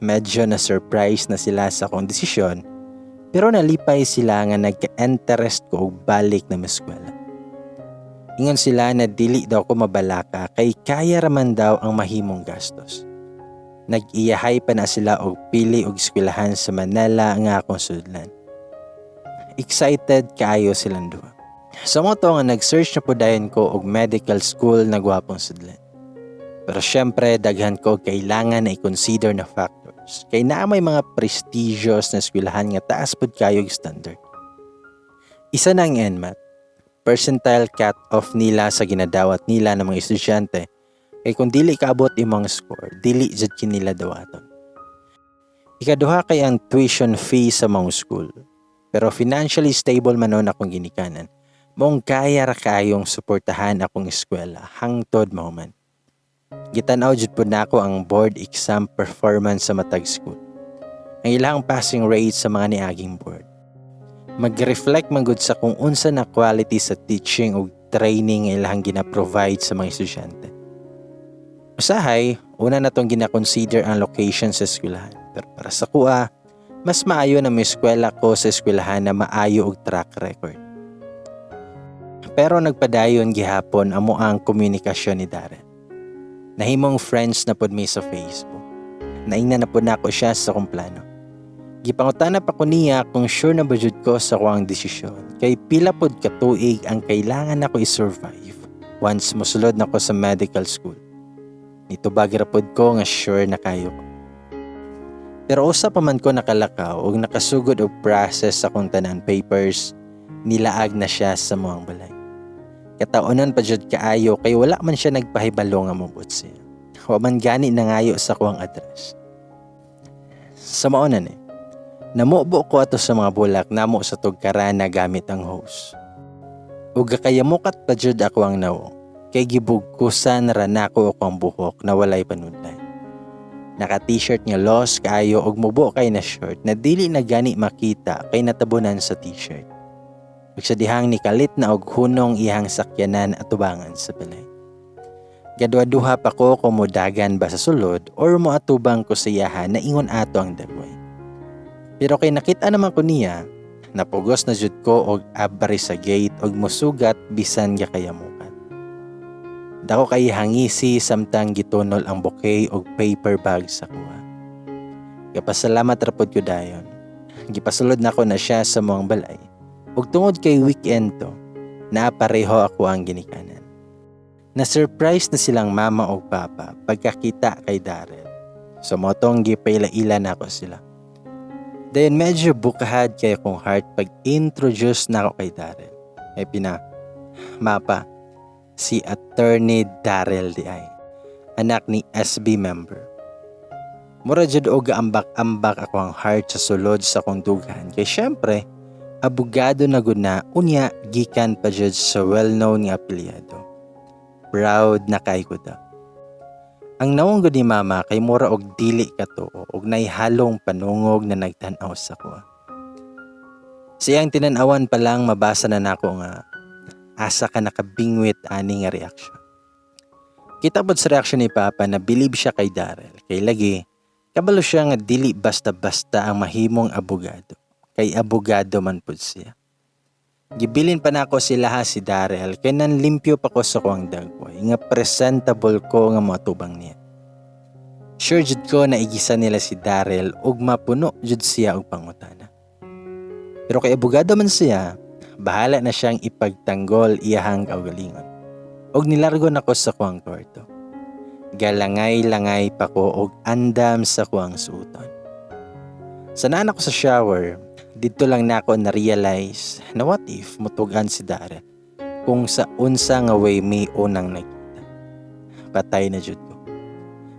Medyo na surprise na sila sa akong desisyon, pero nalipay sila nga nagka-interest ko og balik na eskwela. Ingon sila na dili daw ko mabalaka kay kaya raman daw ang mahimong gastos. Nag-iyahay pa na sila og pili og eskwelahan sa Manila nga akong sudlan. Excited kaayo silang duha. Sa moto nga nag-search na po dayon ko og medical school na gwapong sudlan. Pero syempre daghan ko kailangan na i-consider na factors. Kay naa may mga prestigious na eskwelahan nga taas pud kayo og standard. Isa na ang NMAT, percentile cut-off nila sa ginadawat nila ng mga estudyante. Kay kung dili kaabot imong score, dili jud kinila dawaton. Ikaduha kay ang tuition fee sa mga school. Pero financially stable man nun akong ginikanan. Mong kaya ra kayong suportahan akong eskwela hangtod moment. Gitanaw jud pud nako ang board exam performance sa matag school. Ang ilang passing rate sa mga niaging board. Mag-reflect man gud sa kung unsa na quality sa teaching ug training nga ilang gina-provide sa mga estudyante. Usahay, una na tong gina-consider ang location sa eskwelahan. Pero para sa kuha, mas maayo na may eskwela ko sa eskwelahan na maayo og track record. Pero nagpadayon gihapon amo ang komunikasyon ni Darren. Nahimong friends na pod mi sa Facebook. Naingnan na pod nako siya sa kong plano. Gipangutana pa ko niya kung sure na ba jud ko sa kuang desisyon. Kay pila pod ka tuig ang kailangan nako i-survive once mosulod nako sa medical school. Nito bagira pod ko nga sure na kayo ko. Pero usa pa man ko nakalakaw ug nakasugod og process sa kong tanan papers, nilaag na siya sa muang balay. Kataonan pa jud kaayo kay wala man siya nagpahibalo nga mobot siya. Wa man gani nangayo sa kuang address. Sa maonan namubo ko ato sa mga bulak namo sa tugkarana gamit ang hose. Ug gakayamukat pa jud ako ang nawo kay gibugkusan ra nako akong buhok na walay panudlay. Naka-t-shirt nga loss kaayo ug mubo kay na short na dili na gani makita kay natabunan sa t-shirt. Ug sa dihang nikalit na og hunong iyang sakyanan at tubangan sa balay. Gadwa-duha pa ko kung mudagan ba sa sulod or moatubang ko sa iyahan na ingon ato ang dagway. Pero kay nakita naman ko niya, napugos na jud ko og abri sa gate og musugat bisan gakayamukan. Dako kay hangisi samtang gitunol ang bouquet og paper bag sa kuha. Kapasalamat ra pod ko dayon. Gipasulod nako na siya sa muang balay. Ug tungod kay weekend to, naapareho ako ang ginikanan. Na-surprise na silang mama o papa pagkakita kay Darren. So motong gipaila-ila na ako sila. Dayon medyo bukahad kay akong heart pag-introduce na ako kay Darren. Ay mapa, si Attorney Darrell di ay, anak ni SB member. Mura jud og ambak-ambak ako ang heart sa sulod sa kong dughan. Kay syempre, abogado na gud na unya gikan pa jud sa well-known nga apelyado. Proud na kay ko daw. Ang nawong gud ni mama kay mura og dili katuo og naihalong panungog na nagtan-aw sa ko. Siyang tinan-awan pa lang mabasa na nako nga asa ka nakabingwit ani nga reaksyon. Kita pod sa reaksyon ni Papa na believe siya kay Darrell. Kay lagi kabalo siya nga dili basta-basta ang mahimong abogado. Kay abogado man pud siya. Gibilin pa nako sila si Darrell kay nanlimpyo pa ko sa kuang dagway nga presentable ko nga matubang niya. Sure jud ko na igisa nila si Darrell ug mapuno jud siya og pangutana. Pero kay abogado man siya, bahala na siyang ipagtanggol iyahang kaugalingon. Og nilargo nako sa kuang kwarto. Galangay-langay pa ko og andam sa kuang suoton. Sanaan ako sa shower, dito lang nako na-realize na what if mutugan si Darren kung sa unsa nga way may unang nakita. Patay na jud ko.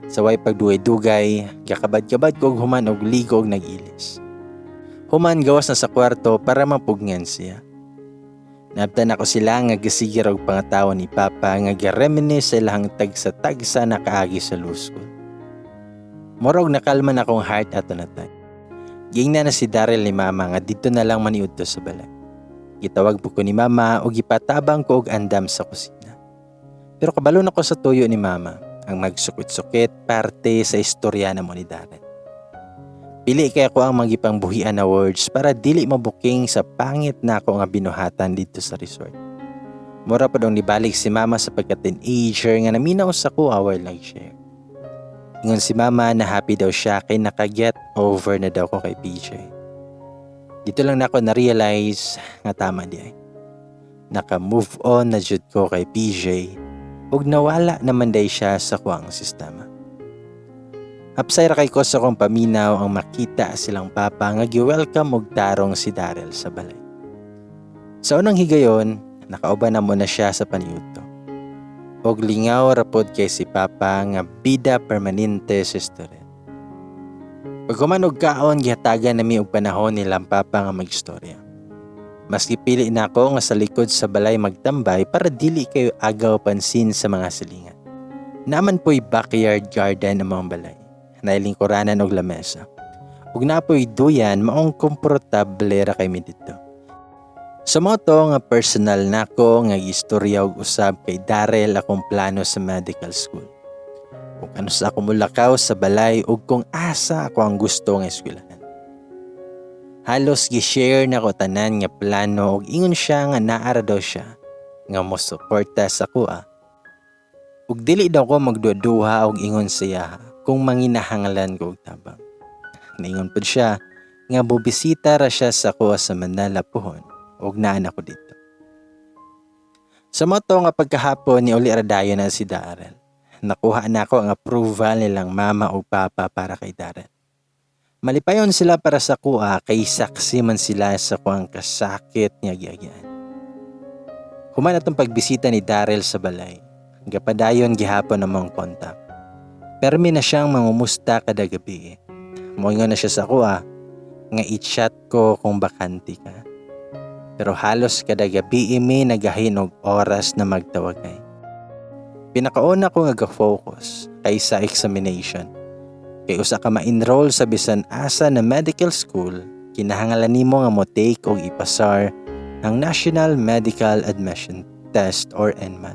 Sa way pagdugay-dugay, gakabad-kabad ko og human og ligo og nag-ilis. Human gawas na sa kwarto para mapugnan siya. Naabtan ako sila nga gasigir og pangatawa ni Papa nga gareminis sa ilang tagsa-tagsa na kaagi sa luskol. Morog nakalma na akong heart ato na time. Giingnan na si Darrell ni Mama nga dito na lang maniud to sa balay. Gitawag po ko ni Mama o gipatabang ko og andam sa kusina. Pero kabalo na ko sa tuyo ni Mama ang magsukit-sukit parte sa istorya na mo ni Darrell. Pili kaya ko ang magipangbuhian na words para dili mabuking sa pangit na ako nga binuhatan dito sa resort. Mura pa daw nibalik si Mama sa pagka-teenager nga naminaw sa ko while nag-share. Ingon si Mama na happy daw siya kay naka-get over na daw ko kay PJ. Dito lang na ako na-realize nga tama di ay. Naka-move on na jud ko kay PJ ug nawala naman day siya sa kuang sistema. Hapsay ra kay ko sa kong paminaw ang makita silang Papa nga gi-welcome og tarong si Darrell sa balay. Sa unang higayon, nakauban na muna siya sa paniudto. Og lingaw rapod kay si Papa nga bida permanente sa istorya. Pag humanog kaon, gihatagan nami og panahon nilang Papa nga mag-istorya. Maski pili na ako nga sa likod sa balay magtambay para dili kayo agaw pansin sa mga silingan. Naman po'y backyard garden ang mga balay, nailingkuranan og lamesa. Ug napo'y duyan maong komportable ra kay mi dito. Sa mga to nga personal nako nga istorya og usab kay Darrell akong plano sa medical school. Kung ano sa ako mulakaw sa balay ug kung asa ako ang gusto nga eskwelahan. Halos gi-share na ko tanan nga plano ug ingon siya nga naara daw siya nga mosuporta sa kuha. Ug dili daw ko magduduha og ingon siya kung manginahanglan ko og tabang. Naingon pod siya nga bubisita ra siya sa kuha sa Manila pohon ug naan ako dito. Sa moto nga pagkahapon ni uli radayo na si Darrell. Nakuha na ako ang approval nilang mama o papa para kay Darrell. Malipayon sila para sa kuha kay saksi man sila sa kuang kasakit nga giagyan. Human atong pagbisita ni Darrell sa balay. Gapadayon gihapon namang kontak. Permi na siyang mangumusta kada gabi. Moingon na siya sa kuha nga i-chat ko kung bakante ka. Pero halos kada gabi imi nagahinog oras na magtawag kay. Pinakauna ko nga ga-focus kay sa examination. Kay usa ka ma-enroll sa bisan asa na medical school, kinahanglan nimo nga mo-take og ipasar ang National Medical Admission Test or NMAT.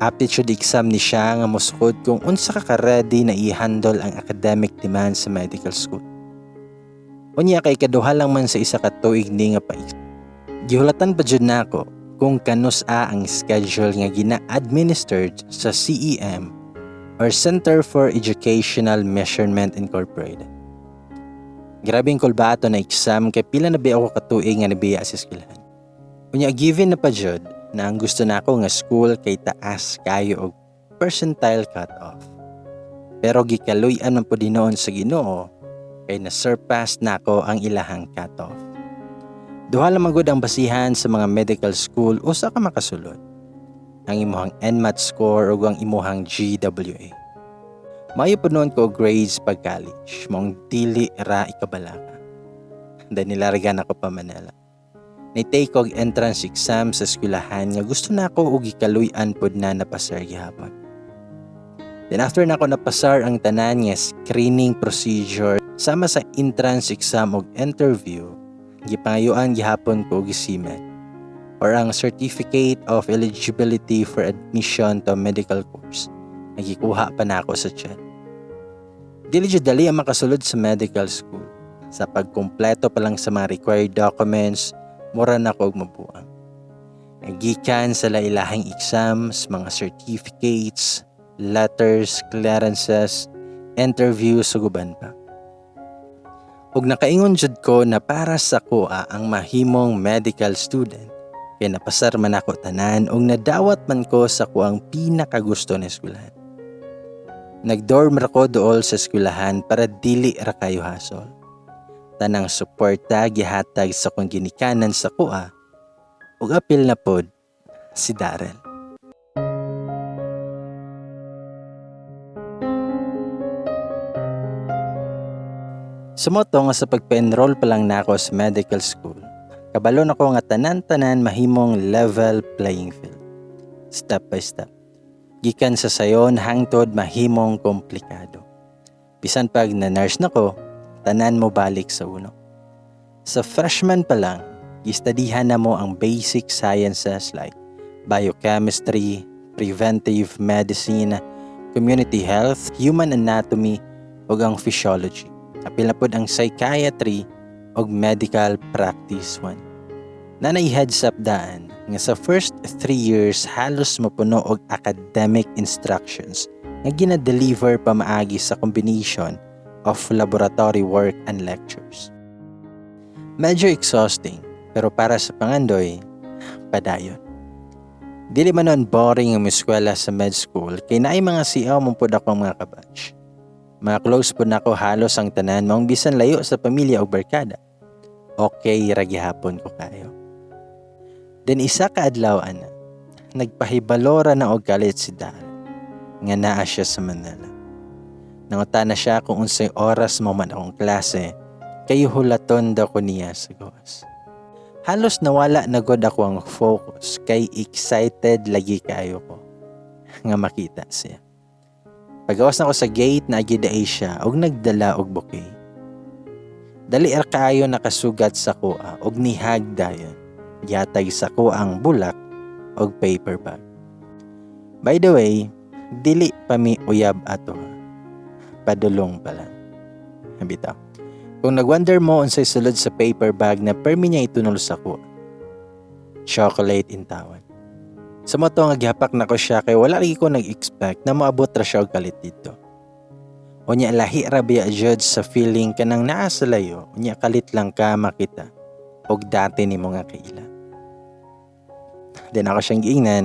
Aptitude exam ni siya nga musukod kung unsa ka ready na i-handle ang academic demand sa medical school. Unya kay kaduha lang man sa isa ka tuig ni nga pa. Gihulatan pa jud nako kung kanus-a ang schedule nga gina-administered sa CEM or Center for Educational Measurement Incorporated. Grabing kulbato na exam kay pila na ba ako katuig nga nabiya sa eskwelahan. Unya given na pa jud na ang gusto nako nga school kay taas kayo og percentile cut-off. Pero gikaluy-an man po dinoon sa Ginoo kay na-surpass nako ang ilahang cut-off. Duha lamang gud ang basihan sa mga medical school usa ka makasulod. Ang imuhang NMAT score ug ang imuhang GWA. Mayo po noon ko grades pag college, mong dili ra ikabalaka. Dahil nilargan ako pa Manila. Ni-take og entrance exam sa eskwelahan nga gusto na ako og ikaluy-an pod na napasar gihapon. Then after na ako napasar ang tanan nga screening procedure sama sa entrance exam og interview, gipangayuan gihapon ko og CMED or ang Certificate of Eligibility for Admission to Medical Course. Nagikuha pa na ako sa chat. Dili jud dali ang makasulod sa medical school. Sa pagkumpleto pa lang sa mga required documents, mura na ko og mabuang. Nagikan sa lailahing exams, mga certificates, letters, clearances, interviews ug uban pa. Ug nakaingon jud ko na para sa kuha ang mahimong medical student. Kaya napasar man ako tanan ug nadawat man ko sa kuang pinakagusto na eskwelahan. Nagdorm ra ko dool sa eskwelahan para dili ra kayo hasol. Tanang suporta gihatag sa kong ginikanan sa kuha ug apil na pod si Darrell. Sumoto nga sa pagpa-enroll pa lang nako sa medical school. Kabalo na ko nga tanan-tanan mahimong level playing field. Step by step. Gikan sa sayon hangtod mahimong komplikado. Bisan pag na-nurse na ko, tanan mo balik sa uno. Sa freshman pa lang, istadihan na mo ang basic sciences like biochemistry, preventive medicine, community health, human anatomy, ug ang physiology. Apil na pod ang psychiatry ug medical practice 1. Nanay heads up daan nga sa first 3 years halos mapuno og academic instructions nga gina-deliver pa maagi sa combination of laboratory work and lectures. Medyo exhausting pero para sa pangandoy, padayon. Dili man nun boring ang eskwela sa med school kay naay mga siaw mong pod akong mga kabatch. Mga close po na ako halos ang tanan maong bisan layo sa pamilya o barkada. Okay ra gihapon ko kayo. Then isa ka adlaw ana, nagpahibalora na og galit si Darrell nga naa siya sa Manila. Nangutan na siya kung unsay oras mo man akong klase kay hulaton daw ko niya sa gawas. Halos nawala na gud ako ang focus kay excited lagi kayo ko. nga makita siya. Pagawas na ko sa gate na agidaay siya og nagdala og bouquet. Dali kaayo nakasugat sa kuha og nihag dayon. Yatag sa kuang bulak og paper bag. By the way, dili pa mi uyab ato. Padulong pa lang. Bitaw. Kung nagwonder mo unsay sulod sa paper bag na permi niya itunol sa kuha. Chocolate in tawon. Sa mo to nga gihapak na ko siya kay wala lagi ko nag-expect na maabot ra siya og kalit dito. Unya lahi ra biya judge sa feeling kanang naa sa layo, unya kalit lang ka makita og dati nimo nga kaila. Then ako siyang giingnan,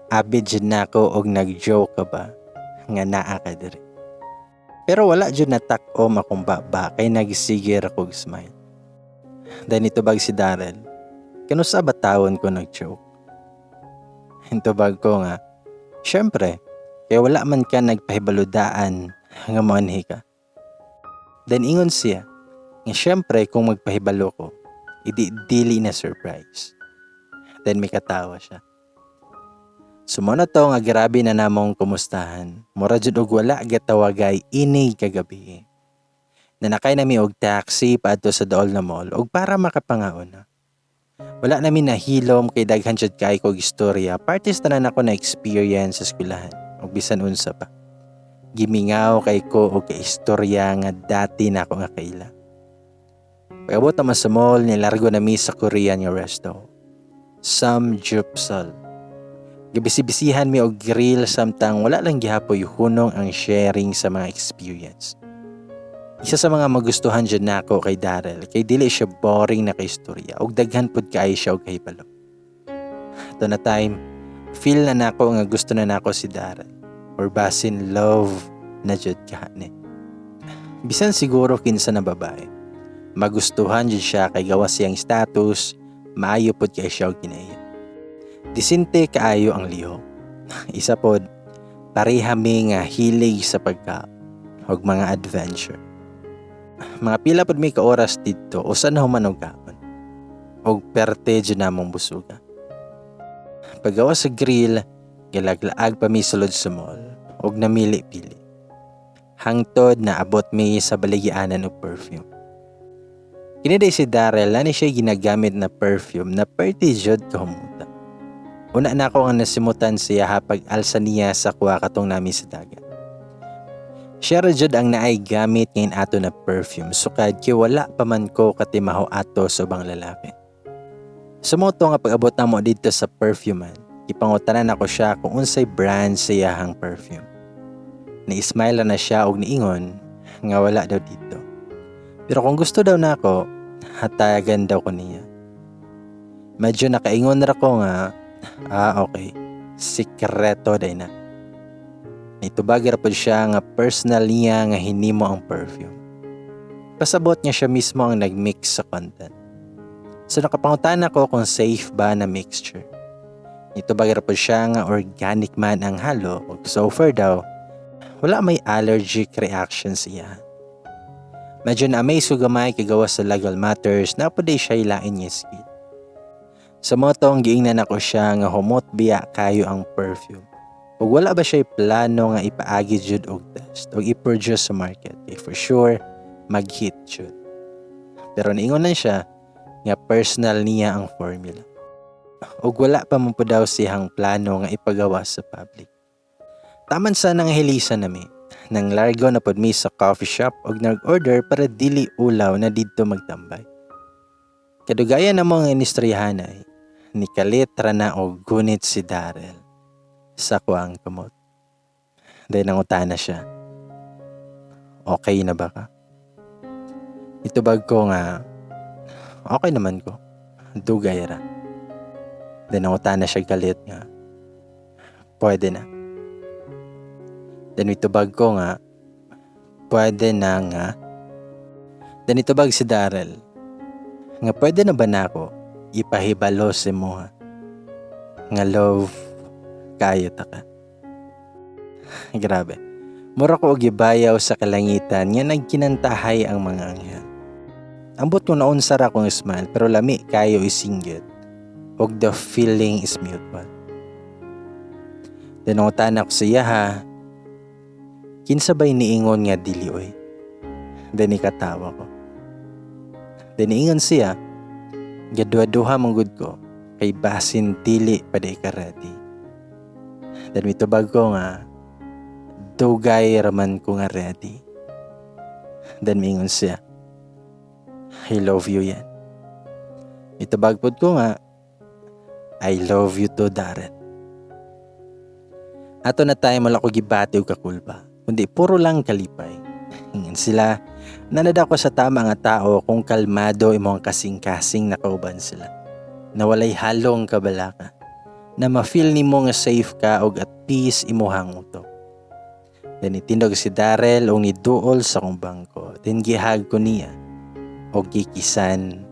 abid jud nako og nag-joke ka ba nga naa ka diri. Pero wala jud natak-om akong baba kay nagsigir ako og smile. Then itubag si Darrell. Kanusa ba tawon ko nag-joke? Hintubag ko nga, syempre, kaya wala man ka nagpahibaludaan nga manhi ka. Then ingon siya, nga syempre kung magpahibalo ko, dili na surprise. Then may katawa siya. Sumuna to nga grabe na namong kumustahan. Mura jud og wala gatawagay ini kagabi. Nanakay nami og taxi paadto sa Daol na mall og para makapangaon na. Wala namin nahilom kay daghan jud kay kog istorya. Parties tanan ako na experience sa eskwelahan og bisan unsa pa. Gimingaw kay ko og kay istorya nga dati na ako nga kaila. Pagabot naman sa mall, nilargo nami sa Korean nga resto. Samjupsal. Gibisi-bisihan mi og grill samtang wala lang gihapoy hunong ang sharing sa mga experience. Isa sa mga magustuhan dyan nako kay Darrell kay dili siya boring na kay istorya og daghan pud kaayo siya og kahibalo. Ito na time, feel na nako nga gusto na nako si Darrell or basin love na jud kahani. Bisan siguro kinsa na babae, magustuhan jud siya kay gawa siyang status, maayo pud kay siya og kinaiya. Disinte kaayo ang lihok. Isa pod, pareha mi nga hilig sa pagka og mga adventure. Mga pila pod may ka oras dito usa na humanog gahon. Og perte jud namong busuga. Paggawa sa grill, gilaglaag pa mi sulod sa mall og namili-pili. Hangtod na abot mi sa baligyanan og perfume. Kini day si Darrell ani siya ginagamit na perfume na perti jud kahumutan. Una na ako nga nasimutan siya hapag alsa niya sa kuha katong nami sa dagat. Siya jud ang naay gamit ngayon ato na perfume sukad kay wala pa man ko katimaho ato sa ubang lalaki. Sumoto nga pag-abot na mo dito sa perfume man, ipangutanan ako siya kung unsay brand sa iyahang perfume. Ni-smile na siya og niingon nga wala daw dito. Pero kung gusto daw nako, hatagan daw ko niya. Medyo nakaingon ra ko nga, okay, sikreto day na. Itubag ra pod siya nga personal niya nga hinimo ang perfume. Pasabot niya siya mismo ang nagmix sa content. So nakapangutan ako kung safe ba na mixture. Itubag ra pod siya nga organic man ang halo ug so far daw wala may allergic reaction siya. Medyo na may sugamay kagawa sa legal matters na po day siya ilain niya skin. Sa motong giingnan ako siya nga humot biya kayo ang perfume. Ug wala ba siya plano nga ipaagi jud og test o i-produce sa market. Okay, for sure, mag-hit jud. Pero niingon lang siya nga personal niya ang formula. Ug wala pa man po daw siyang plano nga ipagawa sa public. Taman sa nang hilisan nami. Nang largo na pod mi sa coffee shop og nag-order para dili ulaw na didto magtambay. Kadugaya na mo nga inistoryahanay, nikalit ra na og gunit si Darrell sa kuang kamot. Dahil nangutana siya, okay na ba ka? Itubag ko nga, okay naman ko, dugay ra. Dahil nangutana siya galit nga, pwede na. Then itubag ko nga, pwede na nga. Then itubag si Darrell, nga pwede na ba na ako ipahibalo si mo ha? Nga love, kayo ta ka. Grabe. Mura ko og gibayaw sa kalangitan nga nagkinantahay ang mga anghel. Ambot ko naunsar akong smile pero lami kayo isinggit. Og the feeling is mutual. Dinungutan ako siya ha. Kinsabay niingon nga dili oy. Then ikatawa ko. Then niingon siya, gadwa-duha manggod ko, kay basin dili pa di ka ready. Then mitubag ko nga, dugay raman ko nga ready. Then mingon siya, I love you yan. Mitubag pod ko nga, I love you too, Darren. Ato na tayo mula ko gibati o kakulpa, kundi puro lang kalipay. Hingin sila, nanada ko sa tama nga tao kung kalmado imong kasing-kasing nakauban sila. Na walay halong kabalaka, na ma-feel ni mo nga safe ka o at peace imuhang utok. Then itindog si Darrell o niduol sa kong bangko, then gihag ko niya o gikisan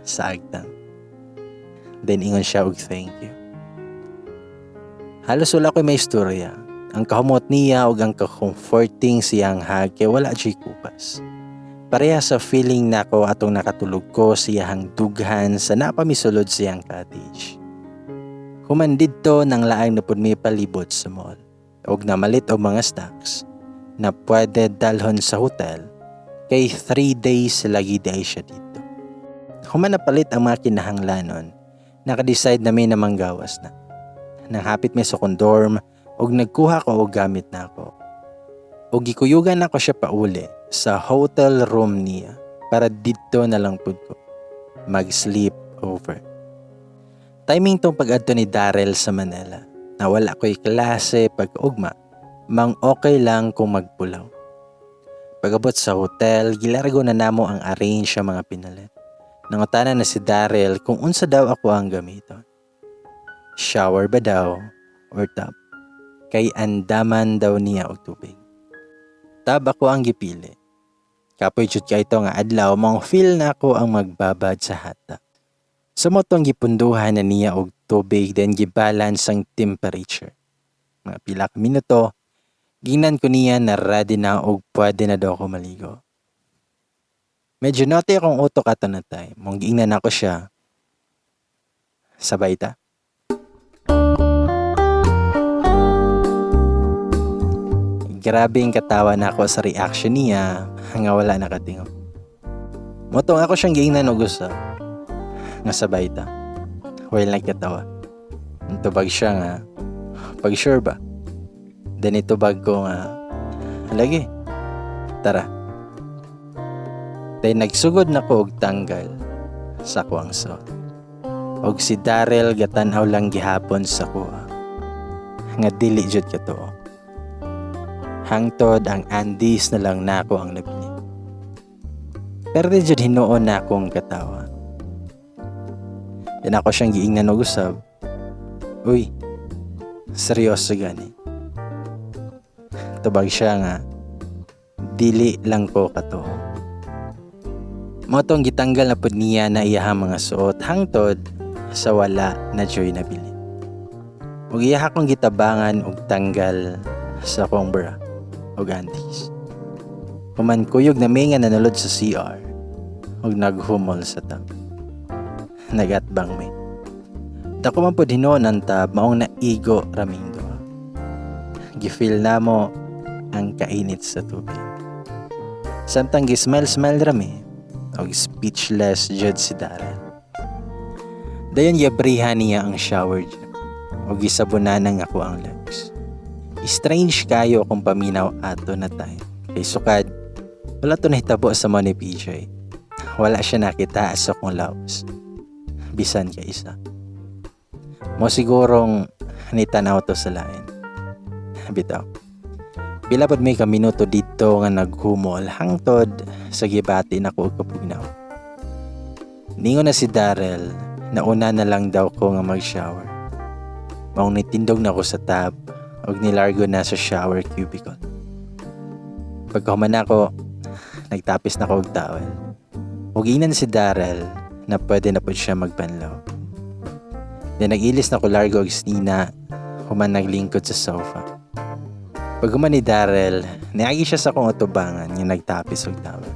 sa agtang. Then ingon siya og thank you. Halos wala ko'y may istorya. Ang kahumot niya o ang ka-comforting siyang hag kay wala jay kupas. Pareha sa feeling nako atong nakatulog ko siyang dughan sa napamisulod siyang cottage. Human didto nang laang na pud may palibot sa mall. Og namalit og mga stocks na pwede dalhon sa hotel kay 3 days lagi day siya dito. Human napalit ang mga kinahanglanon, naka-decide na may namanggawas na. Nang hapit may sa kong dorm og nagkuha ko og gamit na ako. Og gikuyugan na ko siya pauli sa hotel room niya para dito na lang pud ko mag-sleep over. Timing tong pag-adto ni Darrell sa Manila na wala ko'y klase pag-ugma, mang okay lang kung magpulaw. Pag-abot sa hotel, gilargo na namo ang arrange sa mga pinalit. Nangutanan na si Darrell kung unsa daw ako ang gamiton. Shower ba daw or tub? Kay andaman daw niya og tubig. Tub ako ang gipili. Kapoy jud kay ito nga adlaw mong feel na ako ang magbabad sa hata. Sa motong gipunduhan na niya og tubig then gibalance ang temperature. Mga pila ka minuto, gingnan ko niya na ready na og pwede na daw ako maligo. Medyo naughty akong utok ato na time. Mong gingnan ako siya. Sabay ta. Grabing katawa na ako sa reaction niya nga wala nakatingo. Motong ako siyang gingnan og gusto. Nga sabay ta. Well nagkatawa. Tubag siya nga. Pag sure ba? Then itubag ko nga. Lagi. Tara. Then nagsugod na ko og tanggal sa kuwang suot. Og si Darrell gatanaw lang gihapon sa kuha. Nga dili jud katoo. Hangtod ang Andes na lang nako ang nabili. Pero di jud hinuon na akong katawa. Then ako siyang giingnan og usab. Uy, seryoso gani. Tubag siya nga, dili lang ko kato. Motong gitanggal na pud niya na iyahang mga suot hangtod sa wala na joy nabili. Ug iyaha kong gitabangan og tanggal sa kong bra og antis. Human kuyog na may nga nanulod sa CR og naghumol sa tab. Nagatbang may. Dako man po hinuon ang tab maong naigo raming doha. Gifeel na mo ang kainit sa tubig. Samtang gismile-smile rami og speechless jud si Darren. Dayon yabrihan niya ang shower dyan og gisabunan ng ako ang legs. Strange kayo kung paminaw ato na time. Kay sukad, wala to nahitabo sa mga ni PJ. Wala siya nakita sa kong laos. Bisan ka isa. Mo sigurong nitanaw to sa lain. Bitaw. Pila pod may kaminuto dito nga naghumol hangtod sa gibati na ko og kapugnaw. Ningon na si Darrell na una na lang daw ko nga mag-shower. Maong nitindog na ko sa tub og nilargo na sa shower cubicle. Pagkahuman ako, nagtapis na ko og towel. Ug ingnan si Darrell na pwede na po siya magbanlaw. Then nagilis na ko largo og snina, human naglingkod sa sofa. Pag human ni Darrell, niagi siya sa kong utubangan nga nagtapis og towel.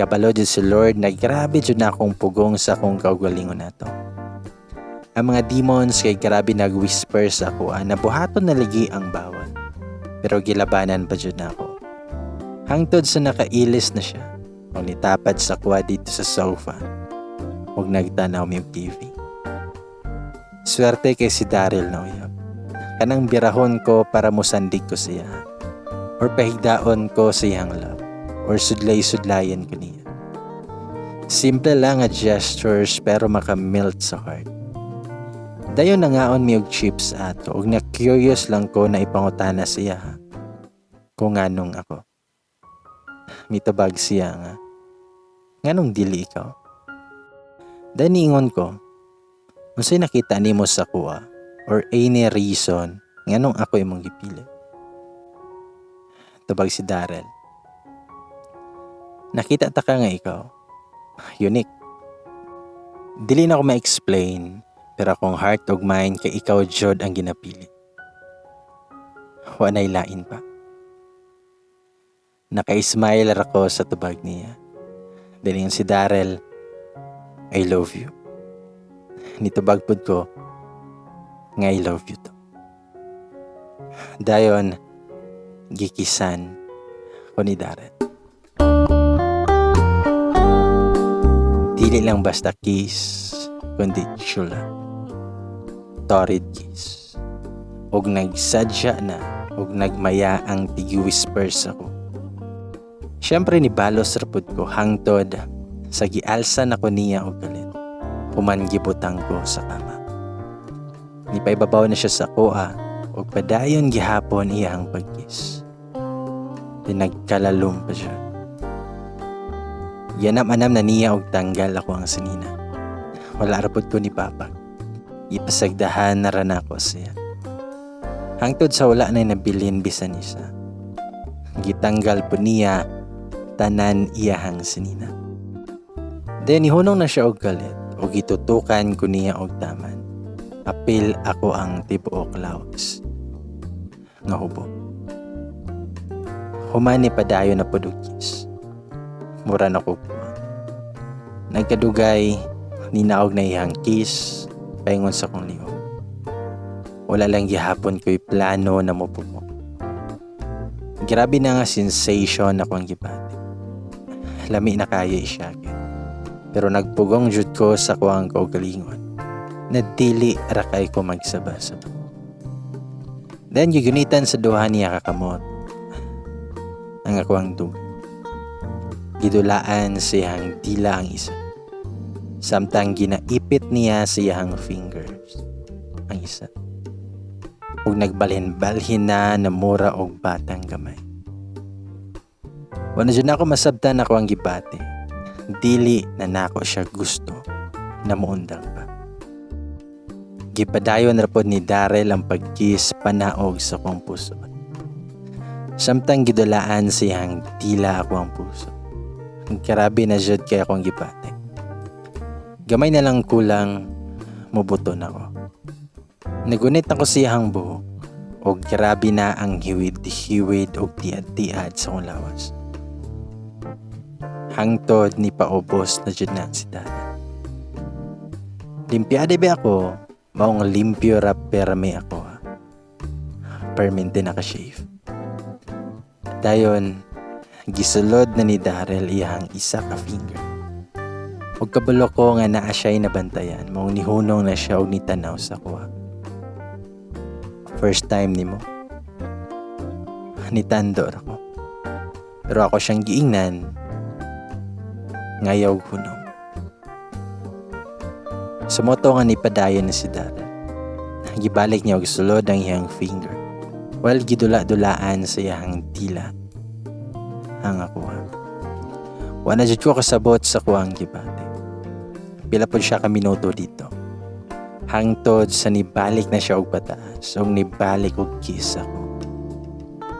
Kapalo jud si Lord na grabe jud na akong pugong sa akong kaugalingon nato. Ang mga demons kay grabe nag-whisper sa ako na buhaton na ligi ang bawal. Pero gilabanan pa jud nako. Hangtod sa nakailis na siya, o nitapad sa kuwa dito sa sofa, ug nagtanaw mi og TV. Swerte kay si Daryl na uyab. Kanang birahon ko para musandig ko siya, or pahigdaon ko sa iyang love, or sudlay-sudlayan ko niya. Simple lang nga gestures pero makamelt sa heart. Dayon nangaon mi og chips ato ug na-curious lang ko na ipangutana siya kung nganong ako. Mitabag siya nga, nganong dili ikaw? Dayon niingon ko, unsay nakita nimo sa kuha or any reason nganong ako imong gipili? Tabag si Daryl, nakita ta ka nga ikaw, unique. Dili na ko ma-explain, pero akong heart ug mind kay ikaw jud ang ginapili. Wa nay lain pa. Naka-smile ako sa tubag niya. Daling si Daryl, I love you. Nitubag pud ko, nga I love you to. Dayon, gikisan ko ni Daryl. Dili lang basta kiss, kundi chula. Torrid kiss. Og nagsadya na, og nagmaya ang tigi-whispers ako. Siyempre ni balos rapod ko hangtod sa gialsa na ko niya og galit. Human gibutang ko sa kama. Nipaibabaw na siya sa kuha og padayon gihapon iyang pagkiss. Pinagkalalom pa siya. Yanam-anam na niya og tanggal ako ang sinina. Wala rapod ko ni Papa. Ipasagdahan na ran ako siya. Hangtod sa wala na nabilin bisan isa. Gitanggal po niya tanan iyahang sinina. Then ihunong na siya og galit o gitutukan ko niya og taman. Apil ako ang tibuok lawas. Nga hubo. Humani padayon na podugkis. Mura na ko po. Nagkadugay, ninaog na iyang kiss, paingon sa kong liho. Wala lang gihapon ko'y plano na mo po mo. Grabe na nga sensation ako ang gipati. Lami na kayo isyagin. Pero nagpugong jud ko sa kuwang kaugalingon. Na dili rakay ko magsaba-saba. Then gigunitan sa duha niya kakamot. Ang ako ang dumi. Gidulaan siyang dila ang isa. Samtang ginaipit niya siyang fingers. Ang isa. Ug nagbalhin-balhin na mura og batang gamay. Wala dyan ako masabtan ako ang gibate. Dili na nako siya gusto na muundang pa. Gipadayon rapod ni Daryl ang pagkiss panaog sa kong puso. Samtang gidulaan siyang tila ako ang puso. Karabi na jud kay akong gipate. Gamay na lang kulang, mubuton ako. Nagunit ako siyang buhok o grabe na ang hiwid-hiwid o tiad-tiad sa kong lawas. Hangtod ni paubos na jud na si Dada. Limpiade ba ako? Maong limpyo perme ako ha. Permente naka-shave. Dayon, gisulod na ni Daryl iyang isa ka finger. Og kabalo ko nga naa siya'y nabantayan, maong nihunong na siya og nitanaw sa kuha. First time nimo. Nitandor ako. Pero ako siyang giingnan, ngayaw hunong. Sumoto nga ni padayon na si Daryl. Gibalik niya og sulod ang iyang finger. While gidula-dulaan sa iyang tila. Ang akuha. Wala jud ko kasabot sa kuwang gibate. Pila po siya ka minuto dito. Hangtod sa nibalik na siya og pataas o nibalik og kiss ako.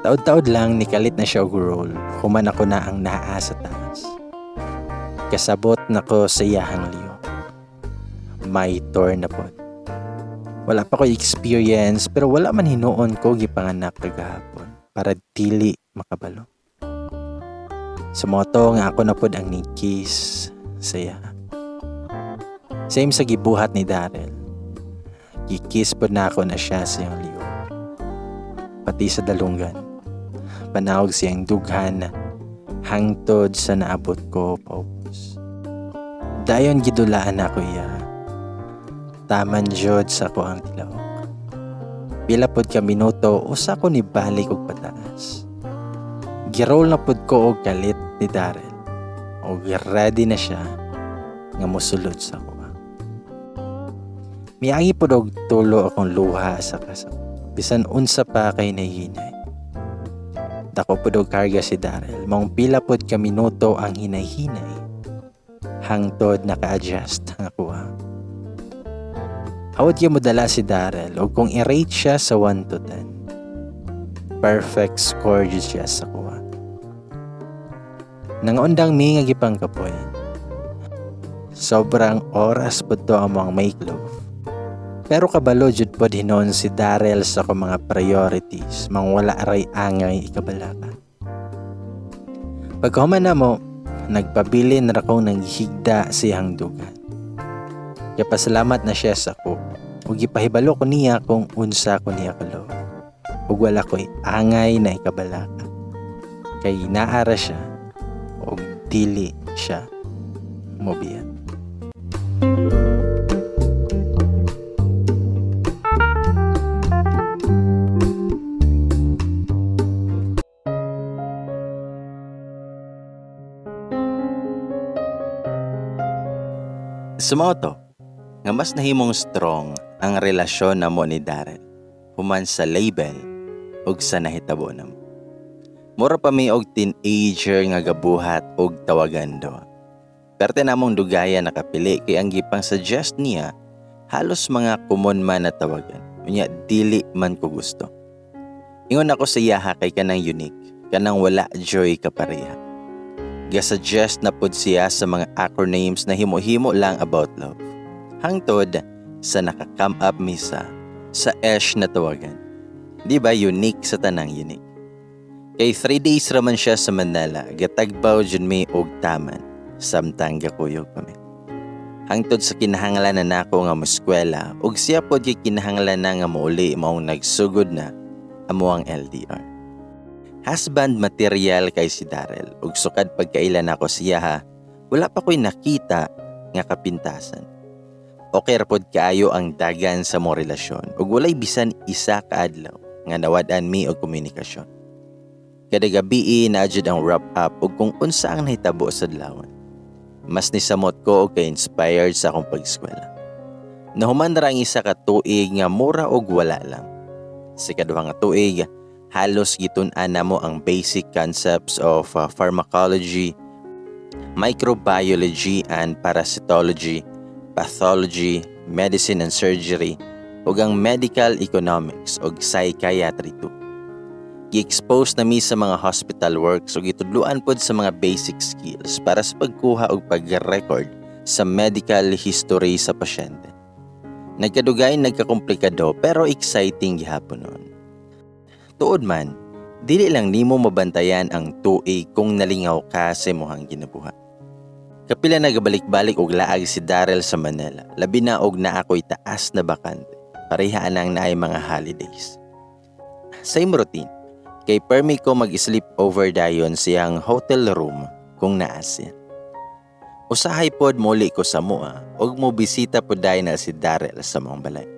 Taod-taod lang nikalit na siya og roll. Human ako na ang naa sa taas. Kasabot na ko sa iyahang liyo. May tour na po. Wala pa ko experience pero wala man hinuon ko gipanganak kagahapon para dili makabalo. Sumoto nga ako na pod ang ni-kiss saya. Same sa gibuhat ni Daryl. Gikis po na ako na siya siyang liog. Pati sa dalunggan. Panawag siyang dughan hangtod sa naabot ko paubos. Dayon gidulaan ako iya. Taman jud sa ko ang tilaok. Pila pod ka minuto usa ko ni balik og pataas. Giroll na pod ko og kalit ni Daryl. Og ready na siya nga mosulod sa ko. Miagi pod og tulo akong luha sa kasam. Bisan unsa pa kay nahinay. Dako pod og karga si Daryl. Maong pila pod ka minuto ang hinay-hinay. Hangtod naka-adjust ang ako. Hawad mo dala si Daryl o kung i-rate siya sa 1 to 10. Perfect score jud siya sa kuha. Nangaundang mi nga gipang kapoy. Sobrang oras po to ang mga make love. Pero kabalo jud pod hinon si Daryl sa ko mga priorities mang wala aray angay ikabalaka. Pagkahuman na mo, nagpabili na ako ng higda siyang dugan. Kaya pasalamat na siya sa ko. Ug ipahibalo ko niya kung unsa ko niya kalo. Ug wala ko'y angay na ikabalaka. Kay naara siya ug dili siya mobiyan. Sumoto, nga mas nahimong strong ang relasyon na mo ni Daryl, human sa label ug sa nahitabo namo. Mura pa mi og teenager nga gabuhat og tawagan do. Perte namong dugaya nakapili kay ang gipang suggest niya halos mga common man na tawagan. Unya dili man ko gusto. Ingon ako sa iyaha kay kanang unique, kanang wala joy kapareha. Ga-suggest na pod siya sa mga acronyms na himo-himo lang about love. Hangtod sa naka-come up misa sa esh na tawagan. Di ba unique sa tanang unique? Kay 3 days raman siya sa Manila, gatagbaw jud mi og taman, samtang gakuyog kami. Hangtod sa kinahanglan na nako nga moskwela, ug siya pod kay kinahanglan na nga mauli maong nagsugod na amo ang LDR. Husband material kay si Daryl ug sukad pagkailan ako siya wala pa ko'y nakita nga kapintasan. Okay ra pod kaayo ang dagan sa mo relasyon ug walay bisan isa ka adlaw nga nawad-an mi og komunikasyon. Kada gabi na jud ang wrap up ug kung unsa ang nahitabo sa adlawon. Mas nisamot ko og ka-inspired sa akong pag-eskwela. Nahuman ra ang isa ka tuig nga mura og wala lang. Sa ikaduha nga tuig halos gitun-an namo ang basic concepts of pharmacology, microbiology and parasitology, pathology, medicine and surgery, ug ang medical economics ug psychiatry too. Gi-expose na mi sa mga hospital works ug itudluan pod sa mga basic skills para sa pagkuha ug pag-record sa medical history sa pasyente. Nagkadugay nagkakomplikado pero exciting gihapon nun. Tuod man, dili lang nimo mabantayan ang tuig kung nalingaw ka sa imong ginabuhat. Kapila nagabalik-balik og laag si Daryl sa Manila, labi na og naa ko'y taas na bakante. Pareha nang naay mga holidays. Same routine, kay permi ko mag-sleep over dayon siyang hotel room kung naas yan. Usahay pod muli ko sa mua og mo bisita pod dayon na si Daryl sa mong balay.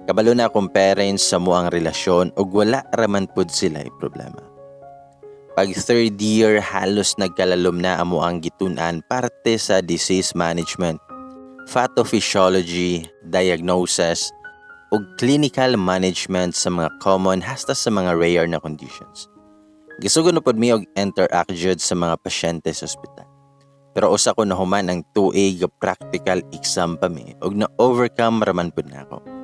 Kabalo na akong parents sa muang relasyon ug wala raman pod sila'y problema. Pag 3rd year halos nagkalalom na amo ang gitun-an parte sa disease management, pathophysiology, diagnosis, ug clinical management sa mga common hasta sa mga rare na conditions. Gisugon na pod mi og interact jud sa mga pasyente sa ospital. Pero usa ko nahuman ang tuig practical exam pa mi ug na-overcome raman pod na ako.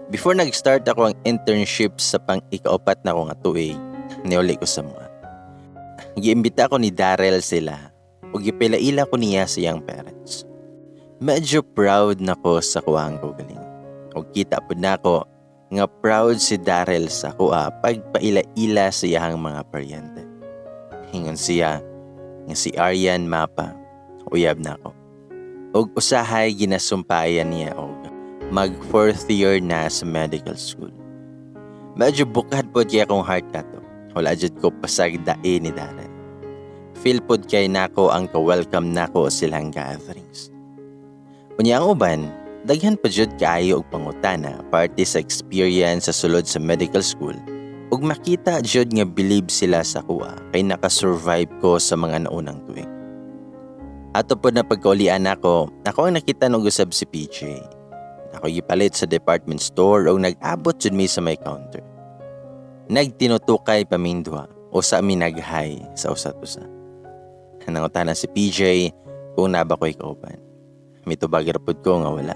Before nag-start ako ang internship sa pang-ikaapat na ko nga tuig, niuli ko sa mga. Giimbita ko ni Daryl sila ug gipilaila ko niya sa iyang parents. Medyo proud na ko sa kuwang ko galing. Ug kita pod nako nga proud si Daryl sa kuha pagpaila-ila sa iyang mga paryente. Hingon siya nga si Aryan Mapa, uyab nako. Ug usahay ginasumpayan niya og mag fourth year na sa medical school. Medyo bukad po kaya akong heart kato. Wala jud ko pasagdae ni Darren. Feel pod kay nako ang ka-welcome nako silang gatherings. Unya ang uban, daghan pa jud kaayo og pangutana parte sa experience sa sulod sa medical school ug makita jud nga believe sila sa kuha kay nakasurvive ko sa mga naunang tuig. Ato po na pagkaulian ako ang nakita ng usab si PJ. Ako gipalit sa department store o nag-abot jud mi sa may counter. Nagtinutukay paming duha o sa amin nag-hi sa usat-usa. Nangutana si PJ kung naba ko'y kauban. Mitubag rapod ko nga wala.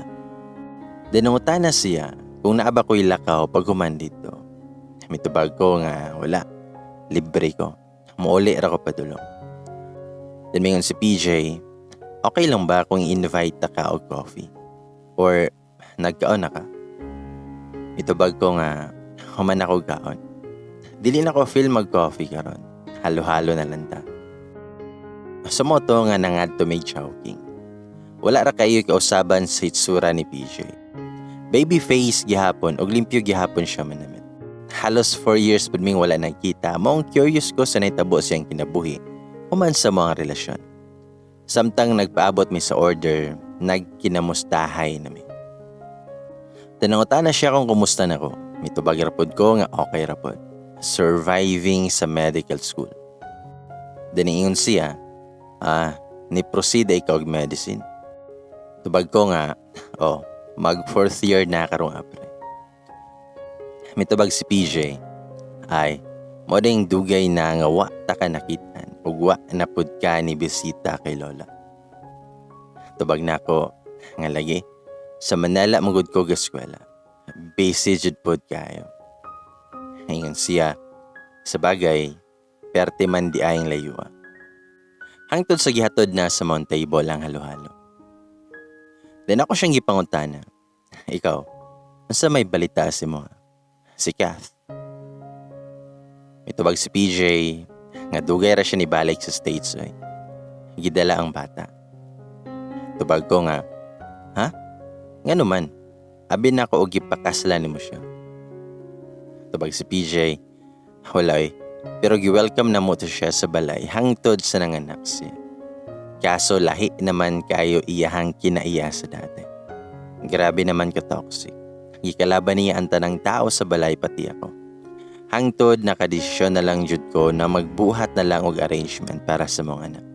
Dinangutana siya kung naaba ko'y lakaw pag human dito. Mitubag ko nga wala. Libre ko. Muuli ra ko padulong. Dinmingon si PJ, okay lang ba kung invite ta ka og coffee? Or nagkaon na ka? Mitubag ko nga human ako kaon. Dili na ko feel mag-coffee karon. Halo-halo na lang ta. Sa moto nga nangadto may chowking. Wala ra kayo kausaban sa itsura ni PJ. Baby face gihapon og limpyo gihapon siya manamit. Halos 4 years pud ming wala nakita. Maong curious ko sa nahitabo siyang kinabuhi. Human sa mga relasyon. Samtang nagpaabot mi sa order, nagkinamustahay nami. Tanangutan na siya kung kumusta na ko. Mitubag rapod ko nga okay rapod. Surviving sa medical school. Diniingon siya, ni-proceed ikaw og medicine. Tubag ko nga, mag 4th year na karong apre. Mitubag si PJ, mo ding dugay na nga wa ta ka nakitan ug wa na pud ka ni bisita kay Lola. Tubag na ko, nga lagi, sa Manila magud ko ga eskwela. Busy jud pud kayo. Ingon siya, sa bagay, perte man di ayong layuwa. Hangtod sa gihatod na sa Mount Table ang halo-halo. Then ako siyang gipanguntana. Ikaw, nasa may balita si mo? Si Kath. Mitubag si PJ, nga dugay ra siya ni balik sa States. Gidala ang bata. Tubag ko nga, nga naman, abi na ko og gipakaslan nimo siya. Tubag si PJ, wala pero gi-welcome na mo to siya sa balay hangtod sa nanganak siya. Kaso lahi naman kayo iyahang kinaiya sa dati. Grabe naman ka toxic. Gikalaban niya ang tanang tao sa balay pati ako. Hangtod nakadesisyon na lang jud ko na magbuhat na lang og arrangement para sa mga anak.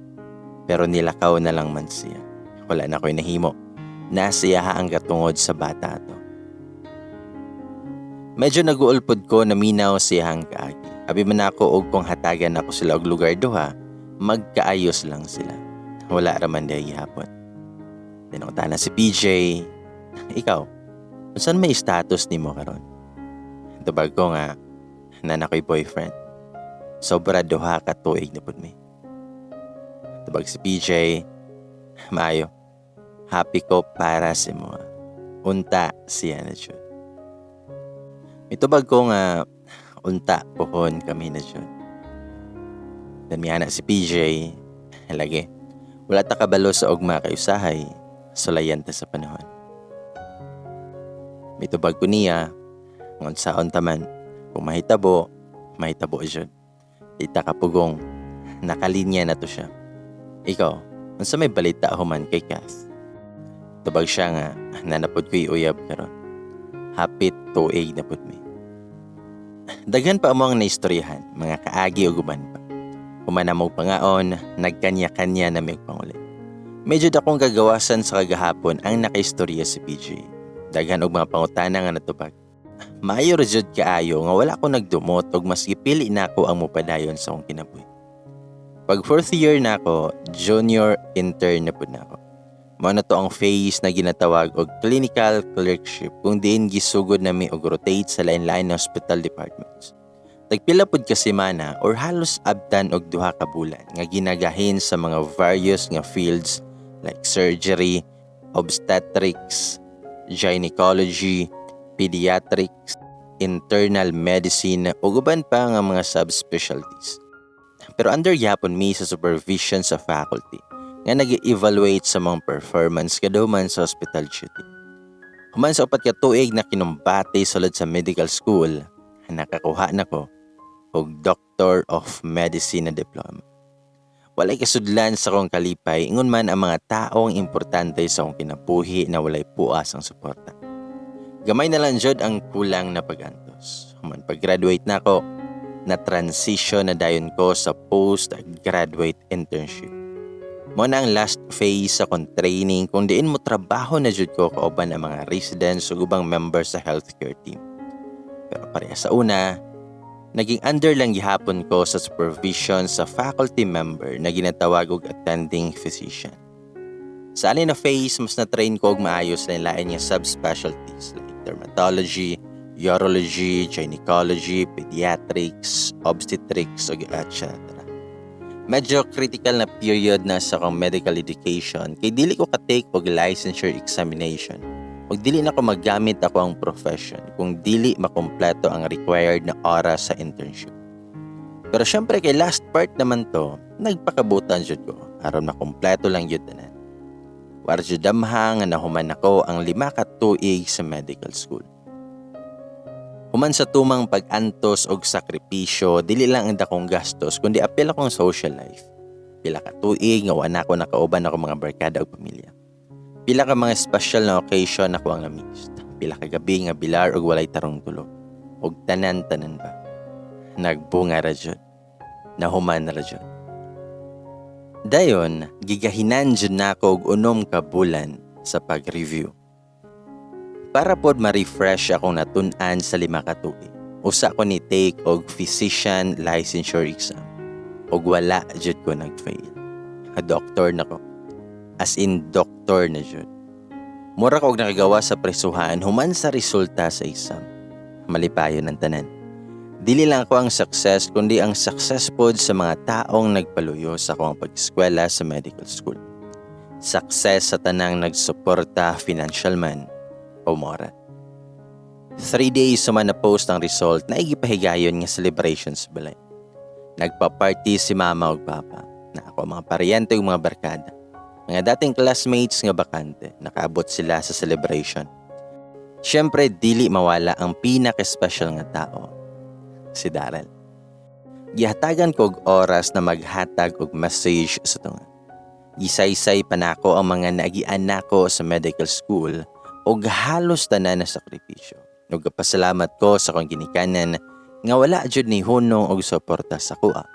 Pero nilakaw na lang man siya. Wala na ko'y nahimo. Nasiyaha ang katungod sa bata to. Medyo nag-uulpod ko na minaw siyang kaagi. Abi man ako og kung hatagan ako sila og lugar duha, magkaayos lang sila. Wala raman day gihapon. Tinungtan na si PJ, ikaw, saan may status nimo karon? Tubag ko nga, na ko'y boyfriend. Sobra duha ka tuig na pud mi. Tubag si PJ, maayo, happy ko para si mo. Unta siya na siya. Mitubag ko nga, unta pohon kami na siya. Dan mi anak si PJ, lagi, wala ta kabalo sa ugma kay usahay, sulayan ta sa panahon. Mitubag ko niya, ngon saon taman, kung mahitabo siya. Ita kapugong, nakalinya na to siya. Ikaw, unsa may balita human kay Kath? Tubag siya nga, nanapod ko'y uyab karon. Hapit tuig na pud mi. Daghan pa mo ang naistoryahan, mga kaagi o guban pa. Humanamog pangaon, nagkanya-kanya na may pangulit. Medyo dakong gagawasan sa kagahapon ang nakaistorya si PJ. Daghan og mga pangutana nga natubag. Maayo rejud kaayo nga wala ko nagdumot og mas gipili nako ang mupadayon sa akong kinabuhi. Pag 4th year nako, junior intern na pud nako. Mao na to ang phase na ginatawag og clinical clerkship kung diin gisugod nami og rotate sa lain-lain na hospital departments. Tagpila pud ka semana or halos abtan og duha ka bulan nga ginagahin sa mga various nga fields like surgery, obstetrics, gynecology, pediatrics, internal medicine ug uban pa nga mga subspecialties. Pero under gyapon mi sa supervision sa faculty nga nag-evaluate sa mga performance kada man sa hospital duty. Human sa upat ka tuig na kinumbati sulod sa medical school, nakakuha na ko og Doctor of Medicine na diploma. Walay kasudlan sa kong kalipay, ingon man ang mga taong importante sa akong kinabuhi na walay puas ang suporta. Gamay na lang jud ang kulang na pag-antos. Human pag-graduate na ako, na transition na dayon ko sa post-graduate internship. Mo na ang last phase sa akong training kung diin mo trabaho na jud ko kauban ang mga residents ug ubang members sa healthcare team. Pero pareha sa una, naging under lang gihapon ko sa supervision sa faculty member na ginatawag og attending physician. Sa alin na phase, mas na-train ko og maayos na lain niya subspecialties like dermatology, urology, gynecology, pediatrics, obstetrics, ug etc. Medyo critical na period na sa akong medical education kay dili ko ka-take og licensure examination ug dili na ko magamit ako ang profession kung dili makumpleto ang required na oras sa internship. Pero syempre kay last part naman to, nagpakabutan jud ko aron makumpleto lang jud tanan. War jud damha nga nahuman ako ang 5 ka tuig sa medical school. Human sa tumang pag-antos og sakripisyo, dili lang ang dakong gastos kundi apil akong social life. Pila ka tuig nga wa na ako nakauban ako mga barkada ug pamilya. Pila ka mga special na occasion ako ang na-miss. Pila ka gabi nga bilar ug walay tarong tulog. Og tanan-tanan ba. Nagbunga ra jud. Nahuman ra jud. Dayon, gigahinan jud nako og 6 ka bulan sa pag-review. Para pod ma-refresh akong natun-an sa 5 ka tuig. Usa ko ni take og physician licensure exam. Og wala jud ko nag-fail. Doktor na ko. As in doktor na jud. Mura ko og nakagawa sa presuhan human sa resulta sa exam. Malipayon ang tanan. Dili lang ako ang success kundi ang success pod sa mga taong nagpaluyo sa akong pag-eskwela sa medical school. Success sa tanang nagsuporta financial man o mora. 3 days suman na post ang result na igipahigayon nga celebration sa balay. Nagpa-party si mama ug papa na ako mga paryente ug mga barkada. Mga dating classmates nga bakante, nakaabot sila sa celebration. Siyempre, dili mawala ang pinaka-special nga tao, si Daryl. Gihatagan ko og oras na maghatag og message sa tunga. Gisaysay pa nako ang mga naagian nako sa medical school og halos tanan na sakripisyo. Nagpasalamat ko sa kong ginikanan nga wala jud ni hunong og suporta sa kuha.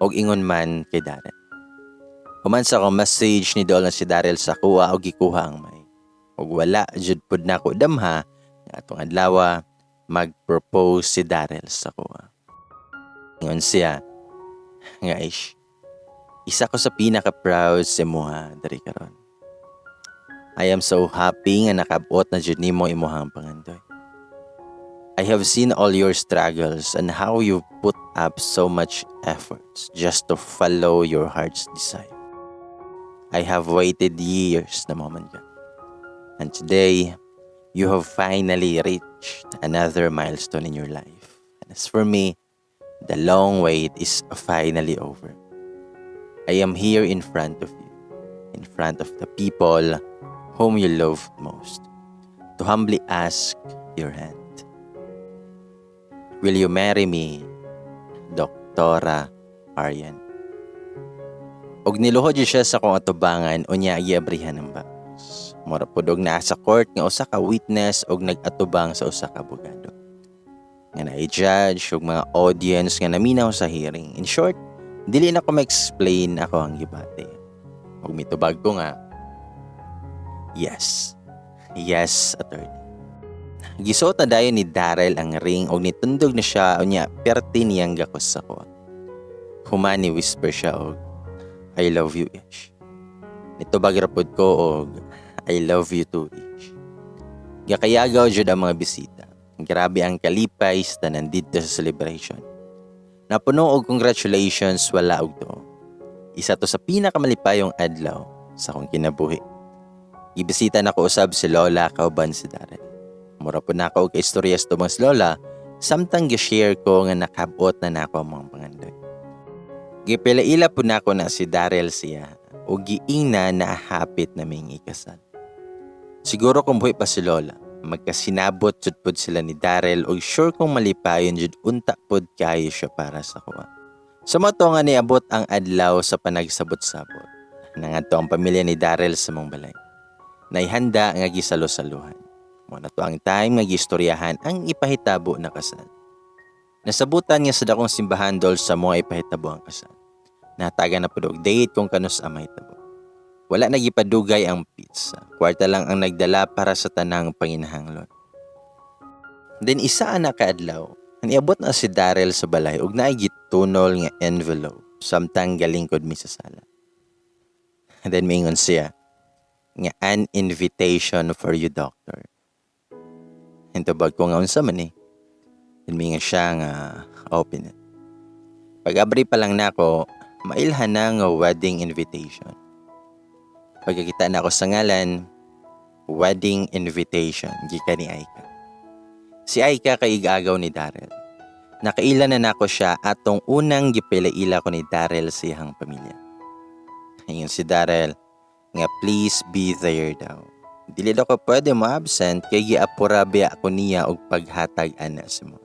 Og ingon man kay Daryl. Human sa akong message ni Dol na si Daryl sa kuha og gikuha ang may. Og wala jud pud nako damha nga atong adlaw mag-propose si Daryl sa kuha. Ingon siya nga isa ko sa pinaka-proud sa imuha diri karon. I am so happy nga nakabot na jud nimo imuhang pangandoy. I have seen all your struggles and how you put up so much efforts just to follow your heart's desire. I have waited years na moment ka. And today, you have finally reached another milestone in your life. And as for me, the long wait is finally over. I am here in front of you, in front of the people whom you loved most, to humbly ask your hand. Will you marry me, Doktora Aryan? Og niluhod siya sa kong atubangan o niya iabrihan ng bakos. Mura pudog na sa court nga usa ka witness og nag-atubang sa usa ka abogado. Nga na-judge og mga audience nga naminaw sa hearing. In short, dili na ko ma-explain ako ang gibate. Og mitubag ko nga, yes, attorney. Gisuot na dayon ni Daryl ang ring og nitundog na siya o niya perti niyang gakos ako. Humani whisper siya og, I love you, Ish. Nitubag rapod ko og, I love you too, Ish. Gakayagaw jud ang mga bisita. Grabe ang kalipay sa nandito sa celebration. Napuno og congratulations wala og to. Isa to sa pinakamalipayong adlaw sa akong kinabuhi. Ibisita na ko usab si Lola kauban si Daryl. Mura po na ako og istoryas to mga si Lola, samtang gi-share ko nga nakabot na nako ang mga pangandoy. Gipilaila po na ako na si Daryl siya o giingna na hapit na may ikasal. Siguro kung buhay pa si Lola, Magkasinabot jud pod sila ni Daryl og sure kung malipayon jud unta pod kayo siya para sa kuha. Sumato nga niabot ang adlaw sa panagsabot-sabot. Nangadto ang pamilya ni Daryl sa mong balay. Naihanda nga gisalo-saluhan. Mo na to ang time nga gistoryahan ang ipahitabo na kasal. Nasabutan nga sa dakong simbahan dol sa mga ipahitabo ang kasal. Nataga na pod og date kung kanus ang mahitabo. Wala nagipadugay ang pizza. Kwarta lang ang nagdala para sa tanang panginahanglan. Then isa na kaadlaw, niabot na si Daryl sa balay ug naay gitunol nga envelope samtang galing kod mi sa sala. And then mingon siya nga an invitation for you, doctor. Hintubag ko nga unsa man eh. Then mingon siya nga open it. Pag-abri pa lang nako, mailhan na nga wedding invitation. Pagkakita na ako sa ngalan, wedding invitation, gikan ni Aika. Si Aika kay igagaw ni Daryl. Nakaila na nako siya atong unang gipilaila ko ni Daryl sa iyang pamilya. Ngayon si Daryl, nga please be there daw. Dili daw ko pwede ma-absent kay giapurabi ako niya og paghatag ana sa mo.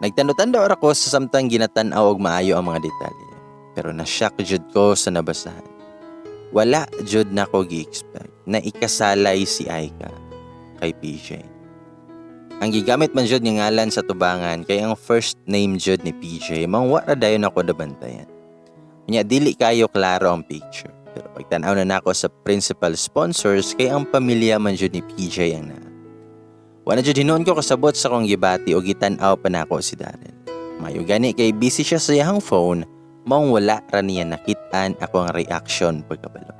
Nagtando-tando ako sa samtang ginatan-aw og maayo ang mga detalye. Pero na-shock jud ko sa nabasahan. Wala jud nako gi-expect na ikasalay si Aika kay PJ. Ang gigamit man jud nga ngalan sa tubangan kay ang first name jud ni PJ mangwa ra dayon ako dabantayan. Nya dili kayo klaro ang picture. Pero pagtan-aw na nako sa principal sponsors kay ang pamilya man jud ni PJ ang naa. Wala jud hinuon ko kasabot sa kong gibati o gitan-aw pa nako si Daryl. Mayo gani kay busy siya sa iyang phone, maong wala ra niya nakitaan ako ang reaction pagkabalo.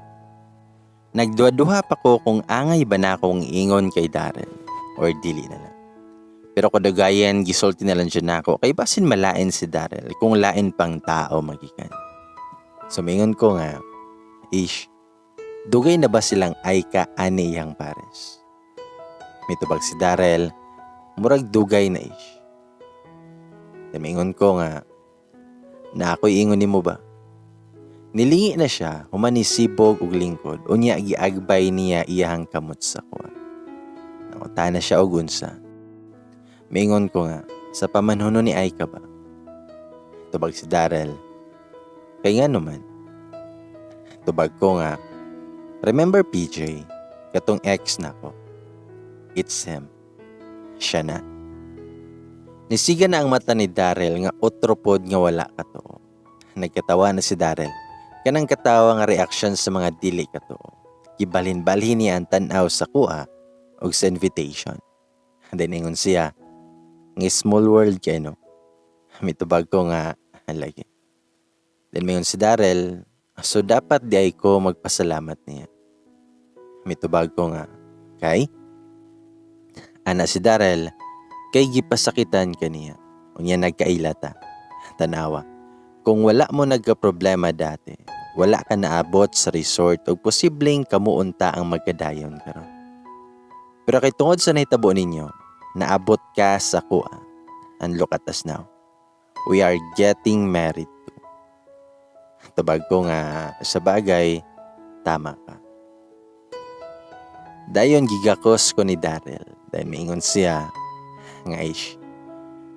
Nagduha-duha pa ko kung angay ba na akong ingon kay Daryl or dili na lang. Pero kadagayan gisulti na lang dyan nako kay basin malain si Daryl kung lain pang tao magikan. Sumingon ko nga, ish, dugay na ba silang Aika ani yang pares? Mitubag si Daryl, murag dugay na ish. Sumingon ko nga, na ako'y ingon ni mo ba? Nilingi na siya, humanisibog ug lingkod, unya giagbay niya iyahang kamot sa kuha. Nanguta na siya og unsa. Mingon ko nga, sa pamanhuno ni Aika ba? Tubag si Daryl, kay nga naman. Tubag ko nga, remember PJ, katong ex na ko. It's him. Siya na. Nisiga na ang mata ni Daryl nga otropod nga wala katoo. Nagkatawa na si Daryl. Kanang katawa nga reaksyon sa mga dili katoo. Gibalhin-balhin niya ang tanaw sa kuha o sa invitation. Then ingon siya, ng small world kay no. Mitubag ko nga lagi. Then mingon si Daryl, so dapat di ay ko magpasalamat niya. Mitubag ko nga, kay? Ana si Daryl, kay gipasakitan kaniya. Unya nagkailata. Tanawa. Kung wala mo nagka-problema dati, wala ka naabot sa resort o posibleng kamuunta ang magkadayon karon. Pero kay tungod sa nahitabo ninyo, naabot ka sa kuha. And look at us now. We are getting married too. Tabag ko nga, sa bagay, tama ka. Dayon gigakos ko ni Daryl. Dahil maingon siya, nga ish.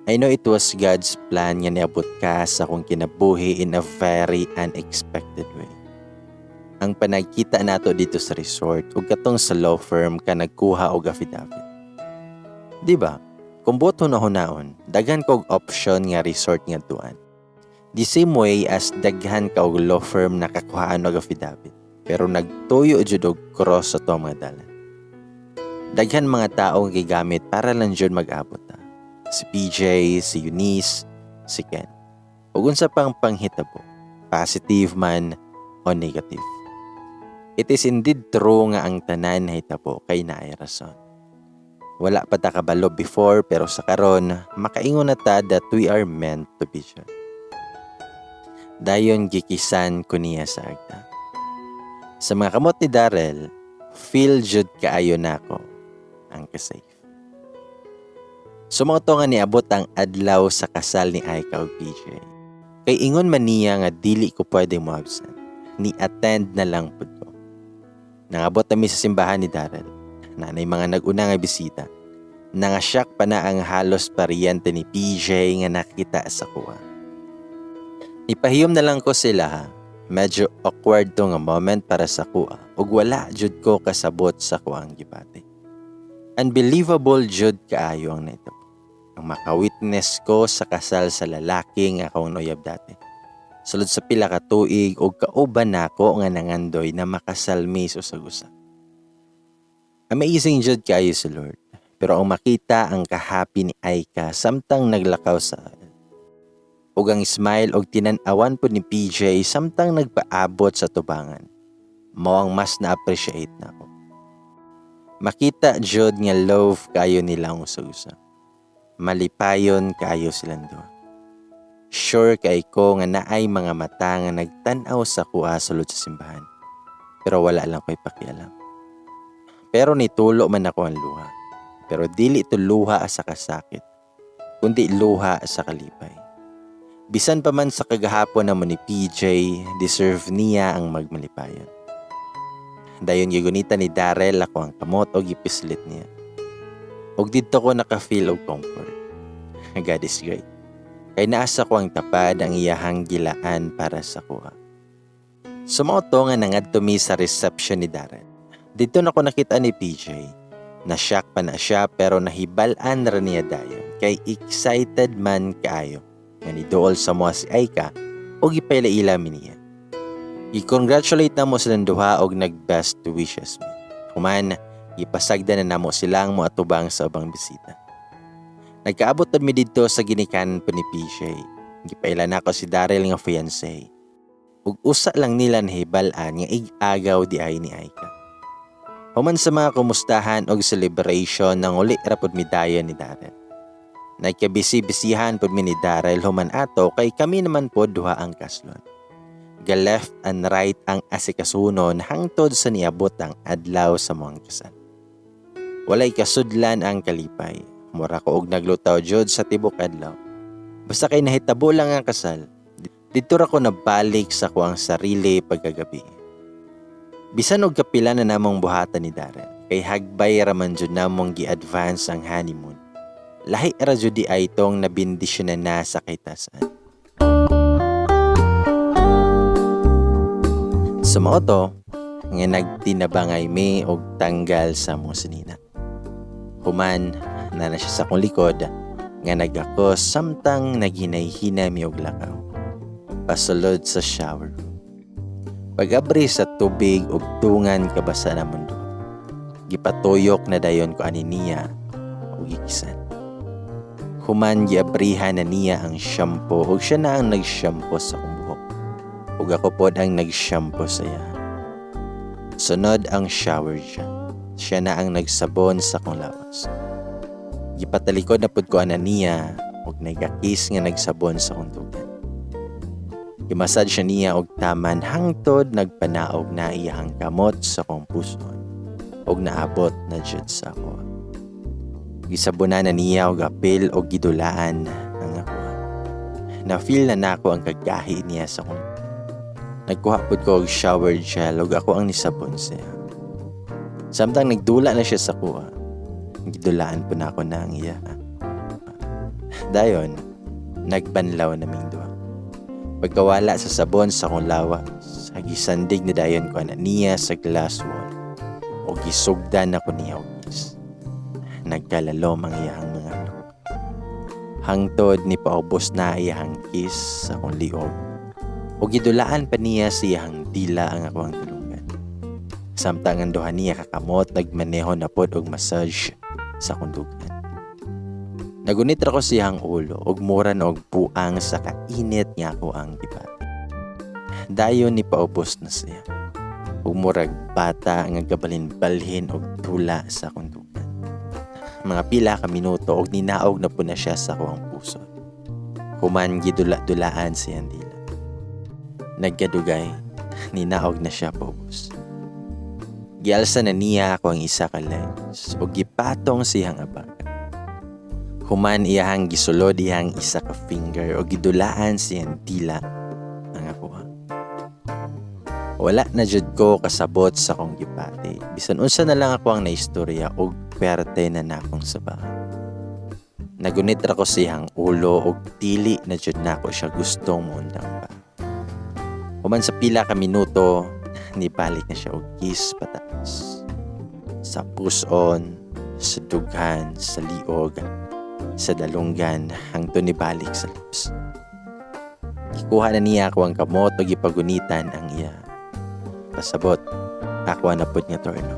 I know it was God's plan nga niabot ka sa akong kinabuhi in a very unexpected way. Ang panagkita nato dito sa resort ug katong sa law firm ka nagkuha og affidavit. Di ba? Kung boto na hunaon, daghan kog option nga resort nga tuan. The same way as daghan ka og law firm nakakuhaan og affidavit. Pero nagtuyo jud og cross sa to mga dalan. Daghan mga tao nga gigamit para lang jud mag-abot ta. Si PJ, si Eunice, si Ken. Ug unsa pang panghitabo, positive man o negative. It is indeed true nga ang tanan hitabo kay naay rason. Wala pa ta kabalo before pero sa karon makaingon na ta that we are meant to be jud. Dayon gikisan ko niya sa agta. Sa mga kamot ni Daryl, feel jud kaayo nako ang kasafe. Sumoto nga niabot ang adlaw sa kasal ni Aika ug PJ. Kay ingon man niya nga dili ko pwede mo absent. Ni attend na lang pud ko. Nangabot kami sa simbahan ni Daryl. nanay mga nag-una nga bisita. Nangasyak pa na ang halos paryente ni PJ nga nakita sa kuha. Ipahiyom na lang ko sila ha. Medyo awkward to nga moment para sa kuha ug wala jud ko kasabot sa kuang gibati. Unbelievable jud kaayo ang nito. Ang makawitness ko sa kasal sa lalaki nga akong noyab dati. Sulod sa pila ka tuig ug kauban nako nga nangandoy na makasal mi sa gusa. Amazing jud kaayo si Lord. Pero ang makita ang kahapi ni Aika samtang naglakaw sa ug ang smile og tinan-awan po ni PJ samtang nagpaabot sa tubangan. Mao ang mas na-appreciate nako. Makita jud nga love kayo nila ang usa-usa. Malipayon kayo silang duha. Sure kay ko nga naay mga mata nga nagtan-aw sa kuha sulod sa simbahan. Pero wala lang ko'y pakialam. Pero nitulo man ako ang luha. Pero dili ito luha sa kasakit, kundi luha sa kalipay. Bisan pa man sa kagahapon naman ni PJ, deserve niya ang magmalipayon. Dayon gigunita ni Darrell ako ang kamot o gipislit niya. Og dito ko naka-feel og comfort. God is great. Kay naasa ko ang tapad ang iyahang gilaan para sa kuha. Sumoto nga nangadto mi sa reception ni Darrell. Dito na ko nakita ni PJ. Nashock pa na siya pero nahibalan ra niya dayon. Kay excited man kaayo. Nga niduol sa mga si Aika o gipailaila mi niya. I-congratulate na mo silang duha og nag-best wishes me. Human, ipasagda na namo silang mo atubang sa ubang bisita. Nagkaabot mi dito sa ginikanan po ni PJ. Gipaila na ako si Darrell nga fiancé. Ug usa lang nila nahibalan nga ig-agaw di ay ni Aika. Human sa mga kumustahan og celebration nang uli rapod mi dayon ni Darrell. Nagkabisi-bisihan pod mi ni Darrell human ato kay kami naman pod duha ang kaslon. Ga-left and right ang asikasunon hangtod sa niabot ang adlaw sa mga kasal. Walay kasudlan ang kalipay. Mura ko og naglutaw jud sa tibok adlaw. Basta kay nahitabo lang ang kasal. Dito ra ko nabalik sa kuang sarili pagkagabi. Bisan og kapila na namong buhatan ni Darrell, kay hagbay ra man jud namong gi-advance ang honeymoon. Lahi ra jud di ay tong nabindisyon na sa kaitasan. Sumoto nga nagtinabangay mi og tanggal sa musinina. Human na siya sa kong likod nga nagakos samtang naghinay-hinay mi og lakaw. Pasulod sa shower room. Pag-abri sa tubig ug tungan kabasa na mundo. Gipatuyok na dayon ko ani niya ug gikisan. Human giabrihan na niya ang shampoo ug siya na ang nag-shampoo sa kong buhok. Ug ako pod ang nag-shampoo sa iya. Sunod ang shower gel. Siya na ang nagsabon sa kong lawas. Gipatalikod na pod ko ana niya ug nagakis nga nagsabon sa kong tugan. Gimasad siya niya og taman hangtod nagpanaog na iyang kamot sa kong puson ug naabot na jud sa ako. Gisabunan na niya og apil og gidulaan ang ako. Na-feel na nako ang kagahi niya sa kong. Nagkuha pod ko og shower gel ug ako ang nisabon siya. Samtang nagdula na siya sa kuha, gidulaan po na ako na ang iya. Dayon, nagbanlaw naming duha. Pagkawala sa sabon sa kong lawas, gisandig ni dayon ko na niya sa glass wall o gisugdan ako niya og kiss. Nagkalalom ang iyang mga look. Hangtod ni paubos na iyang kiss sa kong liog o gidulaan pa niya sa iyang dila ang akong tulungan. Samtang ang duha niya kakamot, nagmaneho na pod og massage sa kundugan. Nagunit ra ko siyang ulo ug mura na og buang sa kainit nga ako ang dibati. Dayon ni paubos na siya. Ug murag bata nga gabalin-balhin og tula sa kundugan. Mga pila ka minuto og ninaog na po na siya sa kuang puso. Human gidula-dulaan siyang dila. Nagkadugay, ninaog na siya paubos. Gialsa na niya ako ang isa ka legs ug gipatong siyang abaga. Human iyahang gisulod iyang isa ka finger o gidulaan siyang dila ang ako. Wala na jud ko kasabot sa kong gipati. Bisan unsa na lang ako ang naistorya og perte na nakong sabaha. Nagunit ra ko siyang ulo og dili na jud nako siya gustong muundang pa. Human sa pila ka minuto, nibalik na siya og kiss pataas. Sa puson, sa dughan, sa liog, sa dalunggan, hangtod nibalik sa lips. Gikuha na niya ako ang kamot o gipagunitan ang iya. Pasabot, ako na pud nga torno.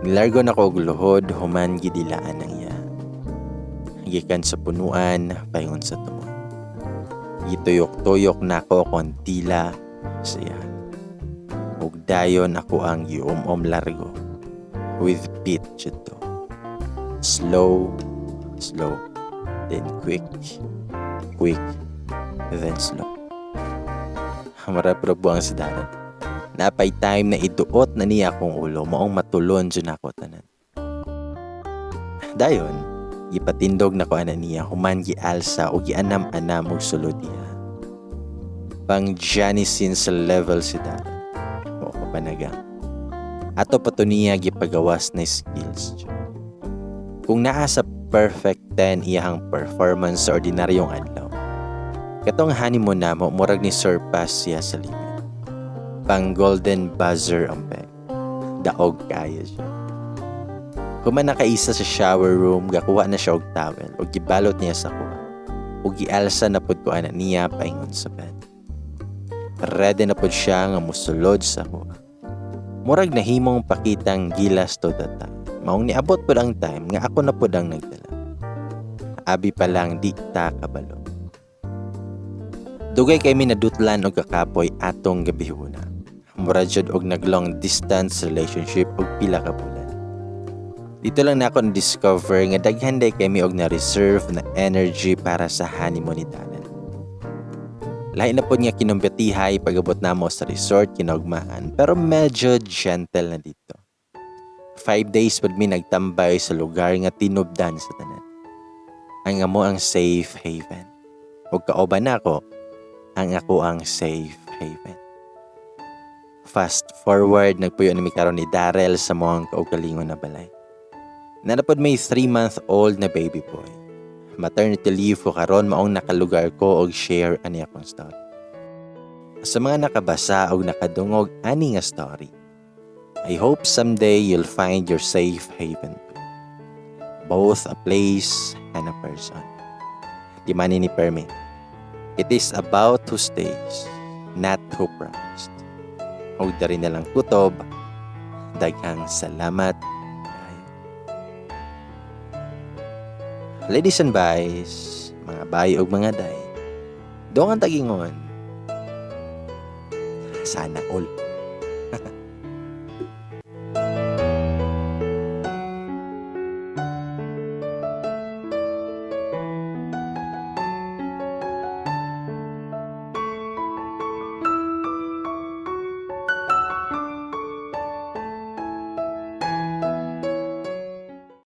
Nilargo na ko og luhod, human gidilaan ang iya. Gikan sa punuan, paingon sa tumoy. Gituyok-tuyok na ko kon tila sa iya. Ug dayon ako ang giumom largo. With beat jud to. Slow, slow, then quick, quick, then slow. Marapro buang sa darat. Napay time na iduot na niya akong ulo, maong matulon dyan ako tanan. Dayon, ipatindog na ko ana niya, human gialsa o gianam-anam og sulod niya. Pang Janisin sa level si darat. O kapanagang. Ato pa to niya gipagawas na skills. Kung naa sa perfect 10 iyahang performance sa ordinaryong adlaw, katong honeymoon na mo, murag ni surpass siya sa limit. Pang golden buzzer ang peg. Daog kaya siya. Human nakaisa sa shower room, gakuha na siya og towel o gibalot niya sa kuha. O gialsa na pud ko ana niya paingon sa bed. Ready na pud siya nga musulod sa kuha. Murag nahimong pakitang gilas to the time. Maong niabot pud ang time nga ako na pud ang nagdala. Abi pa lang di ta kabalo. Dugay kay mi nadutlan og kakapoy atong gabihuna. Mura jud og nag-long distance relationship og pila ka bulan. Dito lang na ako na-discover nga daghan day kay mi og na-reserve na energy para sa honeymoon ni Darren. Lain na po niya kinumpetihay pag-abot na mo sa resort kinugmahan, pero medyo gentle na dito. 5 days pud mi nagtambay sa lugar nga tinubdan sa tanan. Ang amo ang safe haven. Ug kauban nako, ang ako ang safe haven. Fast forward, nagpuyo na mi karon ni Darrell sa mga kaugalingon na balay. Nanapod may 3-month-old na baby boy. Maternity leave ko karon maong nakalugar ko og share ani akong story. Sa mga nakabasa og nakadungog ani nga story, I hope someday you'll find your safe haven too. Both a place and a person. Di man ni permit. It is about who stays, not who promised. O dari na lang kutob, daghang salamat. Ladies and boys, mga bay o mga day, doon ang tagingon. Sana all.